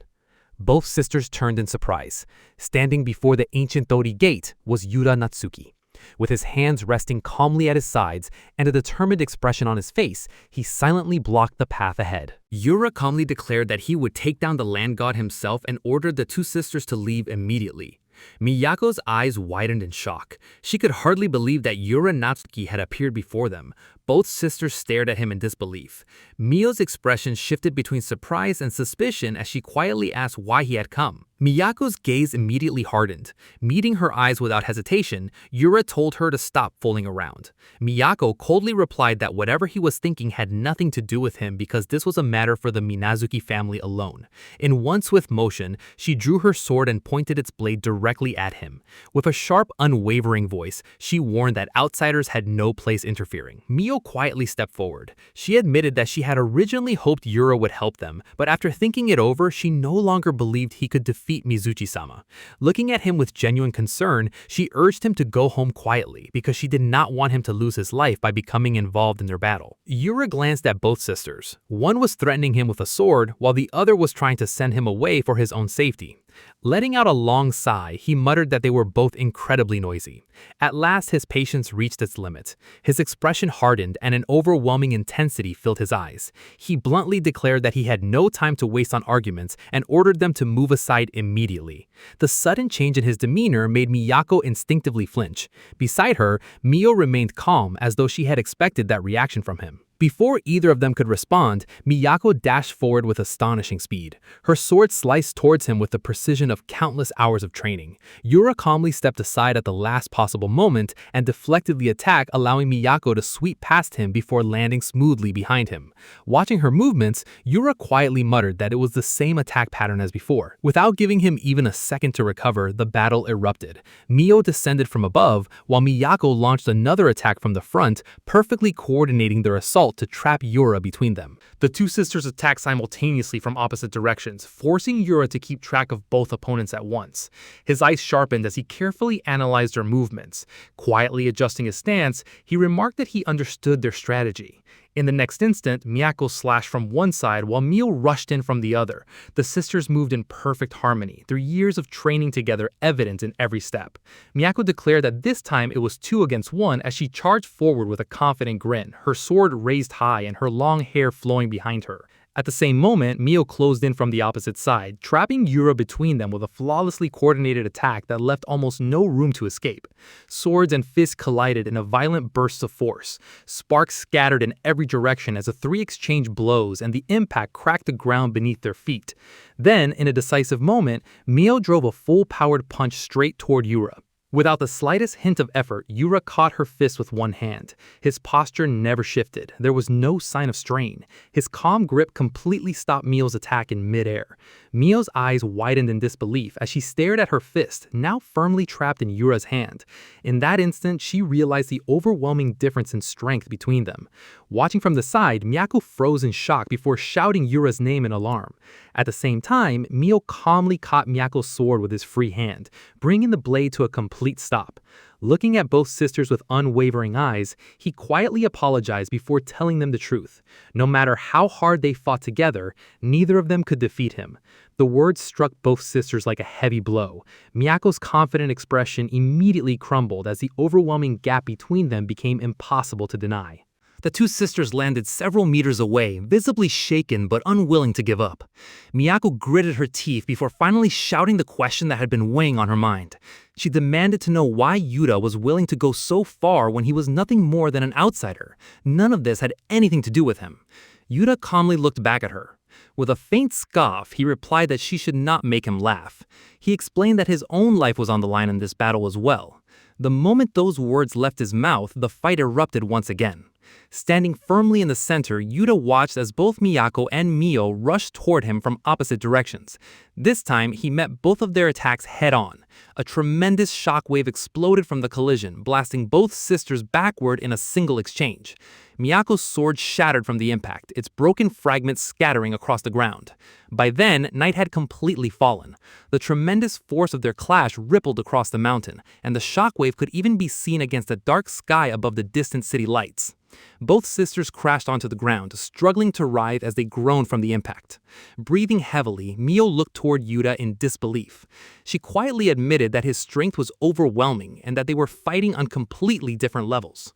Both sisters turned in surprise. Standing before the ancient Dori gate was Yura Natsuki. With his hands resting calmly at his sides and a determined expression on his face, he silently blocked the path ahead. Yura calmly declared that he would take down the land god himself and ordered the two sisters to leave immediately. Miyako's eyes widened in shock. She could hardly believe that Yura Natsuki had appeared before them. Both sisters stared at him in disbelief. Mio's expression shifted between surprise and suspicion as she quietly asked why he had come. Miyako's gaze immediately hardened. Meeting her eyes without hesitation, Yura told her to stop fooling around. Miyako coldly replied that whatever he was thinking had nothing to do with him because this was a matter for the Minazuki family alone. In one swift motion, she drew her sword and pointed its blade directly at him. With a sharp, unwavering voice, she warned that outsiders had no place interfering. Mio quietly stepped forward. She admitted that she had originally hoped Yura would help them, but after thinking it over, she no longer believed he could defeat Mizuchi-sama. Looking at him with genuine concern, she urged him to go home quietly because she did not want him to lose his life by becoming involved in their battle. Yura glanced at both sisters. One was threatening him with a sword, while the other was trying to send him away for his own safety. Letting out a long sigh, he muttered that they were both incredibly noisy. At last, his patience reached its limit. His expression hardened and an overwhelming intensity filled his eyes. He bluntly declared that he had no time to waste on arguments and ordered them to move aside immediately. The sudden change in his demeanor made Miyako instinctively flinch. Beside her, Mio remained calm as though she had expected that reaction from him. Before either of them could respond, Miyako dashed forward with astonishing speed. Her sword sliced towards him with the precision of countless hours of training. Yura calmly stepped aside at the last possible moment and deflected the attack, allowing Miyako to sweep past him before landing smoothly behind him. Watching her movements, Yura quietly muttered that it was the same attack pattern as before. Without giving him even a second to recover, the battle erupted. Mio descended from above, while Miyako launched another attack from the front, perfectly coordinating their assault to trap Yura between them. The two sisters attacked simultaneously from opposite directions, forcing Yura to keep track of both opponents at once. His eyes sharpened as he carefully analyzed their movements. Quietly adjusting his stance, he remarked that he understood their strategy. In the next instant, Miyako slashed from one side while Mio rushed in from the other. The sisters moved in perfect harmony, their years of training together evident in every step. Miyako declared that this time it was 2 against 1 as she charged forward with a confident grin, her sword raised high and her long hair flowing behind her. At the same moment, Mio closed in from the opposite side, trapping Yura between them with a flawlessly coordinated attack that left almost no room to escape. Swords and fists collided in a violent burst of force. Sparks scattered in every direction as the three exchanged blows and the impact cracked the ground beneath their feet. Then, in a decisive moment, Mio drove a full-powered punch straight toward Yura. Without the slightest hint of effort, Yura caught her fist with one hand. His posture never shifted. There was no sign of strain. His calm grip completely stopped Mio's attack in midair. Mio's eyes widened in disbelief as she stared at her fist, now firmly trapped in Yura's hand. In that instant, she realized the overwhelming difference in strength between them. Watching from the side, Miyako froze in shock before shouting Yura's name in alarm. At the same time, Mio calmly caught Miyako's sword with his free hand, bringing the blade to a complete stop. Looking at both sisters with unwavering eyes, he quietly apologized before telling them the truth. No matter how hard they fought together, neither of them could defeat him. The words struck both sisters like a heavy blow. Miyako's confident expression immediately crumbled as the overwhelming gap between them became impossible to deny. The two sisters landed several meters away, visibly shaken but unwilling to give up. Miyako gritted her teeth before finally shouting the question that had been weighing on her mind. She demanded to know why Yura was willing to go so far when he was nothing more than an outsider. None of this had anything to do with him. Yura calmly looked back at her. With a faint scoff, he replied that she should not make him laugh. He explained that his own life was on the line in this battle as well. The moment those words left his mouth, the fight erupted once again. Standing firmly in the center, Yura watched as both Miyako and Mio rushed toward him from opposite directions. This time, he met both of their attacks head-on. A tremendous shockwave exploded from the collision, blasting both sisters backward in a single exchange. Miyako's sword shattered from the impact, its broken fragments scattering across the ground. By then, night had completely fallen. The tremendous force of their clash rippled across the mountain, and the shockwave could even be seen against the dark sky above the distant city lights. Both sisters crashed onto the ground, struggling to writhe as they groaned from the impact. Breathing heavily, Mio looked toward Yura in disbelief. She quietly admitted that his strength was overwhelming and that they were fighting on completely different levels.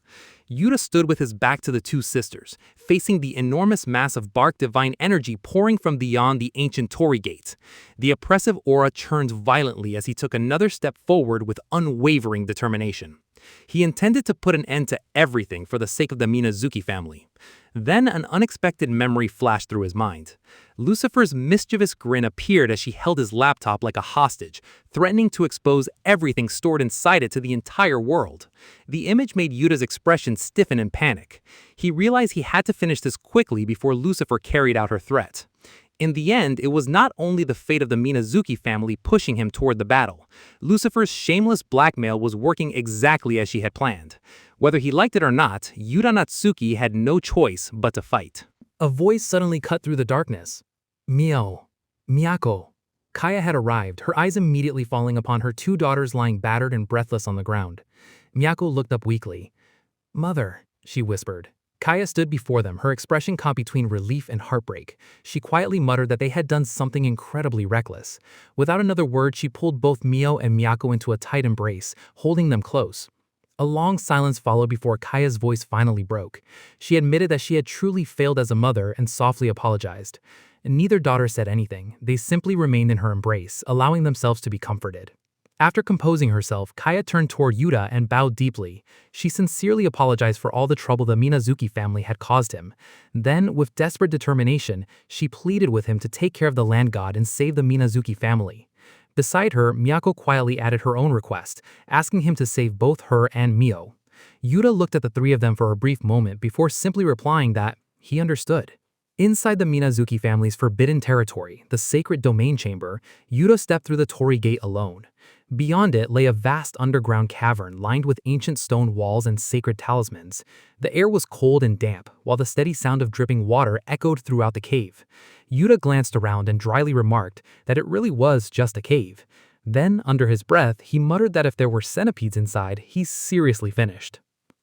Yura stood with his back to the two sisters, facing the enormous mass of bark divine energy pouring from beyond the ancient Torii Gate. The oppressive aura churned violently as he took another step forward with unwavering determination. He intended to put an end to everything for the sake of the Minazuki family. Then an unexpected memory flashed through his mind. Lucifer's mischievous grin appeared as she held his laptop like a hostage, threatening to expose everything stored inside it to the entire world. The image made Yura's expression stiffen in panic. He realized he had to finish this quickly before Lucifer carried out her threat. In the end, it was not only the fate of the Minazuki family pushing him toward the battle. Lucifer's shameless blackmail was working exactly as she had planned. Whether he liked it or not, Yura Natsuki had no choice but to fight. A voice suddenly cut through the darkness. Mio. Miyako. Kaya had arrived, her eyes immediately falling upon her two daughters lying battered and breathless on the ground. Miyako looked up weakly. "Mother," she whispered. Kaya stood before them, her expression caught between relief and heartbreak. She quietly muttered that they had done something incredibly reckless. Without another word, she pulled both Mio and Miyako into a tight embrace, holding them close. A long silence followed before Kaya's voice finally broke. She admitted that she had truly failed as a mother and softly apologized. Neither daughter said anything. They simply remained in her embrace, allowing themselves to be comforted. After composing herself, Kaya turned toward Yura and bowed deeply. She sincerely apologized for all the trouble the Minazuki family had caused him. Then, with desperate determination, she pleaded with him to take care of the land god and save the Minazuki family. Beside her, Miyako quietly added her own request, asking him to save both her and Mio. Yura looked at the three of them for a brief moment before simply replying that he understood. Inside the Minazuki family's forbidden territory, the sacred domain chamber, Yura stepped through the Torii Gate alone. Beyond it lay a vast underground cavern lined with ancient stone walls and sacred talismans. The air was cold and damp, while the steady sound of dripping water echoed throughout the cave. Yura glanced around and dryly remarked that it really was just a cave. Then, under his breath, he muttered that if there were centipedes inside, he's seriously finished.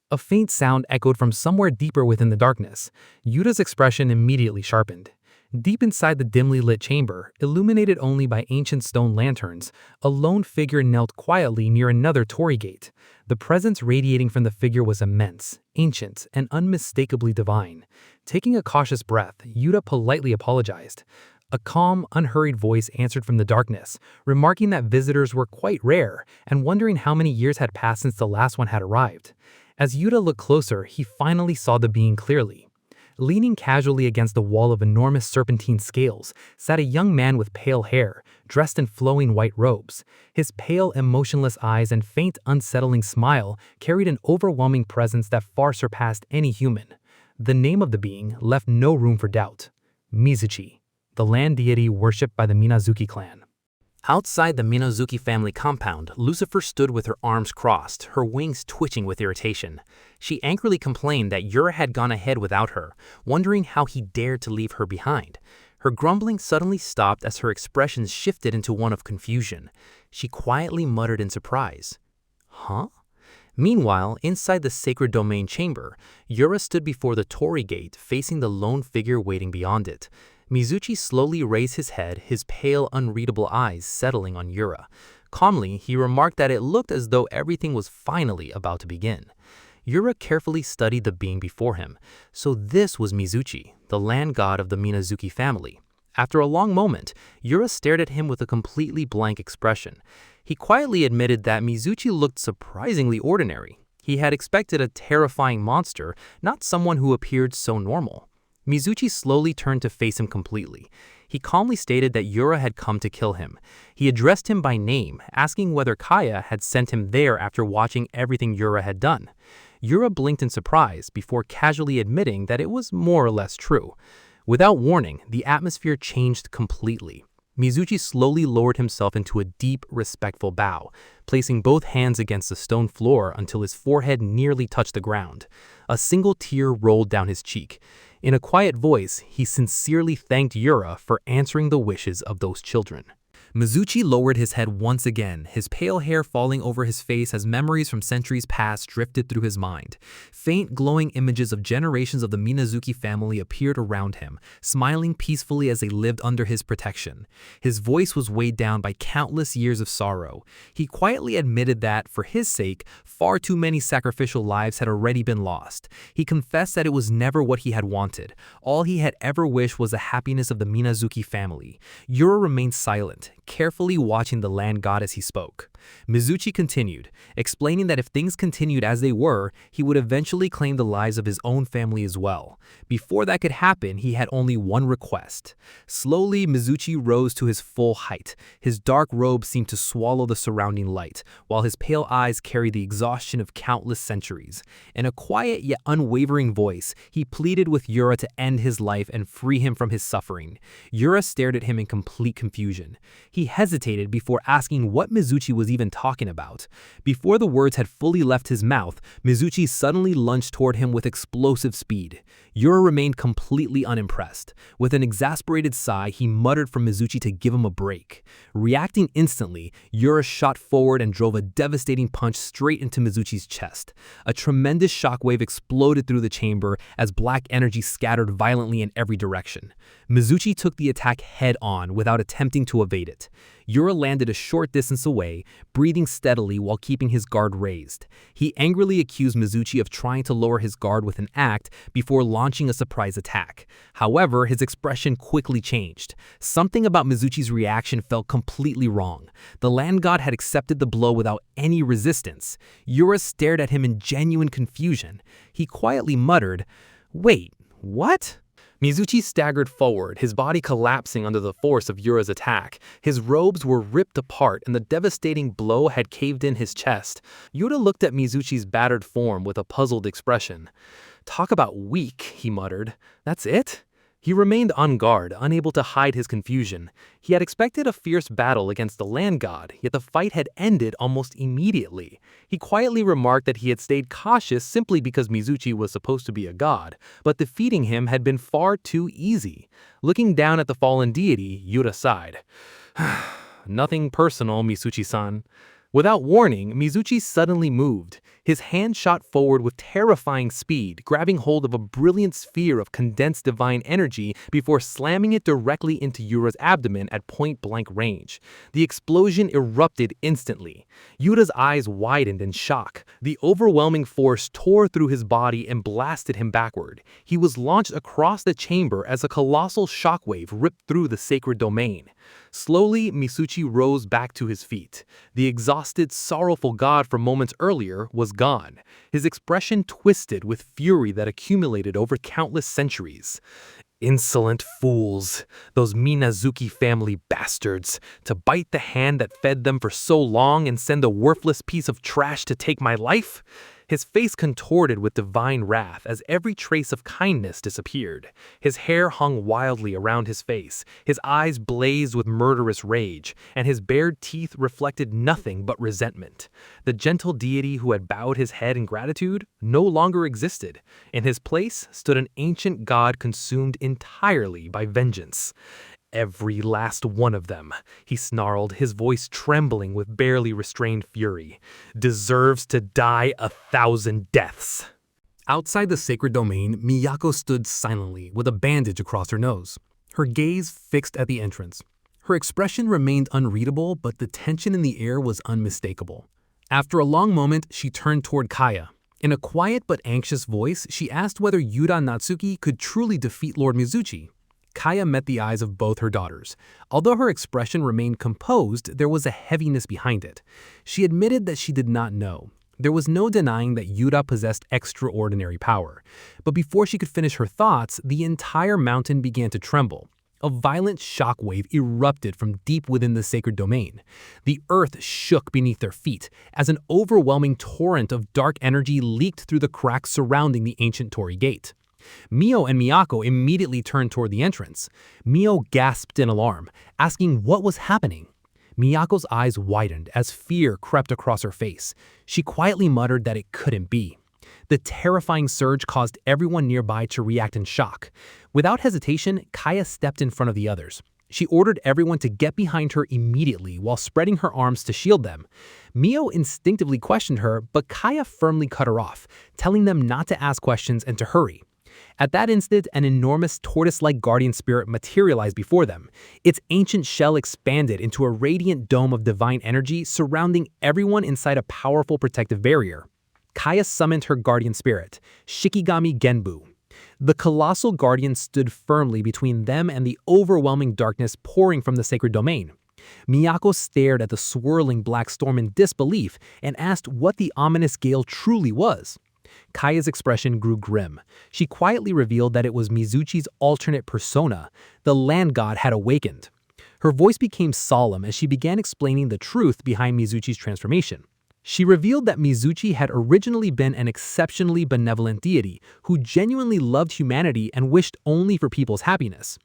A faint sound echoed from somewhere deeper within the darkness. Yura's expression immediately sharpened. Deep inside the dimly lit chamber, illuminated only by ancient stone lanterns, a lone figure knelt quietly near another Torii Gate. The presence radiating from the figure was immense, ancient, and unmistakably divine. Taking a cautious breath, Yura politely apologized. A calm, unhurried voice answered from the darkness, remarking that visitors were quite rare and wondering how many years had passed since the last one had arrived. As Yura looked closer, he finally saw the being clearly. Leaning casually against the wall of enormous serpentine scales sat a young man with pale hair, dressed in flowing white robes. His pale, emotionless eyes and faint, unsettling smile carried an overwhelming presence that far surpassed any human. The name of the being left no room for doubt. Mizuchi, the land deity worshipped by the Minazuki clan. Outside the Minazuki family compound, Lucifer stood with her arms crossed, her wings twitching with irritation. She angrily complained that Yura had gone ahead without her, wondering how he dared to leave her behind. Her grumbling suddenly stopped as her expression shifted into one of confusion. She quietly muttered in surprise, "Huh?" Meanwhile, inside the sacred domain chamber, Yura stood before the Torii Gate, facing the lone figure waiting beyond it. Mizuchi slowly raised his head, his pale, unreadable eyes settling on Yura. Calmly, he remarked that it looked as though everything was finally about to begin. Yura carefully studied the being before him. So this was Mizuchi, the land god of the Minazuki family. After a long moment, Yura stared at him with a completely blank expression. He quietly admitted that Mizuchi looked surprisingly ordinary. He had expected a terrifying monster, not someone who appeared so normal. Mizuchi slowly turned to face him completely. He calmly stated that Yura had come to kill him. He addressed him by name, asking whether Kaya had sent him there after watching everything Yura had done. Yura blinked in surprise before casually admitting that it was more or less true. Without warning, the atmosphere changed completely. Mizuchi slowly lowered himself into a deep, respectful bow, placing both hands against the stone floor until his forehead nearly touched the ground. A single tear rolled down his cheek. In a quiet voice, he sincerely thanked Yura for answering the wishes of those children. Mizuchi lowered his head once again, his pale hair falling over his face as memories from centuries past drifted through his mind. Faint, glowing images of generations of the Minazuki family appeared around him, smiling peacefully as they lived under his protection. His voice was weighed down by countless years of sorrow. He quietly admitted that, for his sake, far too many sacrificial lives had already been lost. He confessed that it was never what he had wanted. All he had ever wished was the happiness of the Minazuki family. Yura remained silent, carefully watching the land god as he spoke. Mizuchi continued, explaining that if things continued as they were, he would eventually claim the lives of his own family as well. Before that could happen, he had only one request. Slowly, Mizuchi rose to his full height. His dark robe seemed to swallow the surrounding light, while his pale eyes carried the exhaustion of countless centuries. In a quiet yet unwavering voice, he pleaded with Yura to end his life and free him from his suffering. Yura stared at him in complete confusion. He hesitated before asking what Mizuchi was even talking about. Before the words had fully left his mouth, Mizuchi suddenly lunged toward him with explosive speed. Yura remained completely unimpressed. With an exasperated sigh, he muttered for Mizuchi to give him a break. Reacting instantly, Yura shot forward and drove a devastating punch straight into Mizuchi's chest. A tremendous shockwave exploded through the chamber as black energy scattered violently in every direction. Mizuchi took the attack head-on without attempting to evade it. Yura landed a short distance away, breathing steadily while keeping his guard raised. He angrily accused Mizuchi of trying to lower his guard with an act before launching a surprise attack. However, his expression quickly changed. Something about Mizuchi's reaction felt completely wrong. The land god had accepted the blow without any resistance. Yura stared at him in genuine confusion. He quietly muttered, "Wait, what?" Mizuchi staggered forward, his body collapsing under the force of Yura's attack. His robes were ripped apart and the devastating blow had caved in his chest. Yura looked at Mizuchi's battered form with a puzzled expression. "Talk about weak," he muttered. "That's it?" He remained on guard, unable to hide his confusion. He had expected a fierce battle against the land god, yet the fight had ended almost immediately. He quietly remarked that he had stayed cautious simply because Mizuchi was supposed to be a god, but defeating him had been far too easy. Looking down at the fallen deity, Yura sighed. "Nothing personal, Mizuchi-san." Without warning, Mizuchi suddenly moved. His hand shot forward with terrifying speed, grabbing hold of a brilliant sphere of condensed divine energy before slamming it directly into Yura's abdomen at point-blank range. The explosion erupted instantly. Yura's eyes widened in shock. The overwhelming force tore through his body and blasted him backward. He was launched across the chamber as a colossal shockwave ripped through the sacred domain. Slowly, Mizuchi rose back to his feet. The exhausted, sorrowful god from moments earlier was gone. His expression twisted with fury that accumulated over countless centuries. "Insolent fools, those Minazuki family bastards, to bite the hand that fed them for so long and send a worthless piece of trash to take my life?" His face contorted with divine wrath as every trace of kindness disappeared. His hair hung wildly around his face, his eyes blazed with murderous rage, and his bared teeth reflected nothing but resentment. The gentle deity who had bowed his head in gratitude no longer existed. In his place stood an ancient god consumed entirely by vengeance. "Every last one of them," he snarled, his voice trembling with barely restrained fury, "deserves to die 1,000 deaths." Outside the sacred domain, Miyako stood silently with a bandage across her nose, her gaze fixed at the entrance. Her expression remained unreadable, but the tension in the air was unmistakable. After a long moment, she turned toward Kaya. In a quiet but anxious voice, she asked whether Yura Natsuki could truly defeat Lord Mizuchi. Kaya met the eyes of both her daughters. Although her expression remained composed, there was a heaviness behind it. She admitted that she did not know. There was no denying that Yura possessed extraordinary power. But before she could finish her thoughts, the entire mountain began to tremble. A violent shockwave erupted from deep within the sacred domain. The earth shook beneath their feet as an overwhelming torrent of dark energy leaked through the cracks surrounding the ancient torii gate. Mio and Miyako immediately turned toward the entrance. Mio gasped in alarm, asking what was happening. Miyako's eyes widened as fear crept across her face. She quietly muttered that it couldn't be. The terrifying surge caused everyone nearby to react in shock. Without hesitation, Kaya stepped in front of the others. She ordered everyone to get behind her immediately while spreading her arms to shield them. Mio instinctively questioned her, but Kaya firmly cut her off, telling them not to ask questions and to hurry. At that instant, an enormous tortoise-like guardian spirit materialized before them. Its ancient shell expanded into a radiant dome of divine energy surrounding everyone inside a powerful protective barrier. Kaya summoned her guardian spirit, Shikigami Genbu. The colossal guardian stood firmly between them and the overwhelming darkness pouring from the sacred domain. Miyako stared at the swirling black storm in disbelief and asked what the ominous gale truly was. Kaya's expression grew grim. She quietly revealed that it was Mizuchi's alternate persona. The land god had awakened. Her voice became solemn as she began explaining the truth behind Mizuchi's transformation. She revealed that Mizuchi had originally been an exceptionally benevolent deity who genuinely loved humanity and wished only for people's happiness.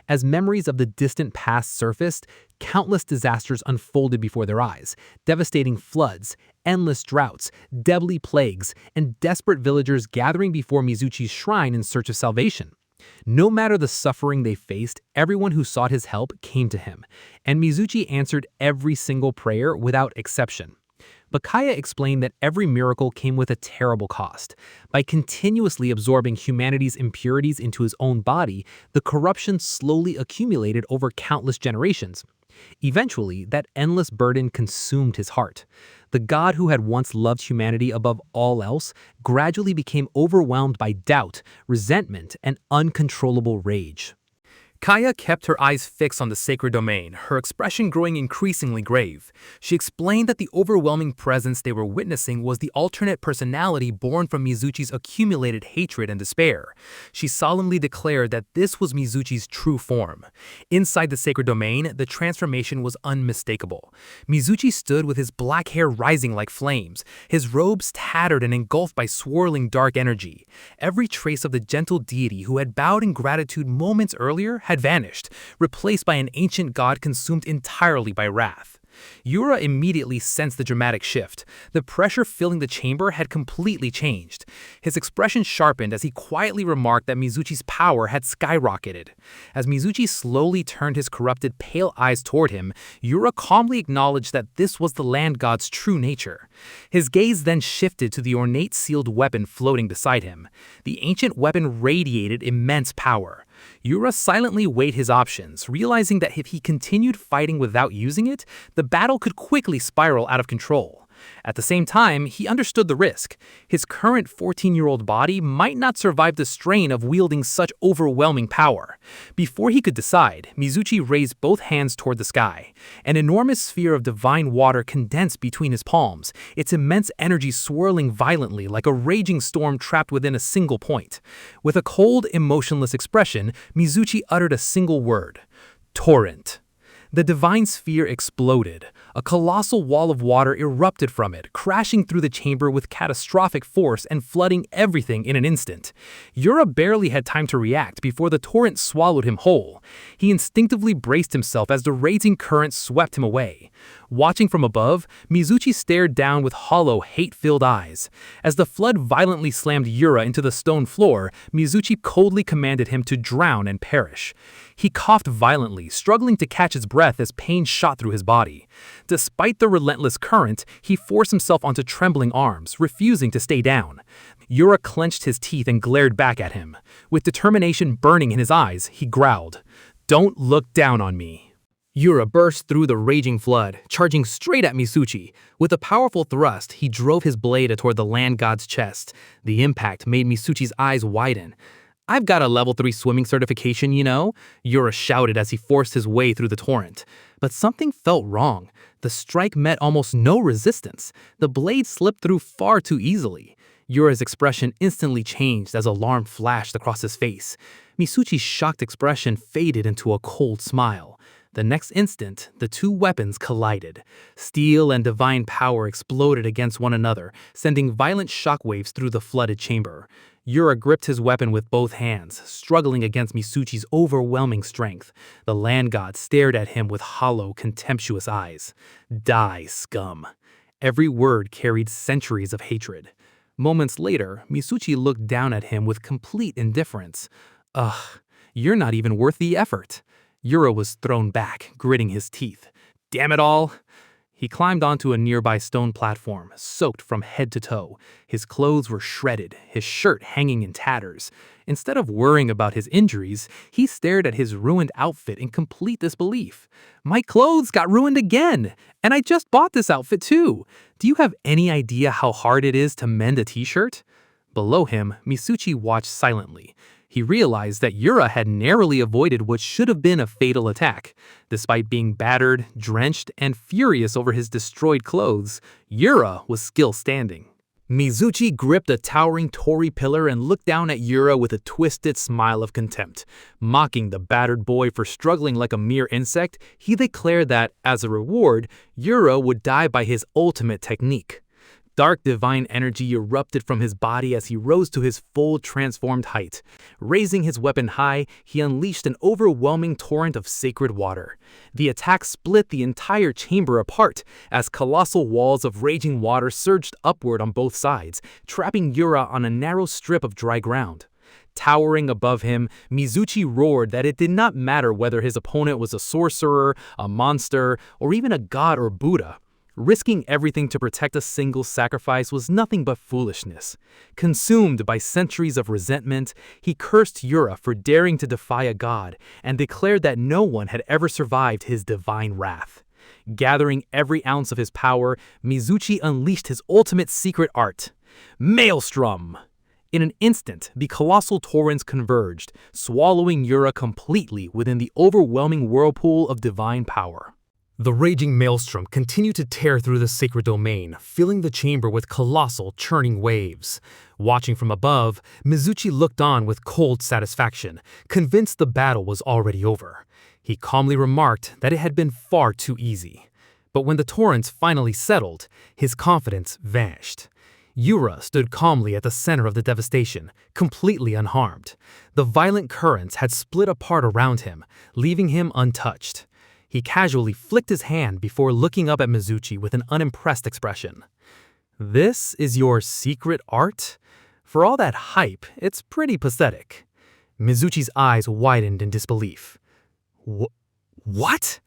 As memories of the distant past surfaced, countless disasters unfolded before their eyes: devastating floods, endless droughts, deadly plagues, and desperate villagers gathering before Mizuchi's shrine in search of salvation. No matter the suffering they faced, everyone who sought his help came to him, and Mizuchi answered every single prayer without exception. But Kaya explained that every miracle came with a terrible cost. By continuously absorbing humanity's impurities into his own body, the corruption slowly accumulated over countless generations. Eventually, that endless burden consumed his heart. The god who had once loved humanity above all else gradually became overwhelmed by doubt, resentment, and uncontrollable rage. Kaya kept her eyes fixed on the sacred domain, her expression growing increasingly grave. She explained that the overwhelming presence they were witnessing was the alternate personality born from Mizuchi's accumulated hatred and despair. She solemnly declared that this was Mizuchi's true form. Inside the sacred domain, the transformation was unmistakable. Mizuchi stood with his black hair rising like flames, his robes tattered and engulfed by swirling dark energy. Every trace of the gentle deity who had bowed in gratitude moments earlier had vanished, replaced by an ancient god consumed entirely by wrath. Yura immediately sensed the dramatic shift. The pressure filling the chamber had completely changed. His expression sharpened as he quietly remarked that Mizuchi's power had skyrocketed. As Mizuchi slowly turned his corrupted, pale eyes toward him, Yura calmly acknowledged that this was the land god's true nature. His gaze then shifted to the ornate sealed weapon floating beside him. The ancient weapon radiated immense power. Yura silently weighed his options, realizing that if he continued fighting without using it, the battle could quickly spiral out of control. At the same time, he understood the risk. His current 14-year-old body might not survive the strain of wielding such overwhelming power. Before he could decide, Mizuchi raised both hands toward the sky. An enormous sphere of divine water condensed between his palms, its immense energy swirling violently like a raging storm trapped within a single point. With a cold, emotionless expression, Mizuchi uttered a single word: torrent. The divine sphere exploded. A colossal wall of water erupted from it, crashing through the chamber with catastrophic force and flooding everything in an instant. Yura barely had time to react before the torrent swallowed him whole. He instinctively braced himself as the raging current swept him away. Watching from above, Mizuchi stared down with hollow, hate-filled eyes. As the flood violently slammed Yura into the stone floor, Mizuchi coldly commanded him to drown and perish. He coughed violently, struggling to catch his breath as pain shot through his body. Despite the relentless current, he forced himself onto trembling arms, refusing to stay down. Yura clenched his teeth and glared back at him. With determination burning in his eyes, he growled, "Don't look down on me." Yura burst through the raging flood, charging straight at Mizuchi. With a powerful thrust, he drove his blade toward the land god's chest. The impact made Mizuchi's eyes widen. I've got a level 3 swimming certification, you know, Yura shouted as he forced his way through the torrent. But something felt wrong. The strike met almost no resistance. The blade slipped through far too easily. Yura's expression instantly changed as alarm flashed across his face. Mizuchi's shocked expression faded into a cold smile. The next instant, the two weapons collided. Steel and divine power exploded against one another, sending violent shockwaves through the flooded chamber. Yura gripped his weapon with both hands, struggling against Mizuchi's overwhelming strength. The land god stared at him with hollow, contemptuous eyes. Die, scum. Every word carried centuries of hatred. Moments later, Mizuchi looked down at him with complete indifference. Ugh, you're not even worth the effort. Yura was thrown back, gritting his teeth. Damn it all! He climbed onto a nearby stone platform, soaked from head to toe. His clothes were shredded, his shirt hanging in tatters. Instead of worrying about his injuries, he stared at his ruined outfit in complete disbelief. My clothes got ruined again! And I just bought this outfit too! Do you have any idea how hard it is to mend a t-shirt? Below him, Mizuchi watched silently. He realized that Yura had narrowly avoided what should have been a fatal attack. Despite being battered, drenched, and furious over his destroyed clothes, Yura was still standing. Mizuchi gripped a towering torii pillar and looked down at Yura with a twisted smile of contempt. Mocking the battered boy for struggling like a mere insect, he declared that, as a reward, Yura would die by his ultimate technique. Dark divine energy erupted from his body as he rose to his full transformed height. Raising his weapon high, he unleashed an overwhelming torrent of sacred water. The attack split the entire chamber apart as colossal walls of raging water surged upward on both sides, trapping Yura on a narrow strip of dry ground. Towering above him, Mizuchi roared that it did not matter whether his opponent was a sorcerer, a monster, or even a god or Buddha. Risking everything to protect a single sacrifice was nothing but foolishness. Consumed by centuries of resentment, he cursed Yura for daring to defy a god and declared that no one had ever survived his divine wrath. Gathering every ounce of his power, Mizuchi unleashed his ultimate secret art, Maelstrom. In an instant, the colossal torrents converged, swallowing Yura completely within the overwhelming whirlpool of divine power. The raging maelstrom continued to tear through the sacred domain, filling the chamber with colossal, churning waves. Watching from above, Mizuchi looked on with cold satisfaction, convinced the battle was already over. He calmly remarked that it had been far too easy. But when the torrents finally settled, his confidence vanished. Yura stood calmly at the center of the devastation, completely unharmed. The violent currents had split apart around him, leaving him untouched. He casually flicked his hand before looking up at Mizuchi with an unimpressed expression. This is your secret art? For all that hype, it's pretty pathetic. Mizuchi's eyes widened in disbelief. What?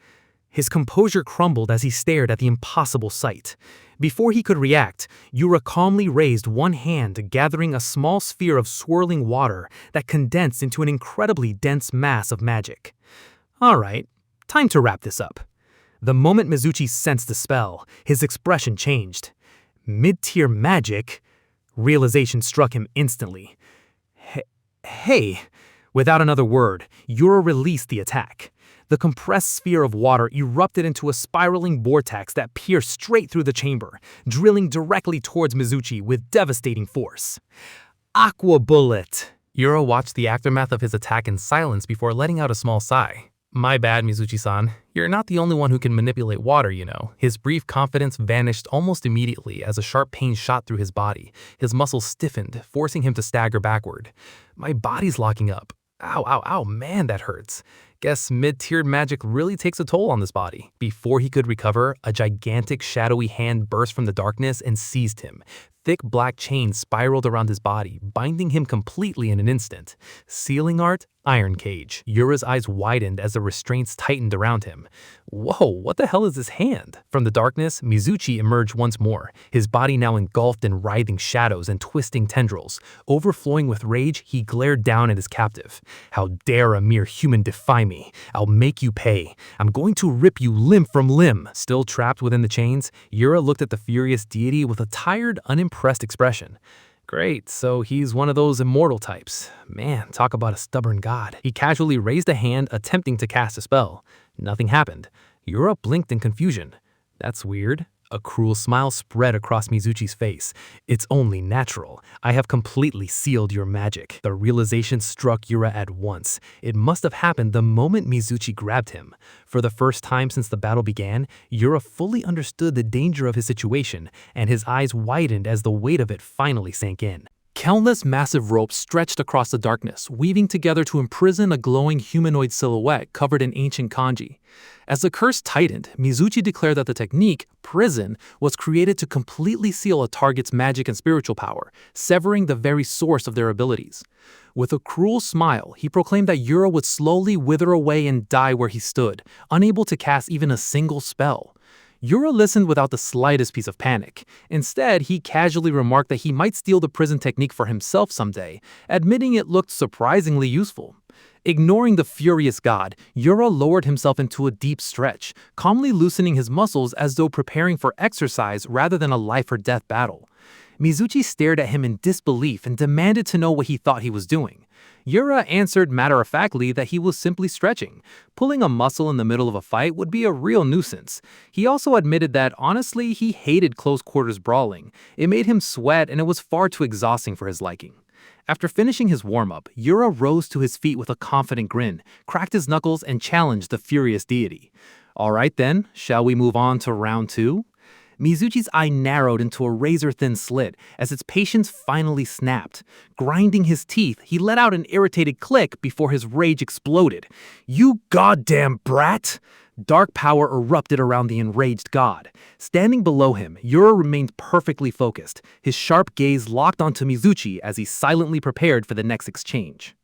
His composure crumbled as he stared at the impossible sight. Before he could react, Yura calmly raised one hand, gathering a small sphere of swirling water that condensed into an incredibly dense mass of magic. All right. Time to wrap this up. The moment Mizuchi sensed the spell, his expression changed. Mid-tier magic? Realization struck him instantly. Hey! Without another word, Yura released the attack. The compressed sphere of water erupted into a spiraling vortex that pierced straight through the chamber, drilling directly towards Mizuchi with devastating force. Aqua Bullet! Yura watched the aftermath of his attack in silence before letting out a small sigh. My bad, Mizuchi-san. You're not the only one who can manipulate water, you know. His brief confidence vanished almost immediately as a sharp pain shot through his body. His muscles stiffened, forcing him to stagger backward. My body's locking up. Ow, ow, ow, man, that hurts. Guess mid-tiered magic really takes a toll on this body. Before he could recover, a gigantic shadowy hand burst from the darkness and seized him. Thick black chains spiraled around his body, binding him completely in an instant. Sealing art, iron cage. Yura's eyes widened as the restraints tightened around him. Whoa, what the hell is this hand? From the darkness, Mizuchi emerged once more, his body now engulfed in writhing shadows and twisting tendrils. Overflowing with rage, he glared down at his captive. How dare a mere human defy me? I'll make you pay. I'm going to rip you limb from limb. Still trapped within the chains, Yura looked at the furious deity with a tired, unimpressed expression. Great, so he's one of those immortal types. Man, talk about a stubborn god. He casually raised a hand, attempting to cast a spell. Nothing happened. Yura blinked in confusion. That's weird. A cruel smile spread across Mizuchi's face. It's only natural. I have completely sealed your magic. The realization struck Yura at once. It must have happened the moment Mizuchi grabbed him. For the first time since the battle began, Yura fully understood the danger of his situation, and his eyes widened as the weight of it finally sank in. Countless massive ropes stretched across the darkness, weaving together to imprison a glowing humanoid silhouette covered in ancient kanji. As the curse tightened, Mizuchi declared that the technique, prison, was created to completely seal a target's magic and spiritual power, severing the very source of their abilities. With a cruel smile, he proclaimed that Yura would slowly wither away and die where he stood, unable to cast even a single spell. Yura listened without the slightest piece of panic. Instead, he casually remarked that he might steal the prison technique for himself someday, admitting it looked surprisingly useful. Ignoring the furious god, Yura lowered himself into a deep stretch, calmly loosening his muscles as though preparing for exercise rather than a life-or-death battle. Mizuchi stared at him in disbelief and demanded to know what he thought he was doing. Yura answered matter-of-factly that he was simply stretching. Pulling a muscle in the middle of a fight would be a real nuisance. He also admitted that, honestly, he hated close-quarters brawling. It made him sweat and it was far too exhausting for his liking. After finishing his warm-up, Yura rose to his feet with a confident grin, cracked his knuckles, and challenged the furious deity. All right then, shall we move on to round 2? Mizuchi's eye narrowed into a razor-thin slit as its patience finally snapped. Grinding his teeth, he let out an irritated click before his rage exploded. "You goddamn brat!" Dark power erupted around the enraged god. Standing below him, Yura remained perfectly focused, his sharp gaze locked onto Mizuchi as he silently prepared for the next exchange.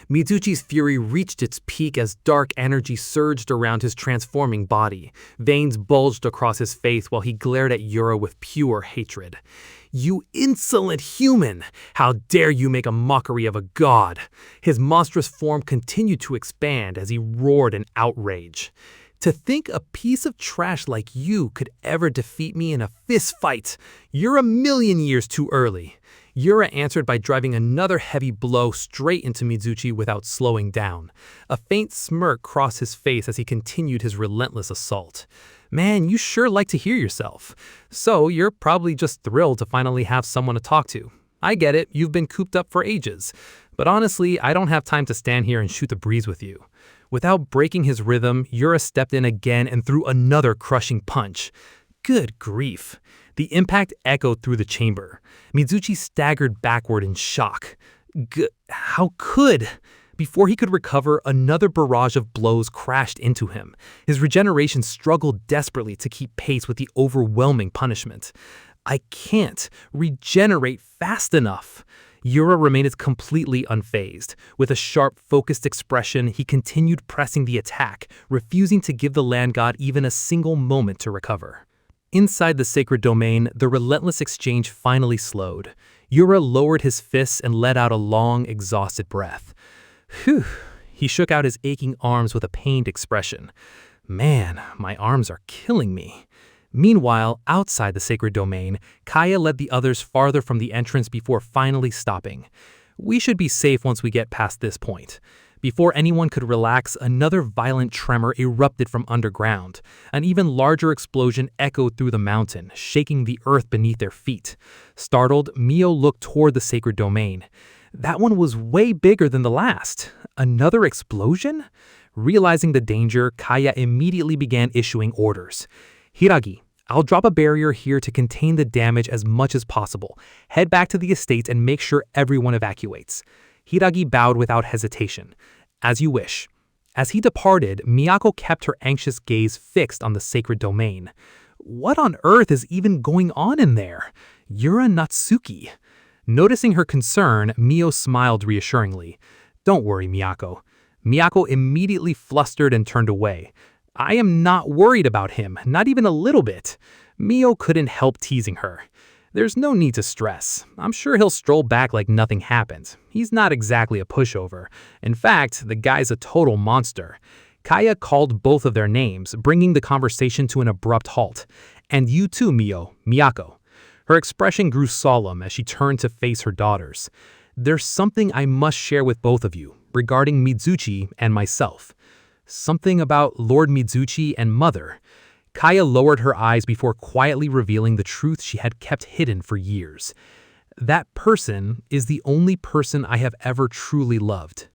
Mizuchi's fury reached its peak as dark energy surged around his transforming body. Veins bulged across his face while he glared at Yura with pure hatred. "You insolent human! How dare you make a mockery of a god!" His monstrous form continued to expand as he roared in outrage. "To think a piece of trash like you could ever defeat me in a fist fight! You're a million years too early." Yura answered by driving another heavy blow straight into Mizuchi without slowing down. A faint smirk crossed his face as he continued his relentless assault. "Man, you sure like to hear yourself. So you're probably just thrilled to finally have someone to talk to. I get it, you've been cooped up for ages. But honestly, I don't have time to stand here and shoot the breeze with you." Without breaking his rhythm, Yura stepped in again and threw another crushing punch. Good grief. The impact echoed through the chamber. Mizuchi staggered backward in shock. How could? Before he could recover, another barrage of blows crashed into him. His regeneration struggled desperately to keep pace with the overwhelming punishment. "I can't regenerate fast enough." Yura remained completely unfazed. With a sharp, focused expression, he continued pressing the attack, refusing to give the land god even a single moment to recover. Inside the sacred domain, the relentless exchange finally slowed. Yura lowered his fists and let out a long, exhausted breath. Phew! He shook out his aching arms with a pained expression. "Man, my arms are killing me." Meanwhile, outside the sacred domain, Kaya led the others farther from the entrance before finally stopping. "We should be safe once we get past this point." Before anyone could relax, another violent tremor erupted from underground. An even larger explosion echoed through the mountain, shaking the earth beneath their feet. Startled, Mio looked toward the sacred domain. That one was way bigger than the last. Another explosion? Realizing the danger, Kaya immediately began issuing orders. "Hiragi, I'll drop a barrier here to contain the damage as much as possible. Head back to the estates and make sure everyone evacuates." Hiragi bowed without hesitation. "As you wish." As he departed, Miyako kept her anxious gaze fixed on the sacred domain. What on earth is even going on in there? Yura Natsuki. Noticing her concern, Mio smiled reassuringly. "Don't worry, Miyako." Miyako immediately flustered and turned away. "I am not worried about him, not even a little bit." Mio couldn't help teasing her. "There's no need to stress. I'm sure he'll stroll back like nothing happened. He's not exactly a pushover. In fact, the guy's a total monster." Kaya called both of their names, bringing the conversation to an abrupt halt. "And you too, Mio, Miyako." Her expression grew solemn as she turned to face her daughters. "There's something I must share with both of you, regarding Mizuchi and myself. Something about Lord Mizuchi and Mother." Kaya lowered her eyes before quietly revealing the truth she had kept hidden for years. "That person is the only person I have ever truly loved."